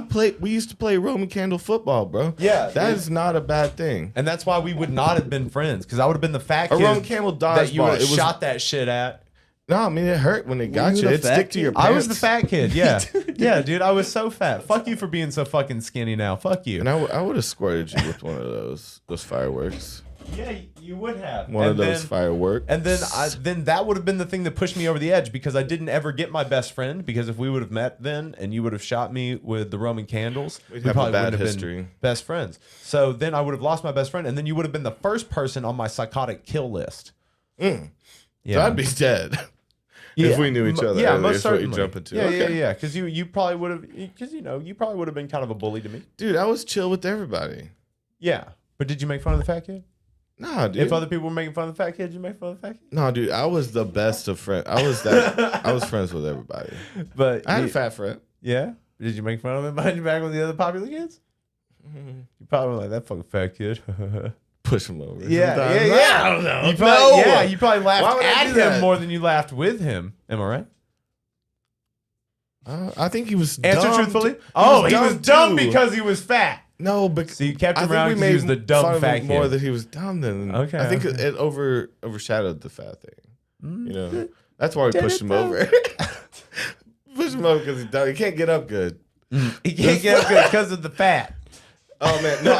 this. shoom. We used to play Roman candle football, bro. Yeah, that dude. is not a bad thing. And that's why we would not have been friends, because I would have been the fat A kid Roman candle that you would dodgeball. have It was shot that shit at. no, I mean it hurt when it got you you. the It fat stick to your kid? pants. I was the fat kid, yeah. Yeah, dude, I was so fat. Fuck you for being so fucking skinny now. Fuck you. And I would have squirted you with one of those fireworks. Yeah, you would have. One of those fireworks. And then that would have been the thing that pushed me over the edge, because I didn't ever get my best friend, because if we would have met then and you would have shot me with the Roman candles, We'd we have a probably bad wouldn't have history. been best friends. So then I would have lost my best friend, and then you would have been the first person on my psychotic kill list. So Yeah. I'd be dead if we knew each other. Yeah, earlier, most is what you certainly. jump into. Yeah, Okay. yeah. Because you probably would have, because you probably would have been kind of a bully to me. Dude, I was chill with everybody. Yeah, but did you make fun of the fat kid? Nah, dude. If other people were making fun of the fat kid, did you make fun of the fat kid? No, dude, I was the best of friends. I was friends with everybody. But I had a fat friend. yeah, did you make fun of him behind your back with the other popular kids? You probably were like that fucking fat kid. Push him over. Yeah, sometimes. yeah, yeah. I don't know. You probably, No. yeah, you probably Why laughed would I at do him that? more than you laughed with him. Am I right? I think he was Answer dumb. truthfully. He He was dumb too. because he was fat. No, because So you kept I him think around we 'cause he was made the dumb fun of fat him more kid. that he was dumb than. Okay, I think okay. it overshadowed the fat thing. You know, that's why we pushed him over. Push him over because he's dumb. He can't get up good. He can't get up good because of the fat. Oh man, no!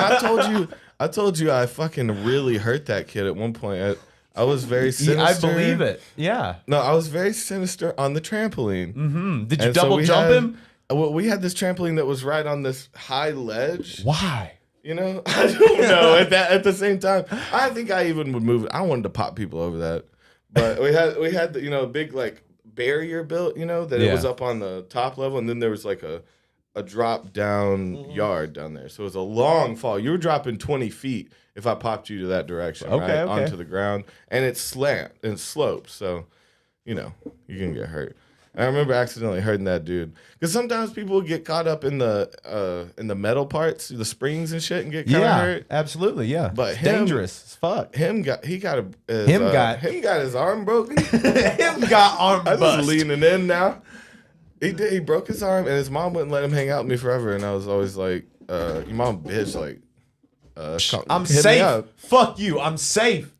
I told you, I fucking really hurt that kid at one point. I was very sinister. I believe it. Yeah. No, I was very sinister on the trampoline. Mm-hmm. Did you And so double we jump had- him? Well, we had this trampoline that was right on this high ledge. Why? You know, I don't know. At the same time, I think I even would move it. I wanted to pop people over that, but we had the, a big like barrier built. That it was Yeah. up on the top level, and then there was like a drop down yard down there. So it was a long fall. You were dropping 20 feet if I popped you to that direction, Okay, right okay. onto the ground, and it's slant and sloped. So, you can get hurt. And I remember accidentally hurting that dude because sometimes people get caught up in the metal parts, the springs and shit, and get kind of hurt. Absolutely. Yeah. But It's him- dangerous as fuck. Him got his arm broken. Him got arm I'm bust. just leaning in now. He broke his arm, and his mom wouldn't let him hang out with me forever. And I was always like, "Your mom, bitch, like, I'm hit me safe. up." Fuck you. I'm safe.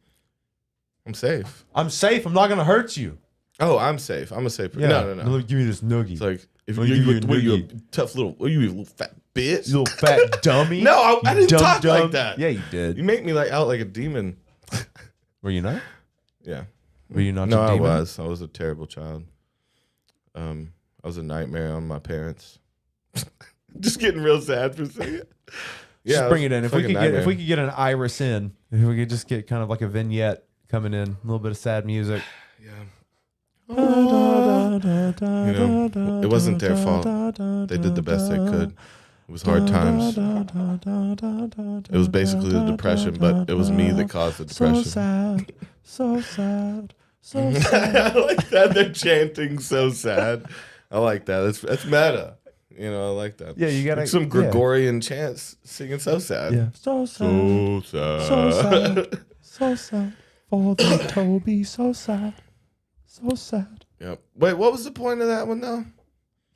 I'm safe. I'm safe. I'm not gonna hurt you. Oh, I'm safe. I'm a safe person. Yeah. No. Give me this noogie. It's like, if Let me give you a what are you, a noogie. tough little, what are you, a little fat bitch? You little fat dummy. No, I You didn't talk dumb. like that. Yeah, you did. You make me like out like a demon. Were you not? Yeah. Were you not? No, a I demon? was. I was a terrible child. I was a nightmare on my parents. Just getting real sad for a second. Just bring it in. If we could nightmare. if we could get an iris in, if we could just get kind of like a vignette coming in, a little bit of sad music. You know, it wasn't their fault. They did the best they could. It was hard times. It was basically the depression, but it was me that caused the depression. So sad. I like that. They're chanting so sad. I like that. That's meta. You know, I like that. Yeah, you gotta Like some yeah. Gregorian chants singing so sad. Yeah. So sad. So sad. So sad. For the Toby. So sad. So sad. Yep. Wait, what was the point of that one though?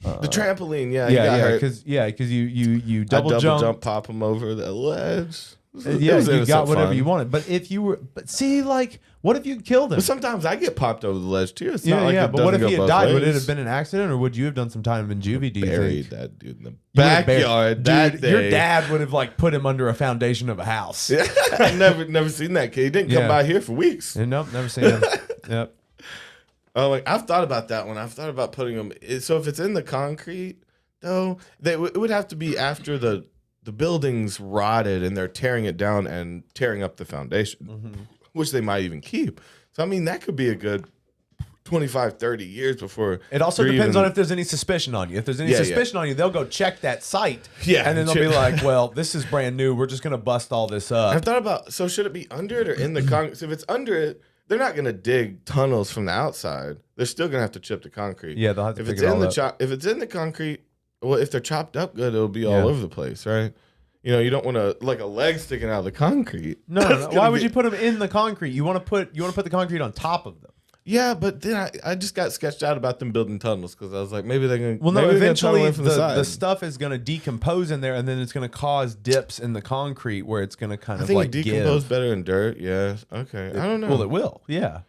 The trampoline. Yeah. Yeah, because you I double jump. pop him over the ledge. Yeah, you got whatever you wanted. But if you were, see, like, what if you killed him? But sometimes I get popped over the ledge too. It's Yeah, not like yeah. it But what if doesn't he go had both died? Would it ways. have been an accident, or would you have done some time in juvie? Do you Buried think? that dude in the You would have backyard buried- that Dude, your day. dad would have like put him under a foundation of a house. I never seen that kid. He didn't come Yeah. by here for weeks. Nope, never seen him. Yep. Oh, like I've thought about that one. I've thought about putting them. So if it's in the concrete, though, it would have to be after the building's rotted and they're tearing it down and tearing up the foundation, which they might even keep. So I mean, that could be a good 25, 30 years before. It also you're depends even- on if there's any suspicion on you. If there's any Yeah, suspicion on you, they'll go check that site. Yeah, And then they'll check- be like, well, this is brand new. We're just going to bust all this up. I've thought about. So should it be under it or in the concrete? So if it's under it, they're not going to dig tunnels from the outside. They're still going to have to chip the concrete. Yeah, they'll have to If it's figure it in all the out. if it's in the concrete, well, if they're chopped up good, it'll be Yeah. all over the place, right? You know, you don't want to like a leg sticking out of the concrete. No. That's Why gonna would be- you put them in the concrete? You want to put the concrete on top of them. Yeah, but then I just got sketched out about them building tunnels because I was like, maybe they're gonna. Well, no. maybe they're gonna tunnel Eventually, in from the the side. stuff is going to decompose in there, and then it's going to cause dips in the concrete where it's going to kind I of think like it decompose give. better in dirt. Yeah. Okay. I don't know. Well, it will. Yeah.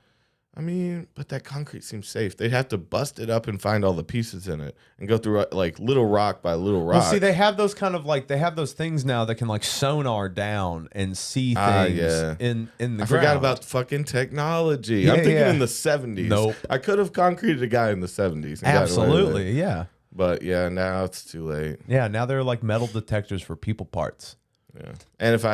I mean, but that concrete seems safe. They'd have to bust it up and find all the pieces in it and go through like little rock by little rock. Well, see, they have those kind of like they have those things now that can like sonar down and see things yeah. in the ground. I forgot about fucking technology. Yeah, I'm thinking yeah. in the 70s. Nope. I could have concreted a guy in the 70s. and gotten away with it. Absolutely, yeah, But yeah, now it's too late. yeah. Now they're like metal detectors for people parts. Yeah. And if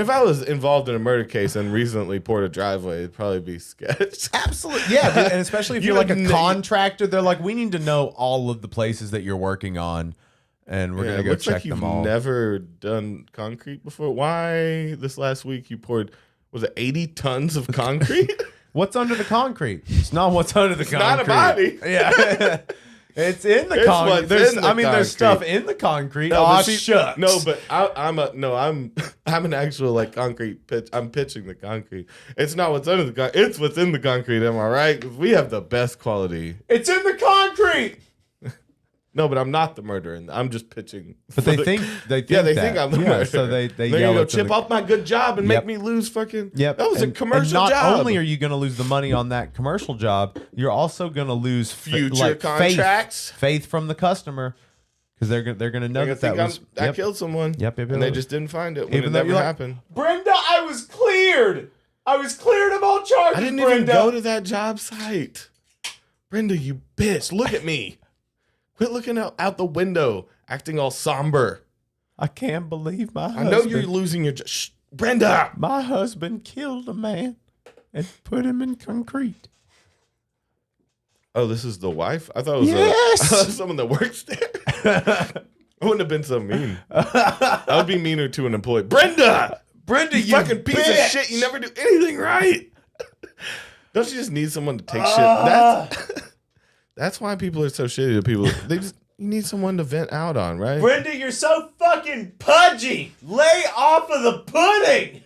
I was involved in a murder case and recently poured a driveway, it'd probably be sketch. Absolutely, yeah, dude, and especially if You you're like a would contractor, they're like, we need to know all of the places that you're working on, and we're Yeah, gonna it go looks check like you've them all. never done concrete before. Why this last week you poured, was it 80 tons of concrete? What's under the concrete? It's not what's under the It's concrete. not a body. Yeah. It's in the It's concrete. what's There's, in the I mean, there's concrete. stuff in the concrete. No, Oh, but see- shucks. No, but I'm an actual like concrete pitch. I'm pitching the concrete. It's not what's under the concrete. It's what's in the concrete. Am I right? 'Cause we have the best quality. It's in the concrete. No, but I'm not the murderer. I'm just pitching. But for they the- think they think Yeah, they that. think I'm the Yeah, murderer. so they They're yell gonna it's go in chip the- off my good job and Yep. make me lose fucking. Yep. That was a And commercial not job. only are you going to lose the money on that commercial job, you're also going to lose Future contracts. faith from the customer, because they're going to know They're that gonna that think was. I Yep. killed someone. Yep, yep, And they yep. just didn't find it when Even it though never you're like, happened. Brenda, I was cleared. I was cleared of all charges. I didn't Brenda. even go to that job site. Brenda, you bitch. Look at me. Quit looking out the window, acting all somber. I can't believe my I husband. know you're losing your Shh, Brenda. My husband killed a man and put him in concrete. Oh, this is the wife? I thought it was Yes! someone that works there. I wouldn't have been so mean. I would be meaner to an employee. Brenda! Brenda, You fucking piece of shit. You never do anything right. Don't you just need someone to take shit? That's why people are so shitty to people. You need someone to vent out on, right? Brenda, you're so fucking pudgy. Lay off of the pudding.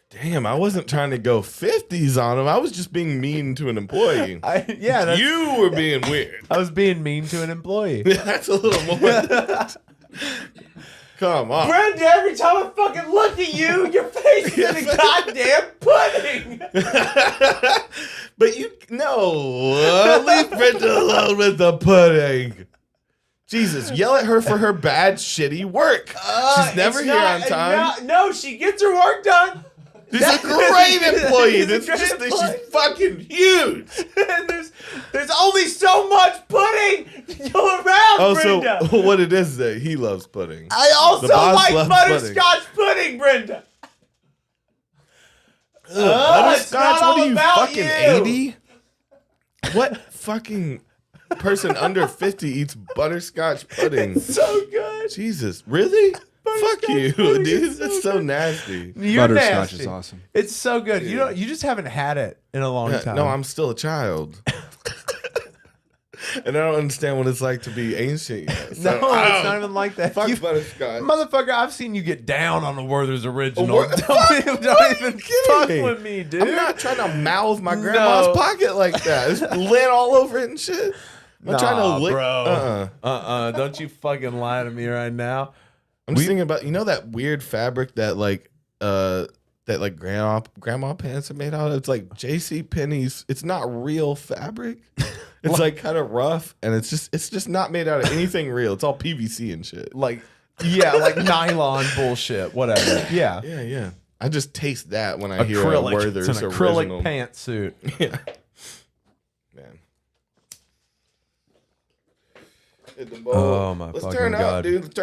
Damn, I wasn't trying to go 50s on him. I was just being mean to an employee. You were being weird. I was being mean to an employee. That's a little more. Come on. Brenda, every time I fucking look at you, your face is in a goddamn pudding. But leave Brenda alone with the pudding. Jesus, yell at her for her bad, shitty work. She's never here on time. No, she gets her work done. She's a great employee. She's a great employee. She's fucking huge. And there's only so much pudding to go around, Brenda. So what it is that he loves pudding. I also The boss like loves butterscotch pudding, Brenda. Butterscotch? it's not What all are you, about fucking you. 80? What fucking person under 50 eats butterscotch pudding? So good. Jesus, really? Fuck you, pudding dude. is so That's so nasty. You're Butterscotch nasty. is awesome. It's so good. You just haven't had it in a long time. No, I'm still a child. And I don't understand what it's like to be ancient yet. So, No, it's not even like that. Fuck You- butterscotch. Motherfucker, I've seen you get down on the Werther's original. What? Don't even kidding fuck me? with me, dude. I'm not trying to mouth my grandma's No. pocket like that. It's lint all over it and shit. I'm trying to lick. bro. Don't you fucking lie to me right now. I'm just thinking about that weird fabric that grandma pants are made out of. It's like J.C. Penney's. It's not real fabric. It's like kind of rough, and it's just not made out of anything real. It's all PVC and shit. Like nylon bullshit, whatever. Yeah. Yeah. I just taste that when I hear a Acrylic. Werther's It's an acrylic original. pantsuit. Yeah. Man. Hit the bowl. Oh, my Let's fucking turn God. up, dude.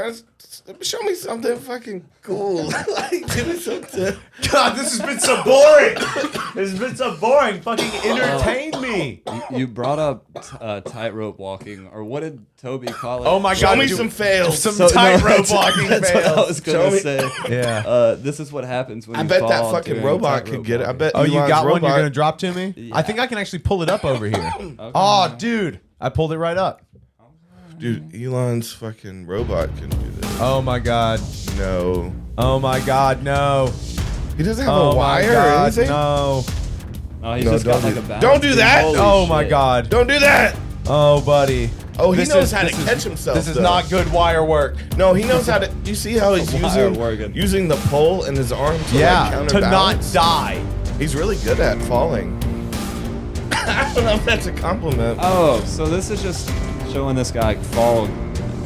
Show me something fucking cool. Like, give me something. God, this has been so boring. This has been so boring. Fucking entertain me. You brought up tightrope walking, or what did Toby call it? Oh my Show God. me dude, some fails. Some So- no, tightrope that's- walking That's what I fails. was gonna say. Yeah. This is what happens when I you bet that fall fucking during robot tightrope could get it. I walking. bet. Oh, you Elon's got one? robot. You're going to drop to me? Yeah. I think I can actually pull it up over here. Okay. Oh, dude. I pulled it right up. Dude, Elon's fucking robot can do this. Oh, my God. No. Oh, my God. No. He doesn't have Oh, a my wire or God. anything. No. Oh, he's No, just got don't like do- a balance don't do beam. that! Holy Oh, my shit. God. Don't do that. Oh, buddy. Oh, he This knows is- how to this is- catch himself. This is though. not good wire work. No, he knows how to. You see how he's Wire working. using the pole in his arm to Yeah, like to not counterbalance? die. He's really good at falling. I don't know if that's a compliment. Oh, so this is just showing this guy fall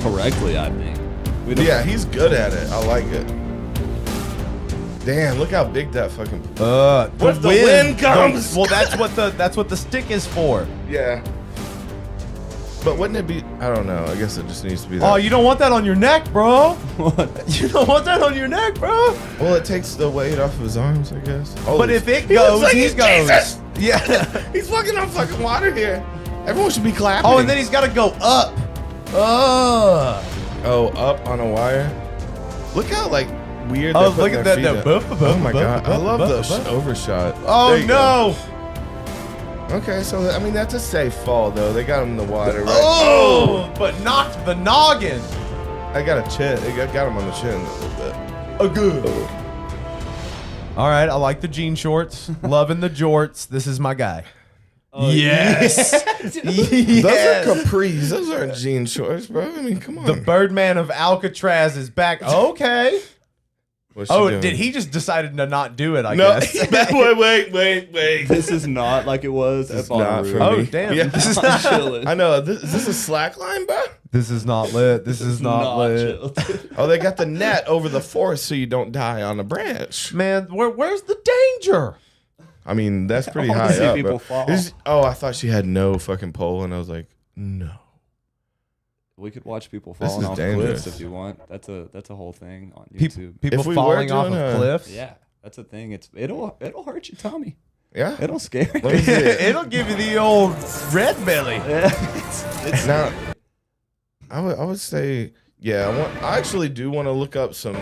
correctly, I think. We don't- Yeah, he's good at it. I like it. Damn, look how big that fucking. What if the wind comes? Well, that's what the stick is for. Yeah. But wouldn't it be? I don't know. I guess it just needs to be that. Oh, you don't want that on your neck, bro. You don't want that on your neck, bro. Well, it takes the weight off of his arms, I guess. Oh, But if it he looks goes, like he he's goes. Jesus! Yeah. He's fucking on fucking water here. Everyone should be clapping. Oh, and then he's got to go up. Oh, up on a wire. Look how like weird. Oh, they put look at their that. feet No, up. boop, boop, Oh my boop, god, I boop, love boop, the boop. overshot. Oh There you go. no. Okay, so I mean that's a safe fall though. They got him in the water, right? Oh, but knocked the noggin. I got a chin. I got him on the chin a little bit. Oh, good. All right, I like the jean shorts. Loving the jorts. This is my guy. Yes. Those Yes. are capris. Those aren't jean shorts, bro. I mean, come on. The Birdman of Alcatraz is back. Okay. What's she Oh, doing? did he just decided to not do it? I No. guess. wait. This is not like it was at is not Bonnaroo. for Oh me. damn! Yeah. This is I'm not. chilling. I know. Is this a slack line, bro? This is not lit. This is not lit. chill. Oh, they got the net over the forest so you don't die on a branch. Man, where's the danger? I mean, that's pretty I wanna high see up. people Bro. fall. Oh, I thought she had no fucking pole, and I was like, no. We could watch people This falling is off dangerous. cliffs if you want. That's a whole thing on People, YouTube. people If we were falling off doing of a- cliffs. Yeah, that's a thing. It'll hurt your tummy. Yeah. It'll scare Let you. me see it. It'll give you the old red belly. it's Now, I would say, yeah. I actually do want to look up some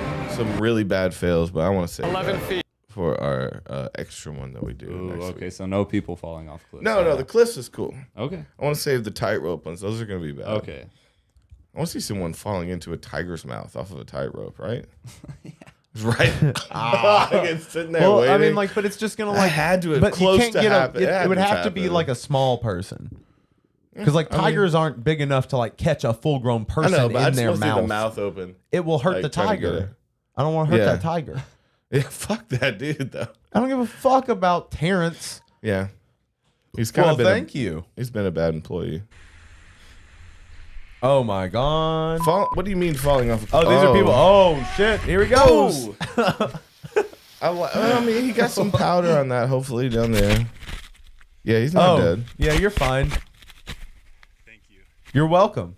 really bad fails, but I want to say 11 feet. for our extra one that we do Ooh, next okay, week. so no people falling off cliffs. No, the cliffs is cool. Okay. I want to save the tightrope ones. Those are gonna be bad. Okay. I want to see someone falling into a tiger's mouth off of a tightrope, right? Right. It's sitting there Well, waiting. I mean, like, but it's just gonna I like had to have but close you can't to get happen. it would have to be happen. like a small person. Because like tigers aren't big enough to like catch a full grown I person know, but I in just their want to see mouth. the mouth open. It will hurt Like, the try to get tiger. it. I don't want to hurt Yeah. that tiger. Yeah, fuck that dude though. I don't give a fuck about Terrence. Yeah, he's kind Well, of been. thank you. He's been a bad employee. Oh my god. What do you mean falling off? Oh, these are people. Oh shit! Here he goes. I mean, he got some powder on that. Hopefully down there. Yeah, he's not dead. yeah, you're fine. Thank you. You're welcome.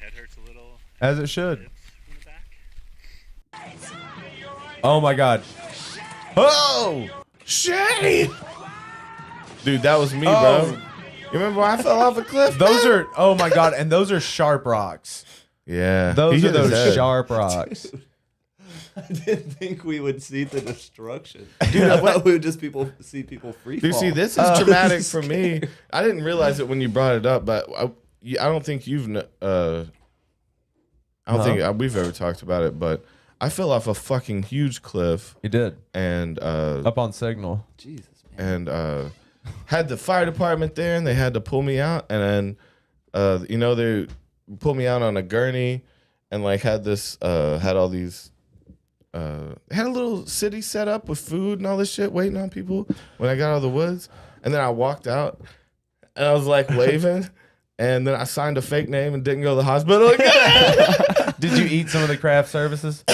Head hurts a little. As it should. From the back. Oh my god. Oh! Shay! Dude, that was me, Oh. bro. You remember when I fell off a cliff? Those man? are oh my god, and those are sharp rocks. Yeah. Those he are hit his those head. sharp rocks. I didn't think we would see the destruction. Dude, I thought we would just see people free fall. Dude, see, this is traumatic for me. I didn't realize it when you brought it up, but I don't think you've. I don't think we've ever talked about it, but I fell off a fucking huge cliff You did. and Up on signal. Jesus, man. and had the fire department there, and they had to pull me out, and then they pulled me out on a gurney, and like had this had all these. Had a little city set up with food and all this shit waiting on people when I got out of the woods. And then I walked out and I was like waving. And then I signed a fake name and didn't go to the hospital again. Did you eat some of the craft services?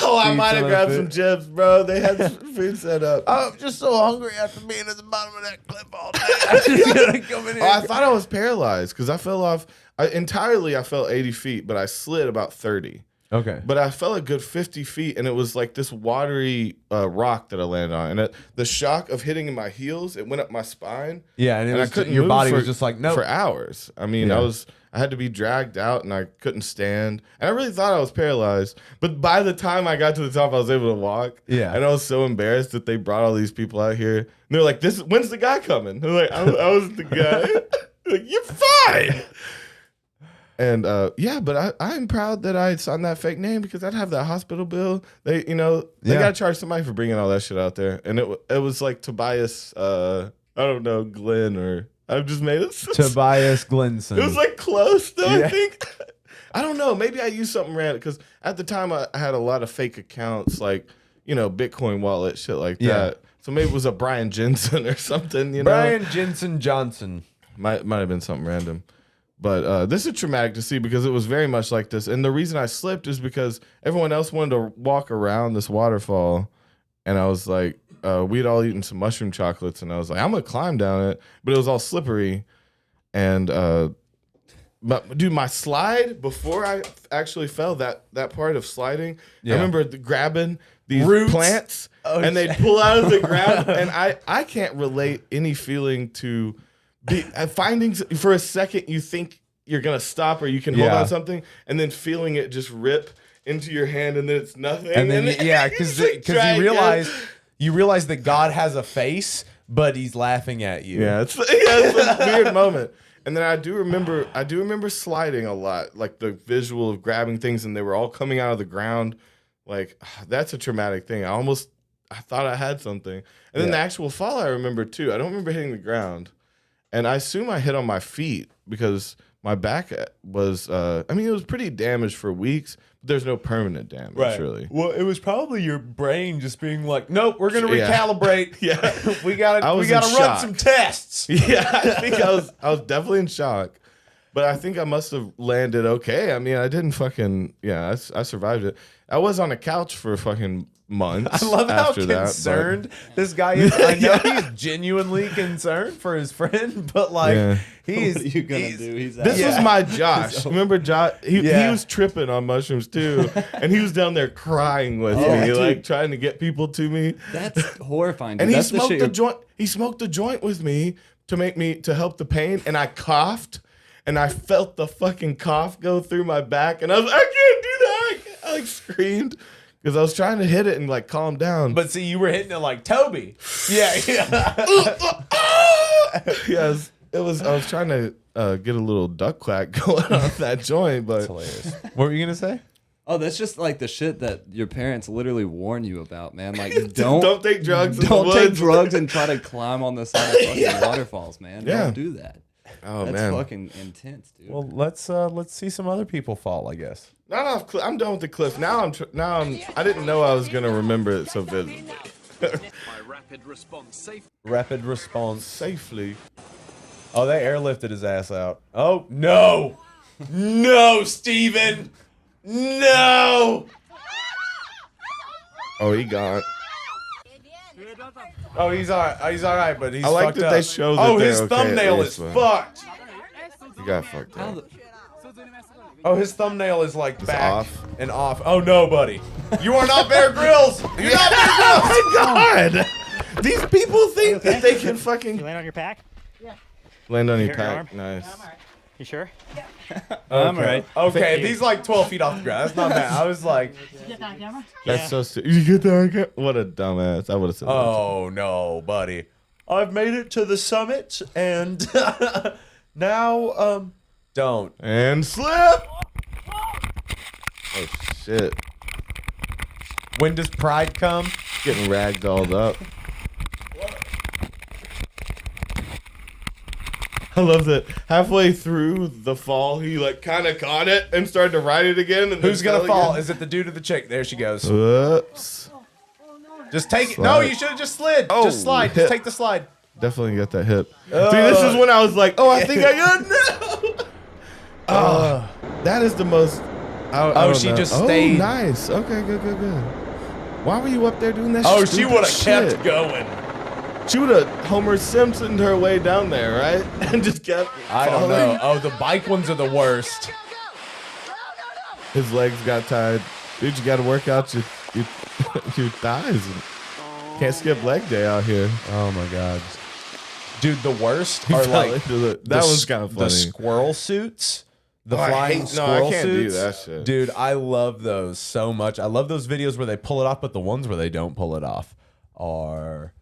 Oh, I Eat might some have of grabbed the some chips, bro. They had food set up. I'm just so hungry after being at the bottom of that cliff all day. I just gotta come in here. I thought I was paralyzed because I fell off. I fell 80 feet, but I slid about 30. Okay. But I fell a good 50 feet, and it was like this watery rock that I landed on. And the shock of hitting in my heels, it went up my spine. Yeah, and, I couldn't your move body for, was just like, no. for hours. I mean, Yeah. I had to be dragged out, and I couldn't stand. And I really thought I was paralyzed. But by the time I got to the top, I was able to walk. Yeah. And I was so embarrassed that they brought all these people out here. And they're like, when's the guy coming? They're like, I was the guy. Like, you're fine. And but I'm proud that I signed that fake name because I'd have that hospital bill. They gotta charge somebody for bringing all that shit out there. And it was like Tobias, I don't know, Glenn, or I've just made it. Tobias Glenson. It was like close though. Yeah. I think. I don't know. Maybe I used something random because at the time I had a lot of fake accounts, like Bitcoin wallet, shit like Yeah. that. So maybe it was a Brian Jensen or something. Brian Jensen Johnson. Might have been something random. But this is traumatic to see because it was very much like this. And the reason I slipped is because everyone else wanted to walk around this waterfall. And I was like, we'd all eaten some mushroom chocolates. And I was like, I'm going to climb down it. But it was all slippery. And, but dude, my slide before I actually fell, that part of sliding, Yeah. I remember grabbing these Roots? plants Oh, and they'd pull out of the ground. And I can't relate any feeling to finding for a second you think you're gonna stop or you can hold Yeah. on something and then feeling it just rip into your hand and then it's nothing And then you because just, like, you realize that God has a face, but he's laughing at you. it's a weird moment. And then I do remember sliding a lot, like the visual of grabbing things and they were all coming out of the ground. Like that's a traumatic thing. I thought I had something. And then the actual fall I remember too. I don't remember hitting the ground. And I assume I hit on my feet because my back was, it was pretty damaged for weeks, but there's no permanent damage, really. Well, it was probably your brain just being like, nope, we're gonna Yeah. recalibrate. Yeah. we gotta I was run in shock. some tests. Yeah, I think I was definitely in shock. But I think I must have landed okay. I mean, I didn't fucking, I survived it. I was on a couch for fucking months. I love how after concerned this guy is. I know he's genuinely concerned for his friend, but like Yeah. he's What are you gonna do? He's This Yeah. was my Josh. Remember Josh? He was tripping on mushrooms too, and he was down there crying with me, dude. like trying to get people to me. That's horrifying. Dude. And he That's the smoked shit a you're- joint. He smoked a joint with me to help the pain, and I coughed, and I felt the fucking cough go through my back, and I was, I can't do that. I like screamed because I was trying to hit it and like calm down. But see, you were hitting it like Toby. Yeah. Yes, it was. I was trying to get a little duck quack going on that joint, but Hilarious. What were you gonna say? Oh, that's just like the shit that your parents literally warn you about, man. Like, don't take drugs. in the don't take woods. drugs and try to climb on the side of fucking waterfalls, man. Yeah. Don't do that. Oh That's man, fucking intense, dude. Well, let's see some other people fall, I guess. not off. I'm done with the cliff. Now I'm. I didn't know I was gonna remember it so vividly. Rapid response. Safely. Oh, they airlifted his ass out. Oh, no. No, Steven. No. Oh, he gone. Oh, he's all right. He's all right, but he's I like fucked that up. they show that oh, they're his okay thumbnail at is least, fucked. He got fucked up. Oh, his thumbnail is like back off. and off. Oh, no, buddy. You are not Bear Grylls. You're not Bear Grylls. Oh my God! These people think that they can fucking You land on your pack? land on your Your pack. arm? Nice. You sure? I'm right. Okay, if he's like 12 feet off the ground, that's not bad. I was like, That's so stupid. You get that? What a dumbass. I would have said that. oh, no, buddy. I've made it to the summit, and now, don't. And slip. Oh shit! When does pride come? Getting ragdolled up. I love that halfway through the fall, he like kind of caught it and started to ride it again. And Who's then gonna fell fall? again. Is it the dude or the chick? There she goes. Whoops. Just take it. No, Slide. you should have just slid. Oh, just slide. hip. Just take the slide. Definitely got that hip. See, this is when I was like, oh, I think I got no. Oh, that is the most. I don't she know. just Oh, stayed. nice. Okay, good. Why were you up there doing that? Oh, she stupid would have shit? kept going. She would have Homer Simpsoned her way down there, right? And just kept. I don't falling. know. Oh, the bike ones are the worst. His legs got tired. Dude, you got to work out your your thighs. Can't skip leg day out here. Oh my god, dude, the worst He are fell like into that one's kind of funny. The squirrel suits. The Oh, I flying hate- no, I squirrel can't do suits. that shit. Dude, I love those so much. I love those videos where they pull it off, but the ones where they don't pull it off are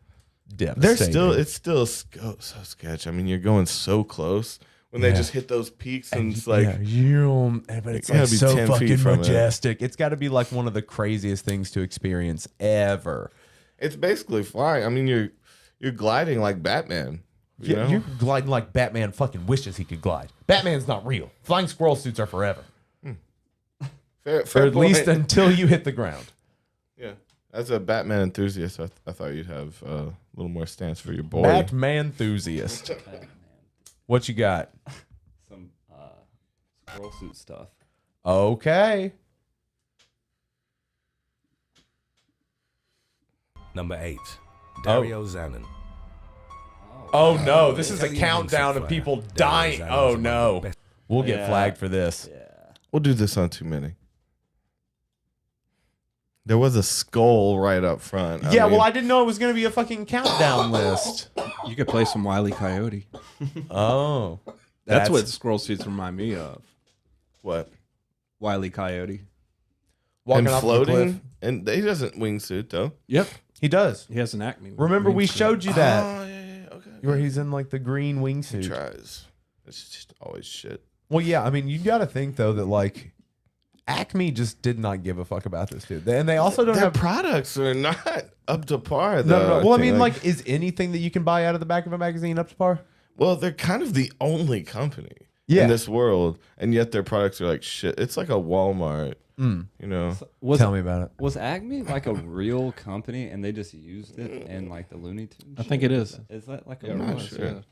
They're devastating. it's still so sketch. I mean, you're going so close when they Yeah. just hit those peaks and it's like, but it's gotta like be so 10 feet fucking from it. majestic. It's got to be like one of the craziest things to experience ever. it's basically flying. I mean, you're gliding like Batman. You know? You're gliding like Batman fucking wishes he could glide. Batman's not real. Flying squirrel suits are forever, fair or at least point. until you hit the ground. Yeah. As a Batman enthusiast, I thought you'd have a little more stance for your boy. Batman enthusiast. What you got? Some squirrel suit stuff. Okay. Number 8, Dario Zanin. Oh no, this is a Italian countdown of flyer. people Dario dying. Zanin Oh is among the no. best. We'll get Yeah. flagged for this. Yeah. We'll do this on too many. There was a skull right up front. Yeah, mean, well, I didn't know it was going to be a fucking countdown list. You could play some Wile E. Coyote. Oh. That's what squirrel suits remind me of. what? Wile E. Coyote. walking And off the cliff. floating, and he doesn't wingsuit though. Yep. He does. He has an Acme. Remember, we wingsuit. showed you that Oh yeah, okay. where he's in like the green He wingsuit. tries. It's just always shit. Well, yeah, I mean, you got to think though that like Acme just did not give a fuck about this dude, and they also don't Their have. products are not up to par. No, Though, no. Well, I think, mean, like, is anything that you can buy out of the back of a magazine up to par? well, they're kind of the only company Yeah. in this world, and yet their products are like shit. It's like a Walmart, you know. Was Tell me about it. Was Acme like a real company and they just used it in like the Looney Tunes? I think it is. Is that like a I'm real? not sure.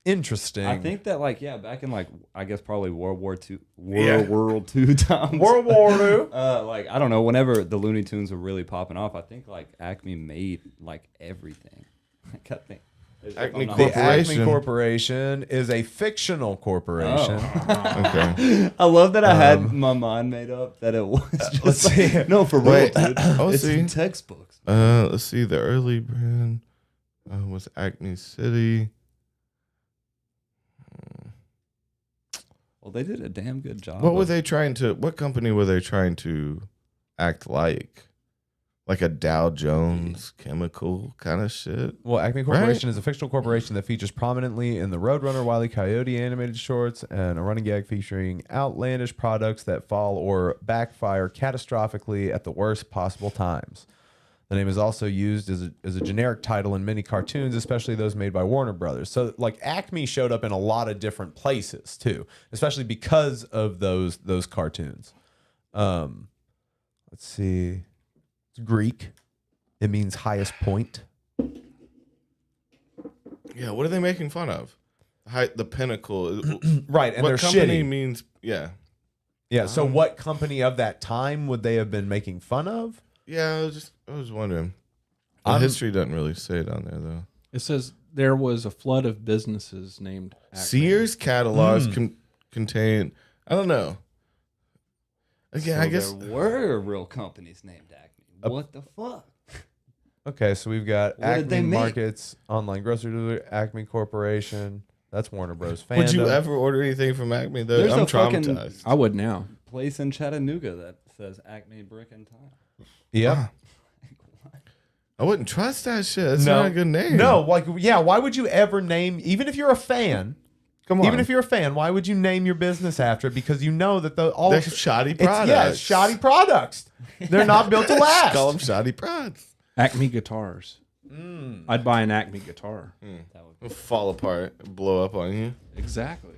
Interesting. I think that like back in like I guess probably World War II Yeah. World II times. World War II. Like I don't know, whenever the Looney Tunes were really popping off, I think like Acme made like everything. Like I think Acme The Corporation. Acme Corporation is a fictional corporation. Okay. I love that I had my mind made up that it was just let's see. no for real, Wait. dude. Oh, It's see. in textbooks. Let's see. The early brand was Acme City. Well, they did a damn good job. What were they trying to? What company were they trying to act like? Like a Dow Jones chemical kind of shit. Well, Acme Corporation is a fictional corporation that features prominently in the Roadrunner, Wile E. Coyote animated shorts and a running gag featuring outlandish products that fall or backfire catastrophically at the worst possible times. The name is also used as a generic title in many cartoons, especially those made by Warner Brothers. So like Acme showed up in a lot of different places too, especially because of those cartoons. Let's see. It's Greek. It means highest point. Yeah, what are they making fun of? The pinnacle. Right, and what they're company shitty. means, yeah. Yeah, so what company of that time would they have been making fun of? Yeah, I was wondering. The history doesn't really say it on there, though. It says there was a flood of businesses named Acme. Sears catalogs contain, I don't know. Again, So I guess. there were real companies named Acme. What the fuck? Okay, so we've got What did they Acme make? Markets, Online Grocery Delivery, Acme Corporation. That's Warner Bros. Fandom. Would you ever order anything from Acme? There's I'm a fucking- traumatized. I would now. Place in Chattanooga that says Acme Brick and Tile. Yep. I wouldn't trust that shit. That's not a good name. No, like, yeah, why would you ever name, even if you're a fan, Come on. even if you're a fan, why would you name your business after it? Because you know that They're shoddy products. Yeah, it's shoddy products. They're not built to last. Call them shoddy products. Acme guitars. I'd buy an Acme guitar. That would It'll fall apart, blow up on you. Exactly.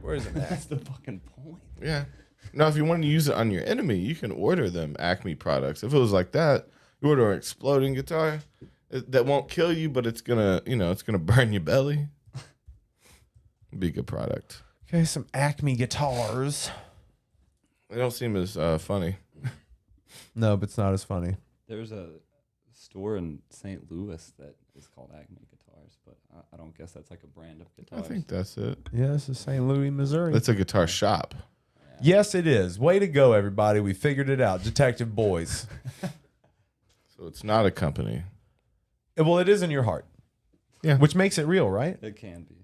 Where is it at? That's the fucking point. Yeah. Now, if you want to use it on your enemy, you can order them Acme products. If it was like that, you order an exploding guitar that won't kill you, but it's gonna, it's gonna burn your belly. Be a good product. Okay, some Acme guitars. They don't seem as funny. No, but it's not as funny. There's a store in St. Louis that is called Acme Guitars, but I don't guess that's like a brand of I guitars. think that's it. Yeah, this is St. Louis, Missouri. That's a guitar shop. Yes, it is. Way to go, everybody. We figured it out. Detective boys. So it's not a company. Well, it is in your heart. Yeah. Which makes it real, right? It can be.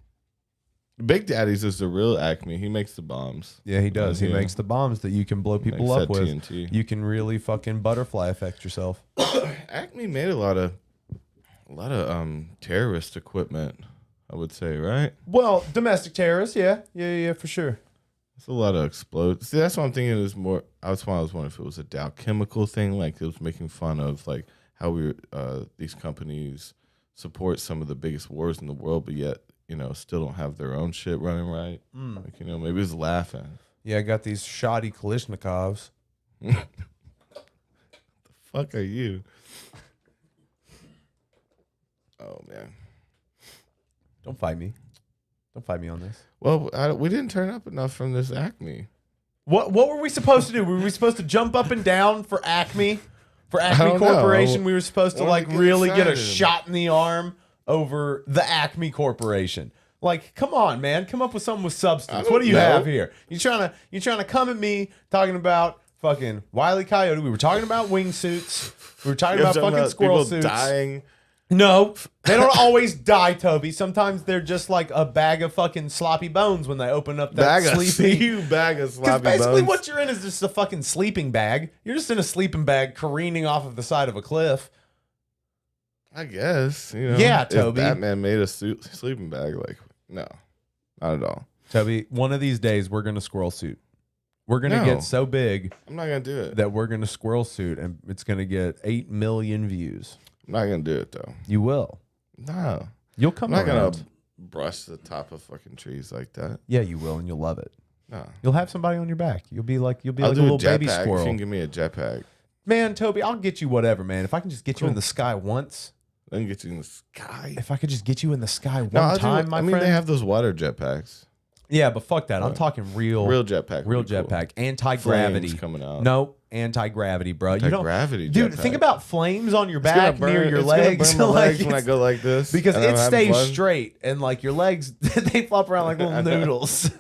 Big Daddy's is the real Acme. He makes the bombs. Yeah, he does. He Yeah. makes the bombs that you can blow people Makes up that with. TNT. You can really fucking butterfly effect yourself. Acme made a lot of terrorist equipment, I would say, right? Well, domestic terrorists, yeah, for sure. It's a lot of explode. See, that's what I'm thinking is more. I was wondering if it was a Dow Chemical thing, like it was making fun of like how these companies support some of the biggest wars in the world, but yet still don't have their own shit running right. Like maybe it was laughing. Yeah, I got these shoddy Kalishnikovs. Fuck are you? Oh man. Don't fight me. Don't fight me on this. Well, we didn't turn up enough from this Acme. What were we supposed to do? Were we supposed to jump up and down for Acme? For Acme don't know. Corporation, we were supposed to Wanna like get really get a excited. shot in the arm over the Acme Corporation. Like, come on, man. Come up with something with substance. What do you know. have here? You trying to come at me talking about fucking Wile E. Coyote. We were talking about wingsuits. We were talking about fucking squirrel people suits. dying. No, they don't always die, Toby. Sometimes they're just like a bag of fucking sloppy bones when they open up that Bag of sleeping. you bag of Because sloppy basically bones. what you're in is just a fucking sleeping bag. You're just in a sleeping bag careening off of the side of a cliff. I guess. Yeah, if Toby. Batman made a sleeping bag. Like, no, not at all. Toby, one of these days we're going to squirrel suit. We're going to No. get so big I'm not gonna do it. that we're going to squirrel suit and it's going to get 8 million views. I'm not gonna do it though. You will. No, You'll I'm come not around. gonna brush the top of fucking trees like that. Yeah, you will, and you'll love it. No, You'll have somebody on your back. You'll be like a I'll do little a baby jetpack. You squirrel. can give me a jetpack. Man, Toby, I'll get you whatever, man. If I can just get you in the sky once. Then get you in the sky. If I could just get you in the sky one No, time, my friend. they have those water jetpacks. Yeah, but fuck that. I'm talking real Jetpack. real would be cool. jetpack. Anti-gravity. Flames coming out. No, anti-gravity, bro. Anti-gravity Dude, jetpack. think about flames on your It's gonna back near your it's gonna legs. burn my Like, legs when I it's- go like this. because and it I'm having stays fun. straight and like your legs they flop around like little noodles.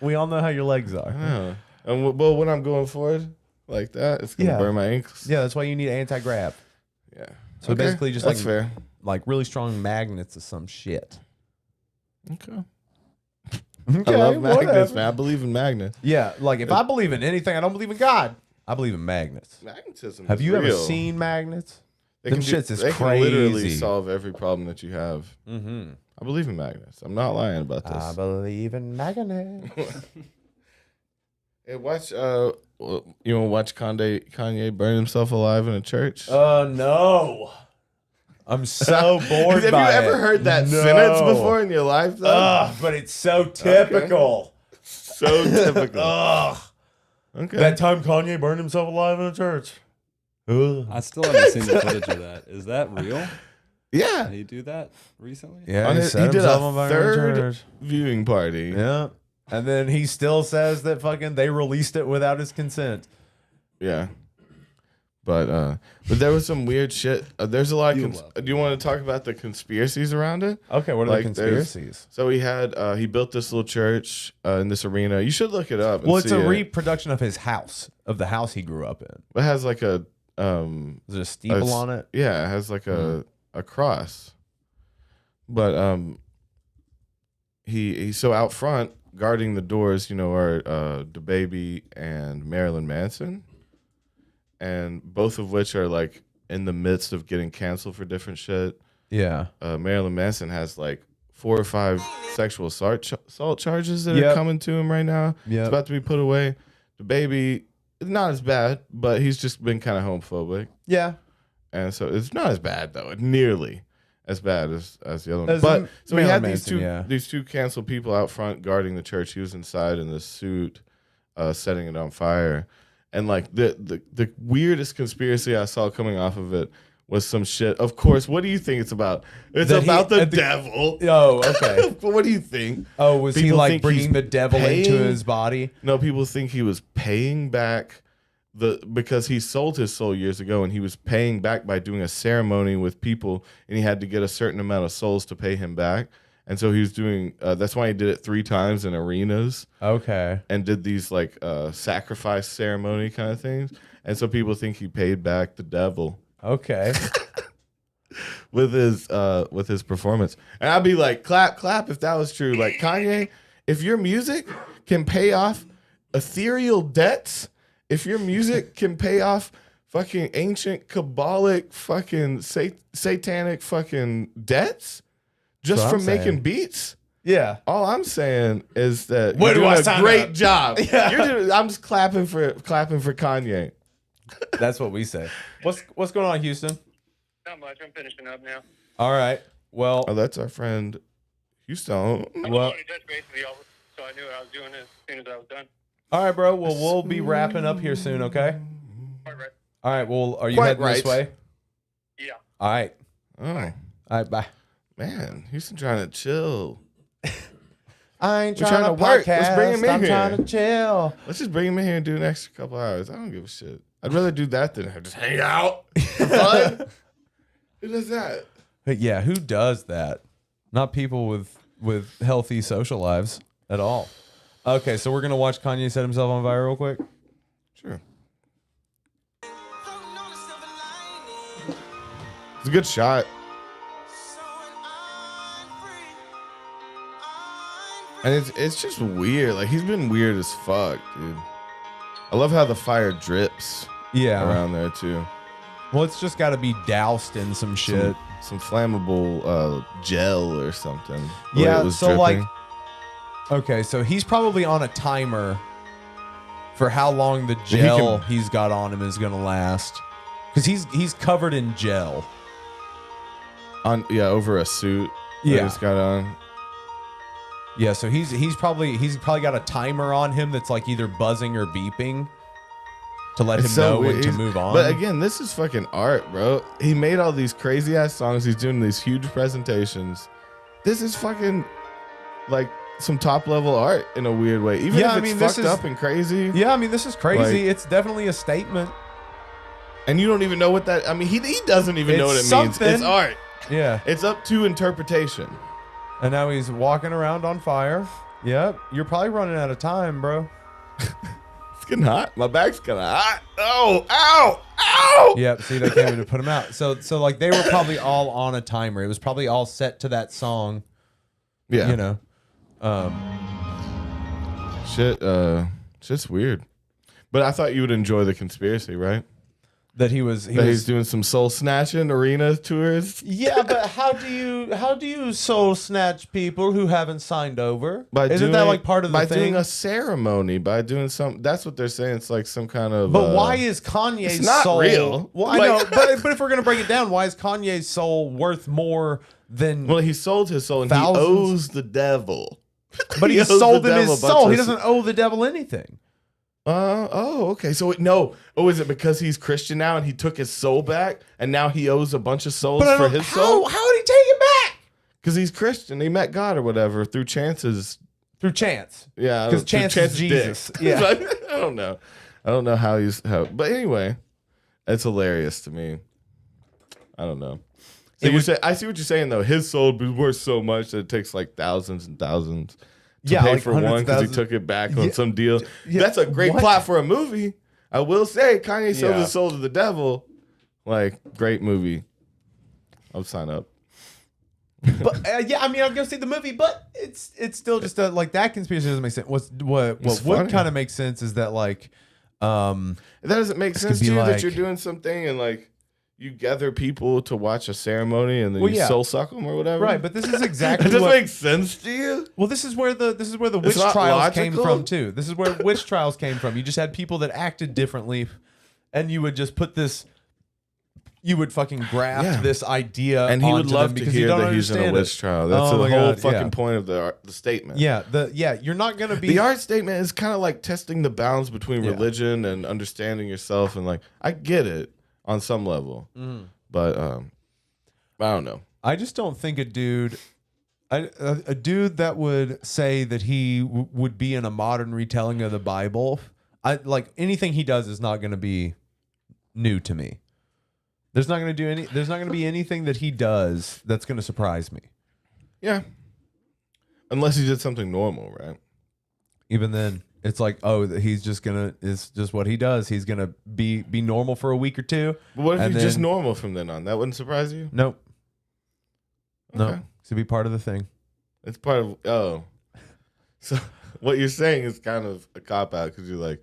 We all know how your legs are. Yeah. And well, when I'm going forward like that, it's gonna Yeah. burn my ankles. Yeah, that's why you need anti-grav. Yeah. So basically just that's like fair. like really strong magnets of some shit. Okay. Okay, I love magnets, whatever. man. I believe in magnets. Yeah, like if I believe in anything, I don't believe in God. I believe in magnets. Magnetism. Have is you ever real. seen magnets? They them can shits is they can literally crazy. solve every problem that you have. Mm-hmm. I believe in magnets. I'm not lying about I this. believe in magnets. Hey, watch You want to watch Kanye burn himself alive in a church? No. I'm so bored Have by you ever it. heard that No. sentence before in your life, though? Ugh, but it's so typical. So typical. Ugh. Okay. That time Kanye burned himself alive in a church. Ugh. I still haven't seen the footage of that. Is that real? Yeah. Did he do that recently? Yeah, He set did himself a on fire in a third church. viewing party. Yeah. And then he still says that fucking they released it without his consent. Yeah. But there was some weird shit. There's a lot of. Do you want to talk about the conspiracies around it? Okay, what are Like, the conspiracies? So he built this little church in this arena. You should look it up. And Well, it's see a it. reproduction of his house, of the house he grew up in. It has like a Is there a steeple on it? Yeah, it has like a cross. But he so out front guarding the doors, are DaBaby and Marilyn Manson, and both of which are like in the midst of getting canceled for different shit. Yeah. Marilyn Manson has like 4 or 5 sexual assault charges that Yep. are coming to him right now. Yep. It's about to be put away. DaBaby, not as bad, but he's just been kind of homophobic. Yeah. And so it's not as bad though, nearly as bad as the other one. As But so we Marilyn had these Manson, these two canceled people out front guarding the church. He was inside in this suit, setting it on fire. And like the weirdest conspiracy I saw coming off of it was some shit. Of course, what do you think it's about? It's That about the at devil. Oh, okay. What do you think? Oh, was he People like think bringing he's the devil into paying- his body? No, people think he was paying back because he sold his soul years ago, and he was paying back by doing a ceremony with people, and he had to get a certain amount of souls to pay him back. And so he was doing. That's why he did it 3 times in arenas Okay. and did these like sacrifice ceremony kind of things. And so people think he paid back the devil Okay. with his performance. And I'd be like, clap if that was true. Like, Kanye, if your music can pay off ethereal debts, if your music can pay off fucking ancient Kabbalic fucking satanic fucking debts just That's what from I'm making saying. beats, Yeah. all I'm saying is that Where do you're I doing a sign great up? job. Yeah. I'm just clapping for Kanye. That's what we say. What's going on, Houston? Not much. I'm finishing up now. All right. Well, Oh, that's our friend Houston. I Well- already touched base with y'all, so I knew what I was doing as soon as I was done. all right, bro. Well, we'll be wrapping up here soon, okay? All right. All right. Well, are you Quite heading this right. way? Yeah. All right. Oh, All right, bye. man, Houston trying to chill. I ain't We're trying, trying to to work. Let's bring him in I'm here. trying to chill. Let's just bring him in here and do an extra couple hours. I don't give a shit. I'd rather do that than just hang out for fun. Who does that? But yeah, who does that? Not people with healthy social lives at all. Okay, so we're gonna watch Kanye set himself on fire real quick. Sure. It's a good shot. And it's just weird. Like, he's been weird as fuck, dude. I love how the fire drips Yeah. around there too. Well, it's just got to be doused in some shit. Some flammable gel or something. the way Yeah. it was So dripping. like, okay, so he's probably on a timer for how long the he gel can- he's got on him is gonna last, because he's covered in gel. over a suit. that Yeah. he's got on. Yeah, so he's probably got a timer on him that's like either buzzing or beeping to let him It's so know when weird. to move on. But again, this is fucking art, bro. He made all these crazy ass songs. He's doing these huge presentations. This is fucking like some top level art in a weird way. Even Yeah, if I it's mean, this fucked is- up and crazy. Yeah, I mean, this is crazy. Like- It's definitely a statement. And you don't even know what that. I mean, he doesn't even know what it It's means. something. It's art. Yeah. It's up to interpretation. And now he's walking around on fire. Yep. You're probably running out of time, bro. It's getting hot. My back's kind of hot. Oh, ow, ow. Yep. See, they came in to put him out. So like they were probably all on a timer. It was probably all set to that song. Yeah. You know. Shit's weird. But I thought you would enjoy the conspiracy, right? that he was he's doing some soul snatching arena tours. Yeah, but how do you soul snatch people who haven't signed over? Isn't that like part of the by thing? doing a ceremony, by doing some? That's what they're saying. It's like some kind of. But why is Kanye's it's not soul real. Well, I know, but if we're gonna break it down, why is Kanye's soul worth more than? Well, he sold his soul and thousands? he owes the devil. But he owes sold the him devil his a bunch soul. of He doesn't owe the devil anything. Okay. So no. Oh, is it because he's Christian now and he took his soul back and now he owes a bunch of souls for his soul? How did he take it back? Because he's Christian. He met God or whatever through chances. Through chance. Yeah. Because through chance is Jesus. dick. Yeah. I don't know. I don't know how. But anyway, it's hilarious to me. I don't know. So I see what you're saying though. His soul is worth so much that it takes like thousands and thousands to pay like for hundreds one of because he thousands. took it back on some deal. Yeah, That's a great what? plot for a movie. I will say, Kanye sold Yeah. his soul to the devil. Like, great movie. I'll sign up. But yeah, I mean, I'm gonna see the movie, but it's still just like that conspiracy doesn't make sense. What It's would funny. kind of make sense is that like, That doesn't make This sense could to be you that like- you're doing something and like you gather people to watch a ceremony and then Well, you yeah. soul suck them or whatever. right? But this is It exactly doesn't what. make sense to you. Well, this is where the witch not trials came logical? from too. This is where witch trials came from. You just had people that acted differently, and you would just put this. You would fucking graft Yeah. this idea, And he would onto love them to because you hear don't that he's in a understand it. witch trial. That's Oh the my whole God, fucking yeah. point of the statement. Yeah, you're not gonna be. The art statement is kind of like testing the balance between Yeah. religion and understanding yourself, and like I get it on some level, but I don't know. I just don't think a dude that would say that he would be in a modern retelling of the Bible. Like anything he does is not going to be new to me. There's not going to be anything that he does that's going to surprise me. Yeah, unless he did something normal, right? Even then, it's like, oh, it's just what he does. He's gonna be normal for a week or two. But what if and he's just then- normal from then on? That wouldn't surprise you. Nope. No, Okay. to be part of the thing. It's part of So what you're saying is kind of a cop out because you're like,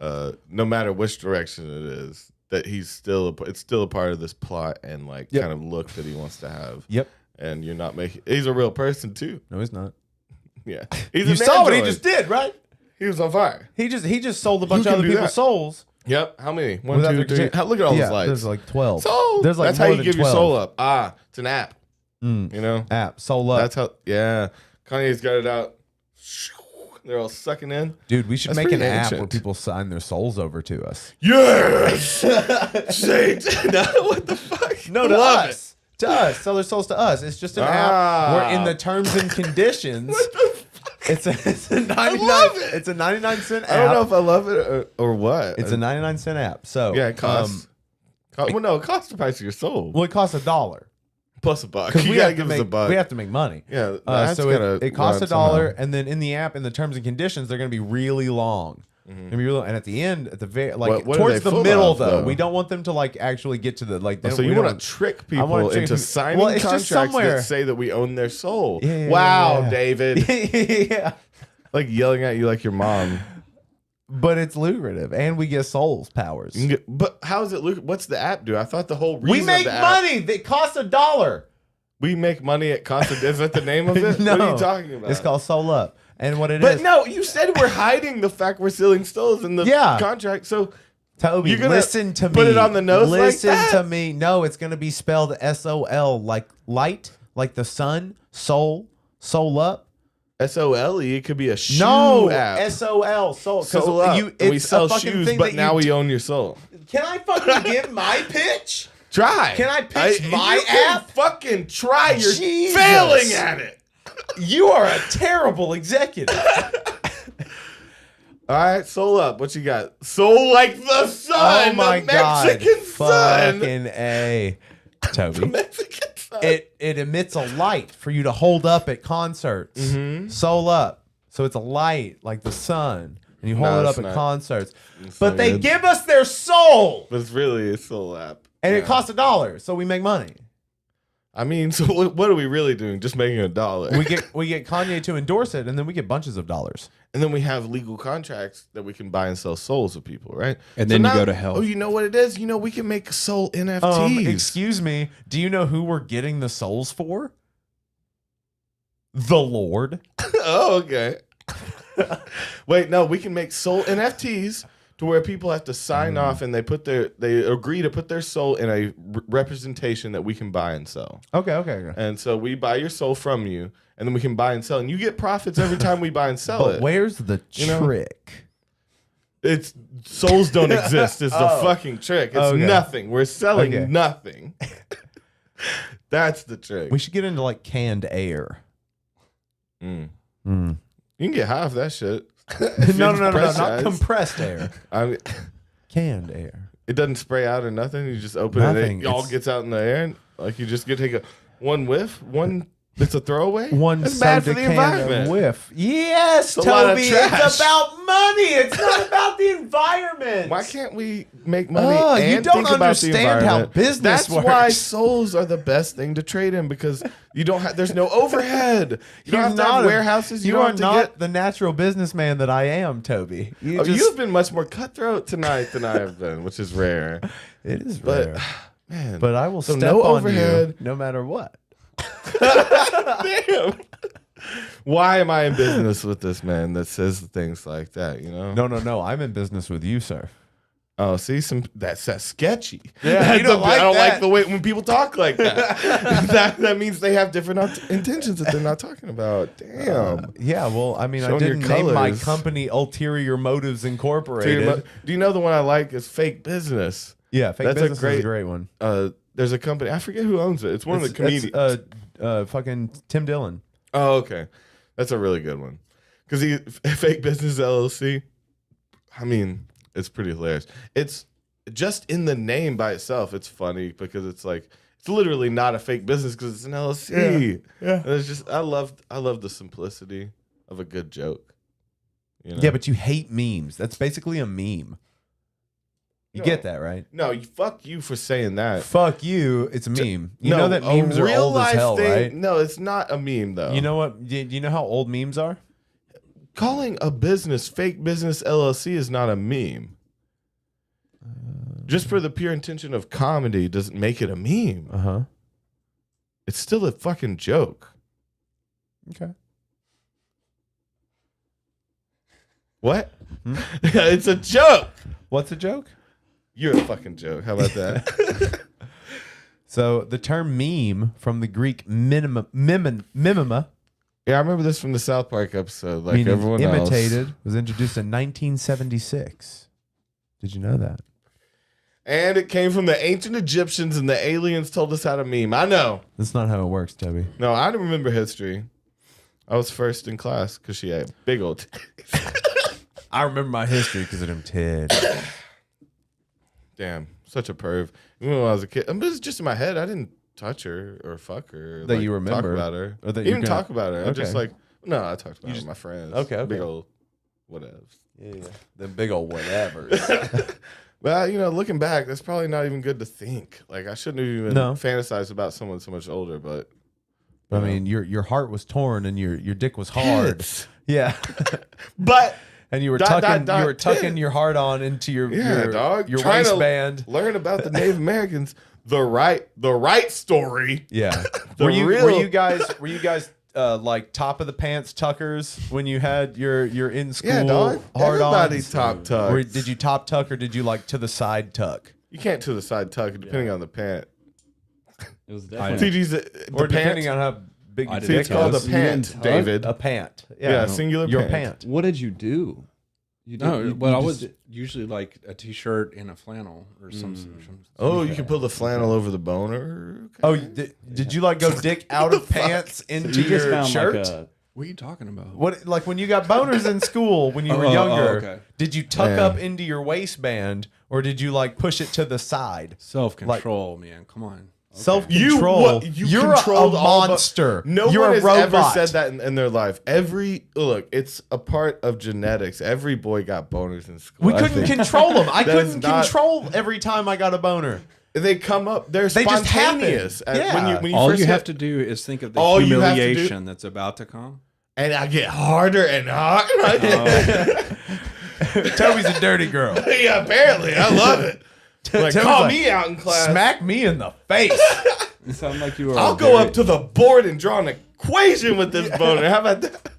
no matter which direction it is, that he's still it's still a part of this plot and like Yep. kind of look that he wants to have. Yep. And you're not making. He's a real person too. No, he's not. Yeah. He's You an saw what he android. just did, right? He was on fire. He just sold a bunch Who of can other do people's that? souls. Yep. How many? One, Without two, their three. consent. Look at all Yeah, those lights. there's like 12. Soul. There's like that's how more you than give 12. your soul up. It's an app. Mm. You know. App soul up. That's how. Yeah. Kanye's got it out. They're all sucking in. Dude, we should That's make an pretty app ancient. where people sign their souls over to us. Yes. Shake. What the fuck? No, to Love us. To us. Sell their souls to us. It's just an app where in the terms and conditions, it's a 99 love it. It's a 99-cent app. I don't know if I love it or what. It's a 99-cent app. So yeah. It costs. Well, no, it costs the price of your soul well, it costs $1 plus a buck. because You we gotta have to give us make a buck. we have to make money. Yeah. That's So gotta it costs run $1, somehow. and then in the app, in the terms and conditions, they're going to be really long. Gonna be really long. And at the end, at the very What are towards they the full middle of, though, though? we don't want them to like actually get to the like. So we you want don't- to trick I wanna people trick into people- signing Well, it's just contracts somewhere. that say that we own their soul. Yeah, wow, yeah. David. yeah. Like yelling at you like your mom. But it's lucrative, and we get souls powers. You can get- but how is it? What's the app do? I thought the whole reason We of make the app, money. They cost $1. we make money at constant. Is that the name of it? No, What are you talking about? It's called Soul Up, and what it is. But no, you said we're hiding the fact we're selling souls in the Yeah. contract. So Toby, you're gonna listen to me. put it on the nose like Listen that? to me. No, it's going to be spelled SOL, like light, like the sun, soul, soul up. SOLE, it could be a shoe No, app. SOL, soul. Soul up. You, And we it's a sell fucking shoes, thing but that now you we own your soul. Can I fucking give my pitch? Try. Can I pitch my you can app? Fucking try. You're Jesus. failing at it. You are a terrible executive. All right, soul up. What you got? Soul like the sun. Oh my the God. Mexican sun. Fucking A. Toby. Mexican sun. It emits a light for you to hold up at concerts. Mm-hmm. Soul up. So it's a light like the sun. And you hold No, it it's up at not. concerts. It's But not they good. give us their soul. But it's really a soul app. And Yeah. it costs $1. So we make money. I mean, so what are we really doing? Just making $1. We get Kanye to endorse it, and then we get bunches of dollars. And then we have legal contracts that we can buy and sell souls of people, right? And then you go to hell. Oh, you know what it is? You know, we can make soul NFTs. Excuse me. Do you know who we're getting the souls for? The Lord. Oh, okay. Wait, no, we can make soul NFTs to where people have to sign off and they agree to put their soul in a representation that we can buy and sell. Okay. And so we buy your soul from you, and then we can buy and sell, and you get profits every time we buy and sell But it. where's the trick? It's souls don't exist. It's the fucking trick. It's nothing. We're selling nothing. That's the trick. We should get into like canned air. You can get high off that shit. No, not compressed air. I mean, Canned air. it doesn't spray out or nothing. You just open Nothing. it. It all It's- gets out in the air. And, like you just get take one whiff. It's a throwaway. One That's bad for soda the can environment. whiff. Yes, It's a lot of Toby. trash. It's about money. It's not about the environment. Why can't we make money Oh, and you don't think about the understand how environment? business That's works. why souls are the best thing to trade in, because you don't have. There's no overhead. You don't have to have warehouses. You are don't not have to get. the natural businessman that I am, Toby. You've been much more cutthroat tonight than I have been, which is rare. It is But rare. man, But I will so step no on overhead. you no matter what. Damn. Why am I in business with this man that says things like that? You know? No. I'm in business with you, sir. Oh, see, that's sketchy. Yeah, That's you don't like I don't that. like the way when people talk like that. that means they have different intentions that they're not talking about. Damn. Yeah, well, I mean, I Showing your didn't name my colors. company Ulterior Motives Do Incorporated. you know the one I like is Fake Business? Yeah, Fake That's a Business is great- a great one. There's a company, I forget who owns it. It's one of the comedians. Fucking Tim Dillon. Oh, okay. That's a really good one. Because Fake Business LLC, I mean, it's pretty hilarious. It's just in the name by itself, it's funny because it's like, it's literally not a fake business because it's an LLC. Yeah. And it's just, I love the simplicity of a good joke. You know? Yeah, but you hate memes. That's basically a meme. You No. get that, right? No, fuck you for saying that. Fuck you. It's a meme. You No, know that a memes are real old as life hell, thing- right? No, it's not a meme though. You know what? Do you know how old memes are? Calling a business Fake Business LLC is not a meme. Just for the pure intention of comedy doesn't make it a meme. Uh-huh. It's still a fucking joke. Okay. What? It's a joke. What's a joke? You're a fucking joke. How about that? So the term meme from the Greek mimema, Yeah, I remember this from the South Park episode. Like meaning everyone imitated, else. was introduced in 1976. Did you know that? And it came from the ancient Egyptians, and the aliens told us how to meme. I know. That's not how it works, Toby. No, I don't remember history. I was first in class because she had big old titties. I remember my history because of them titties. Damn, such a perv. Even when I was a kid, I mean, it was just in my head. I didn't touch her or fuck her. Or That you remember? Talk about her. Or that you're Even gonna- talk about her. I just Okay. like, no, I talked about her with my friends. Okay. Big old whatever. Yeah. Them big old whatevers. Well, you know, looking back, that's probably not even good to think. Like, I shouldn't have even No. fantasized about someone so much older, but. I mean, your heart was torn and your dick was hard. Tits. Yeah. But And you were Dot, tucking dot, you were dot, tucking tit. your heart on into your dog. your Trying to waistband. learn about the Native Americans, the right story. Yeah. The were you real- were you guys like top of the pants tuckers when you had your in school Yeah, dog. hard Everybody ons? top tucks. Did you top tuck or did you like to the side tuck? You can't to the side tuck, depending on the pant. It was I- definitely TG's Or the depending pant. on how big I your did See, dick it's called is. a pant, Tug? David. A pant. Yeah, singular Your pant. pant. What did you do? You No, you- well, you I just was did- usually like a t-shirt and a flannel or some. Oh, you can pull the flannel over the boner. Okay. Oh, did you like go dick out of pants into you just your found shirt? like a What are you talking about? What, like when you got boners in school when you were Oh, younger? okay. Did you tuck Yeah. up into your waistband or did you like push it to the side? Self-control, man. Come on. Self-control. You're controlled a all monster. No You're one a has robot. ever said that in their life. It's a part of genetics. Every boy got boners in school. We I couldn't think. control them. I That is couldn't not- control every time I got a boner. They come up. They're They just happen. spontaneous. Yeah. When you All first you hit- have to do is think of the All you have to do- humiliation that's about to come. and I get harder and harder. Toby's a dirty girl. Yeah, apparently. I love it. Like, Toby's call like, me out in class. Smack me in the face. You sound like you were. I'll go up to the board and draw an equation with this boner. How about that?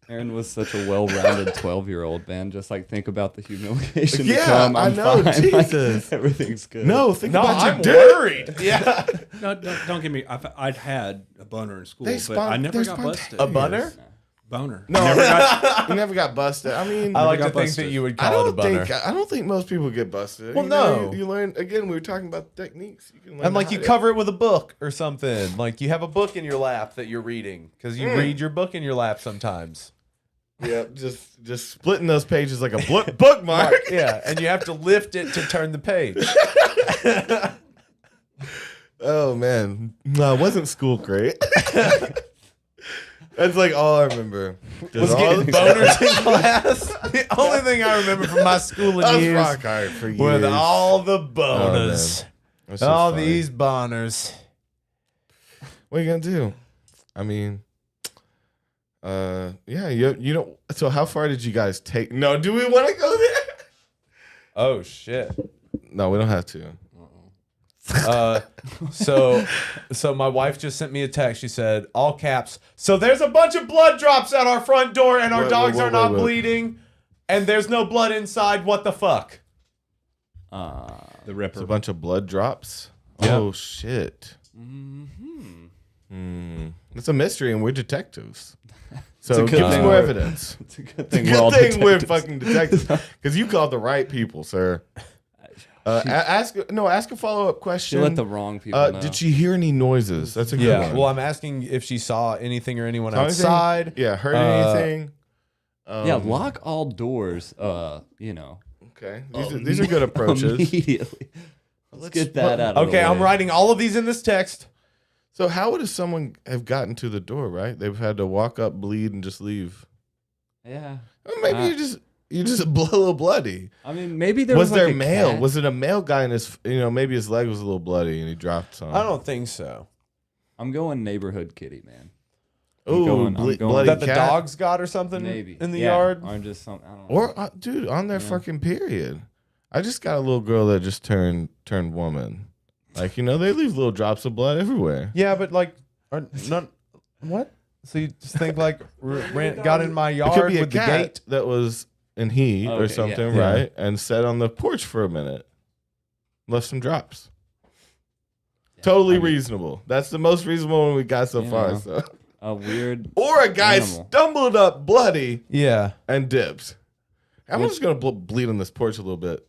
Aaron was such a well-rounded 12-year-old, man. Just like think about the humiliation to Yeah, come. I I'm know, fine. Jesus. Like, everything's good. No, think No, about I'm your dick. worried. Yeah. No, don't get me. I'd had a boner in school, They but I never they're got busted. A bunner? Boner. No, Never got. you never got busted. I mean, I like to got think busted. that you would I call it a don't bunner. think I don't think most people get busted. Well, You know, no. you learn again. We were talking about techniques. You can learn And like how you to- cover it with a book or something. Like you have a book in your lap that you're reading because you read your book in your lap sometimes. Yeah, just splitting those pages like a bookmark. Yeah, and you have to lift it to turn the page. Oh man, no, it wasn't school great. That's like all I remember. Was All getting the- boners in class. The only thing I remember from my schooling I was years rock hard for years. were all the Oh, boners. man. That's so all funny. these boners. What are you gonna do? I mean, yeah, you know. So how far did you guys take? No, do we want to go there? Oh shit. No, we don't have to. So my wife just sent me a text. She said, all caps. So there's a bunch of blood drops at our front door, and our Wait, dogs wait, are not wait. bleeding, and there's no blood inside. What the fuck? The It's a Ripper. bunch of blood drops. Yep. Oh shit. It's a mystery, and we're detectives. So a good give us thing more we're- evidence. It's a good Good thing we're all thing we're detectives. fucking detectives because you called the right people, sir. Ask a follow up She question. let the wrong people know. Did she hear any noises? That's a good Yeah. one. Well, I'm asking if she saw anything or anyone Saw anything? outside. Yeah, heard Uh, anything? Yeah, lock all doors. You know, Okay, these are good approaches. immediately. Let's get that out. Of Okay, the I'm way. writing all of these in this text. So how would someone have gotten to the door? Right, they've had to walk up, bleed, and just leave. Yeah, Or maybe you just a little bloody. I mean, maybe there Was was there like a male? cat. Was it a male guy? And his, maybe his leg was a little bloody, and he dropped some. I don't think so. I'm going neighborhood kitty, man. Ooh, I'm going- bloody That the cat. dogs got or something Maybe in the Yeah, yard. or just some. I don't know. Or dude, on their fucking period. I just got a little girl that just turned woman. Like they leave little drops of blood everywhere. Yeah, but like, none. What? So you just think like got in my It yard could be a with the cat gate? that was in heat or Okay, something, yeah. right? And sat on the porch for a minute, left some drops. Totally I mean, reasonable. That's the most reasonable one we got so You far. know. So. A weird. Or a guy Animal. stumbled up bloody Yeah. and dipped. I'm just gonna bleed on this porch a little bit.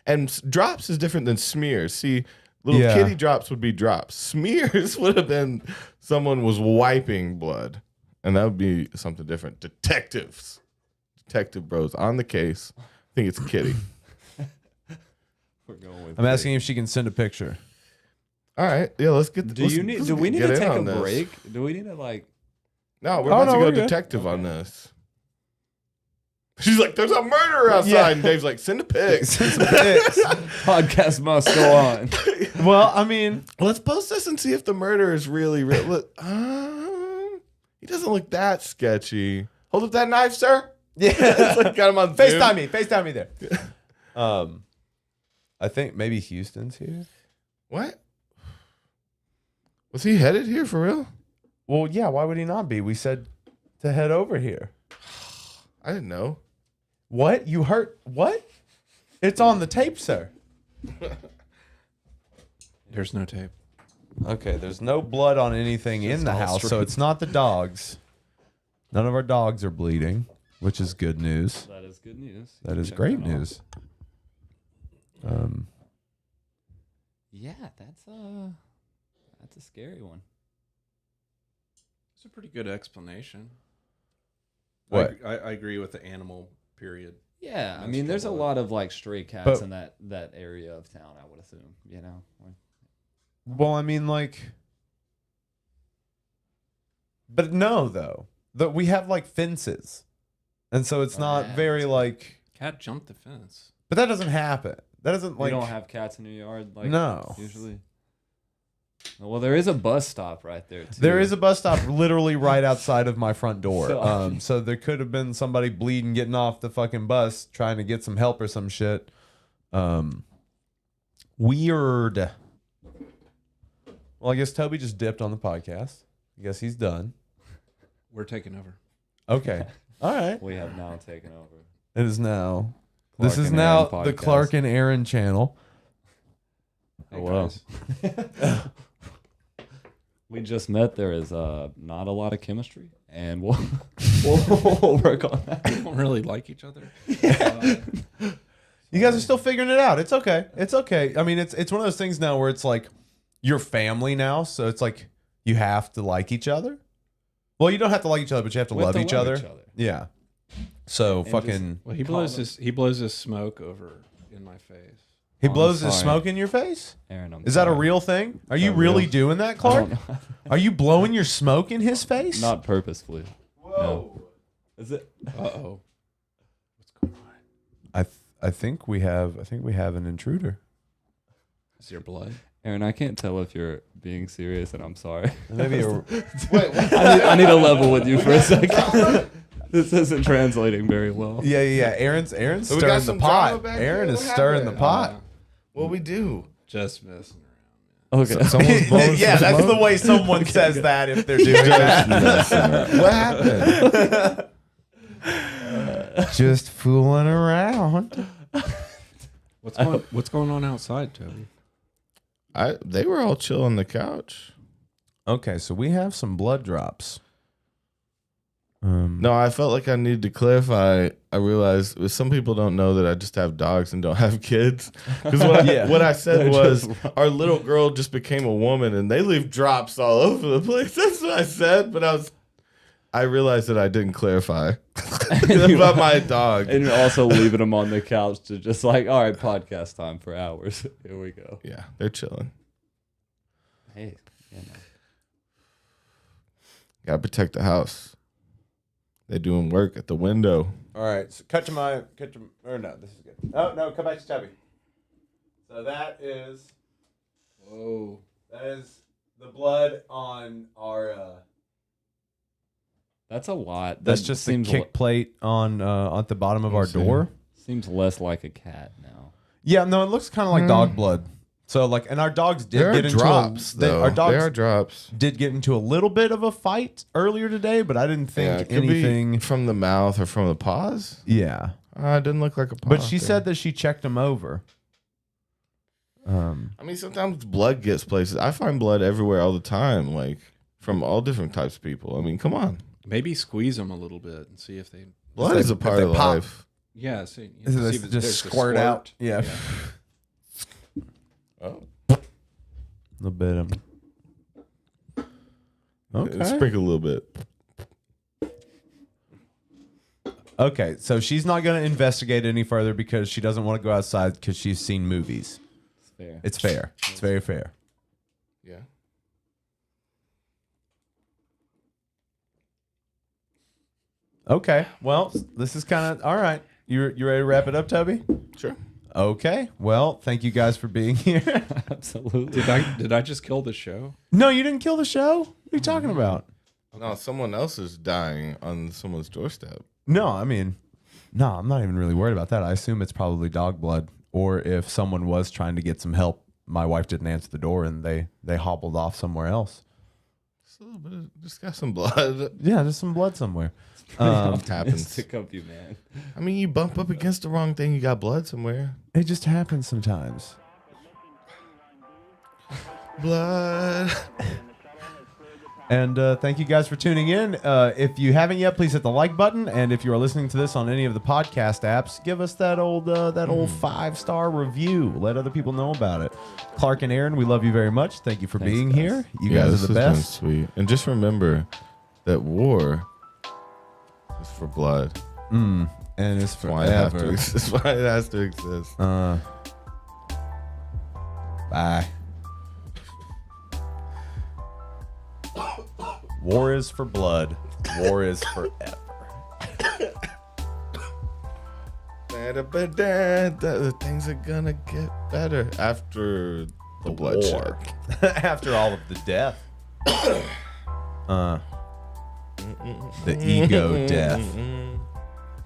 And drops is different than smears. See, little Yeah. kitty drops would be drops. Smears would have been someone was wiping blood, and that would be something different. Detective bros on the case. I think it's kitty. We're going with I'm asking if she can send a picture. All right, yeah, let's get. Do we need get to in take a on this. break? Do we need to like? No, we're Oh, about no, to we're go good. detective on this. She's like, "There's a murderer outside," Yeah. and Dave's like, "Send a pic." Podcast must go on. Well, I mean, Let's post this and see if the murder is really real. He doesn't look that sketchy. Hold up that knife, sir. yeah. It's like got him on FaceTime me. FaceTime me there. I think maybe Houston's here. What? Was he headed here for real? Well, yeah. Why would he not be? We said to head over here. I didn't know. What? You hurt? What? It's on the tape, sir. There's no tape. Okay, there's no blood on anything in the all house, so straight. it's not the dogs. None of our dogs are bleeding, which is good news. That is good news. That is Check great off. news. Yeah, that's a scary one. It's a pretty good explanation. What? I agree with the animal period. Yeah, I That's mean, there's a cool. lot of like stray cats But- in that area of town. I would assume, Like, Well, I mean, like, but no, though. We have like fences, and so it's Oh, not yeah, very that's- like. Cat jumped the fence. But that doesn't happen. That doesn't like. You don't have cats in your yard, like No. usually. Well, there is a bus stop right there too. There is a bus stop literally right outside of my front door. So- So there could have been somebody bleeding, getting off the fucking bus, trying to get some help or some shit. Weird. Well, I guess Toby just dipped on the podcast. I guess he's done. We're taking over. Okay. All right. We have now taken over. It is now. Clark This is and now Aaron the podcast. Clark and Aaron channel. Hey, well. guys. We just met. There is not a lot of chemistry, and we'll work on that. We don't really like each other. You guys are still figuring it out. It's okay. It's okay. I mean, it's one of those things now where it's like you're family now, so it's like you have to like each other. Well, you don't have to like each other, but you have to We have love to each love other. each other. Yeah. So And fucking Well, he blows his smoke over in my face. he I'm blows his sorry. smoke in your face? Aaron, I'm Is that a sorry. real thing? Are you that really real? doing that, I Clark? don't know. Are you blowing your smoke in his face? Not purposefully. Whoa. Is it? Uh-oh. I think we have an intruder. Is your blood? Aaron, I can't tell if you're being serious, and I'm sorry. Maybe a, I need a level with you for a second. This isn't translating very well. yeah. Aaron's So we got stirring the some drama pot. back Aaron here? is What stirring the happened? pot. What we do? Just messing around. Okay. Someone's blowing Yeah, some that's smoke? the way someone says that if they're doing that. What happened? Just fooling around. What's going on outside, Toby? They were all chill on the couch. Okay, so we have some blood drops. No, I felt like I needed to clarify. I realized some people don't know that I just have dogs and don't have kids. Because Yeah. what I said was our little girl just became a woman and they leave drops all over the place. That's what I said, but I realized that I didn't clarify about my dog. And you're also leaving them on the couch to just like, all right, podcast time for hours. Here we go. Yeah, they're chilling. Hey, you know. Gotta protect the house. They're doing work at the window. All right, so or no, this is good. Oh, no, come back to Chubby. So that is the blood on our... That's a lot. That's That just the seems kick plate on at the bottom of our door. seems less like a cat now. Yeah, no, it looks kind of like dog blood. So like, and our dogs did There are get into drops, though. our dogs There are drops. did get into a little bit of a fight earlier today, but I didn't Yeah, think it could be anything. from the mouth or from the paws. Yeah, It didn't look like a paw. but she said that she checked him over. I mean, sometimes blood gets places. I find blood everywhere all the time, like from all different types of people. I mean, come on. Maybe squeeze them a little bit and see if they. Blood they- is a if part they of pop. life. Yeah, see, Is it see if just there's a squirt out? Yeah. Oh. A little bit of. Okay. Sprinkle a little bit. Okay, so she's not going to investigate any further because she doesn't want to go outside because she's seen movies. It's fair. It's fair. It's very fair. Yeah. Okay, well, this is kind of all right. You ready to wrap it up, Toby? Sure. Okay. Well, thank you guys for being here. Absolutely. Did I just kill the show? No, you didn't kill the show. What are you talking about? No, someone else is dying on someone's doorstep. No, I mean, no, I'm not even really worried about that. I assume it's probably dog blood, or if someone was trying to get some help, my wife didn't answer the door and they hobbled off somewhere else. Just a little bit. Just got some blood. Yeah, there's some blood somewhere. It happens. Stick up you, man. I mean, you bump up against the wrong thing, you got blood somewhere. It just happens sometimes. Blood. And thank you guys for tuning in. If you haven't yet, please hit the like button. And if you are listening to this on any of the podcast apps, give us that old 5-star review. Let other people know about it. Clark and Aaron, we love you very much. Thank you for Thanks, being guys. here. You Yeah, guys this are the has been best. sweet. And just remember that war is for blood. And it's That's why it has to forever. exist. That's why it has to exist. Bye. War is for blood. War is forever. Man. Things are gonna get better after the bloodshed. After all of the death. The ego death.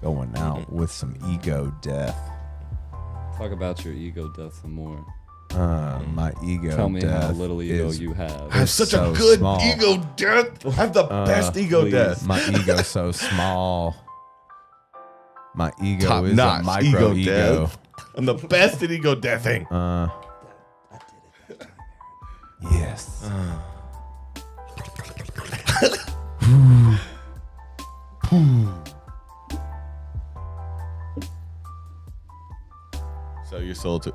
Going out with some ego death. Talk about your ego death some more. My ego Tell me death how little ego is you have. I have such so a good small. ego death. I have the best ego please. death. My ego's so small. My ego Top is a notch micro ego. death. I'm the best at ego deathing. Yes. So you sold to.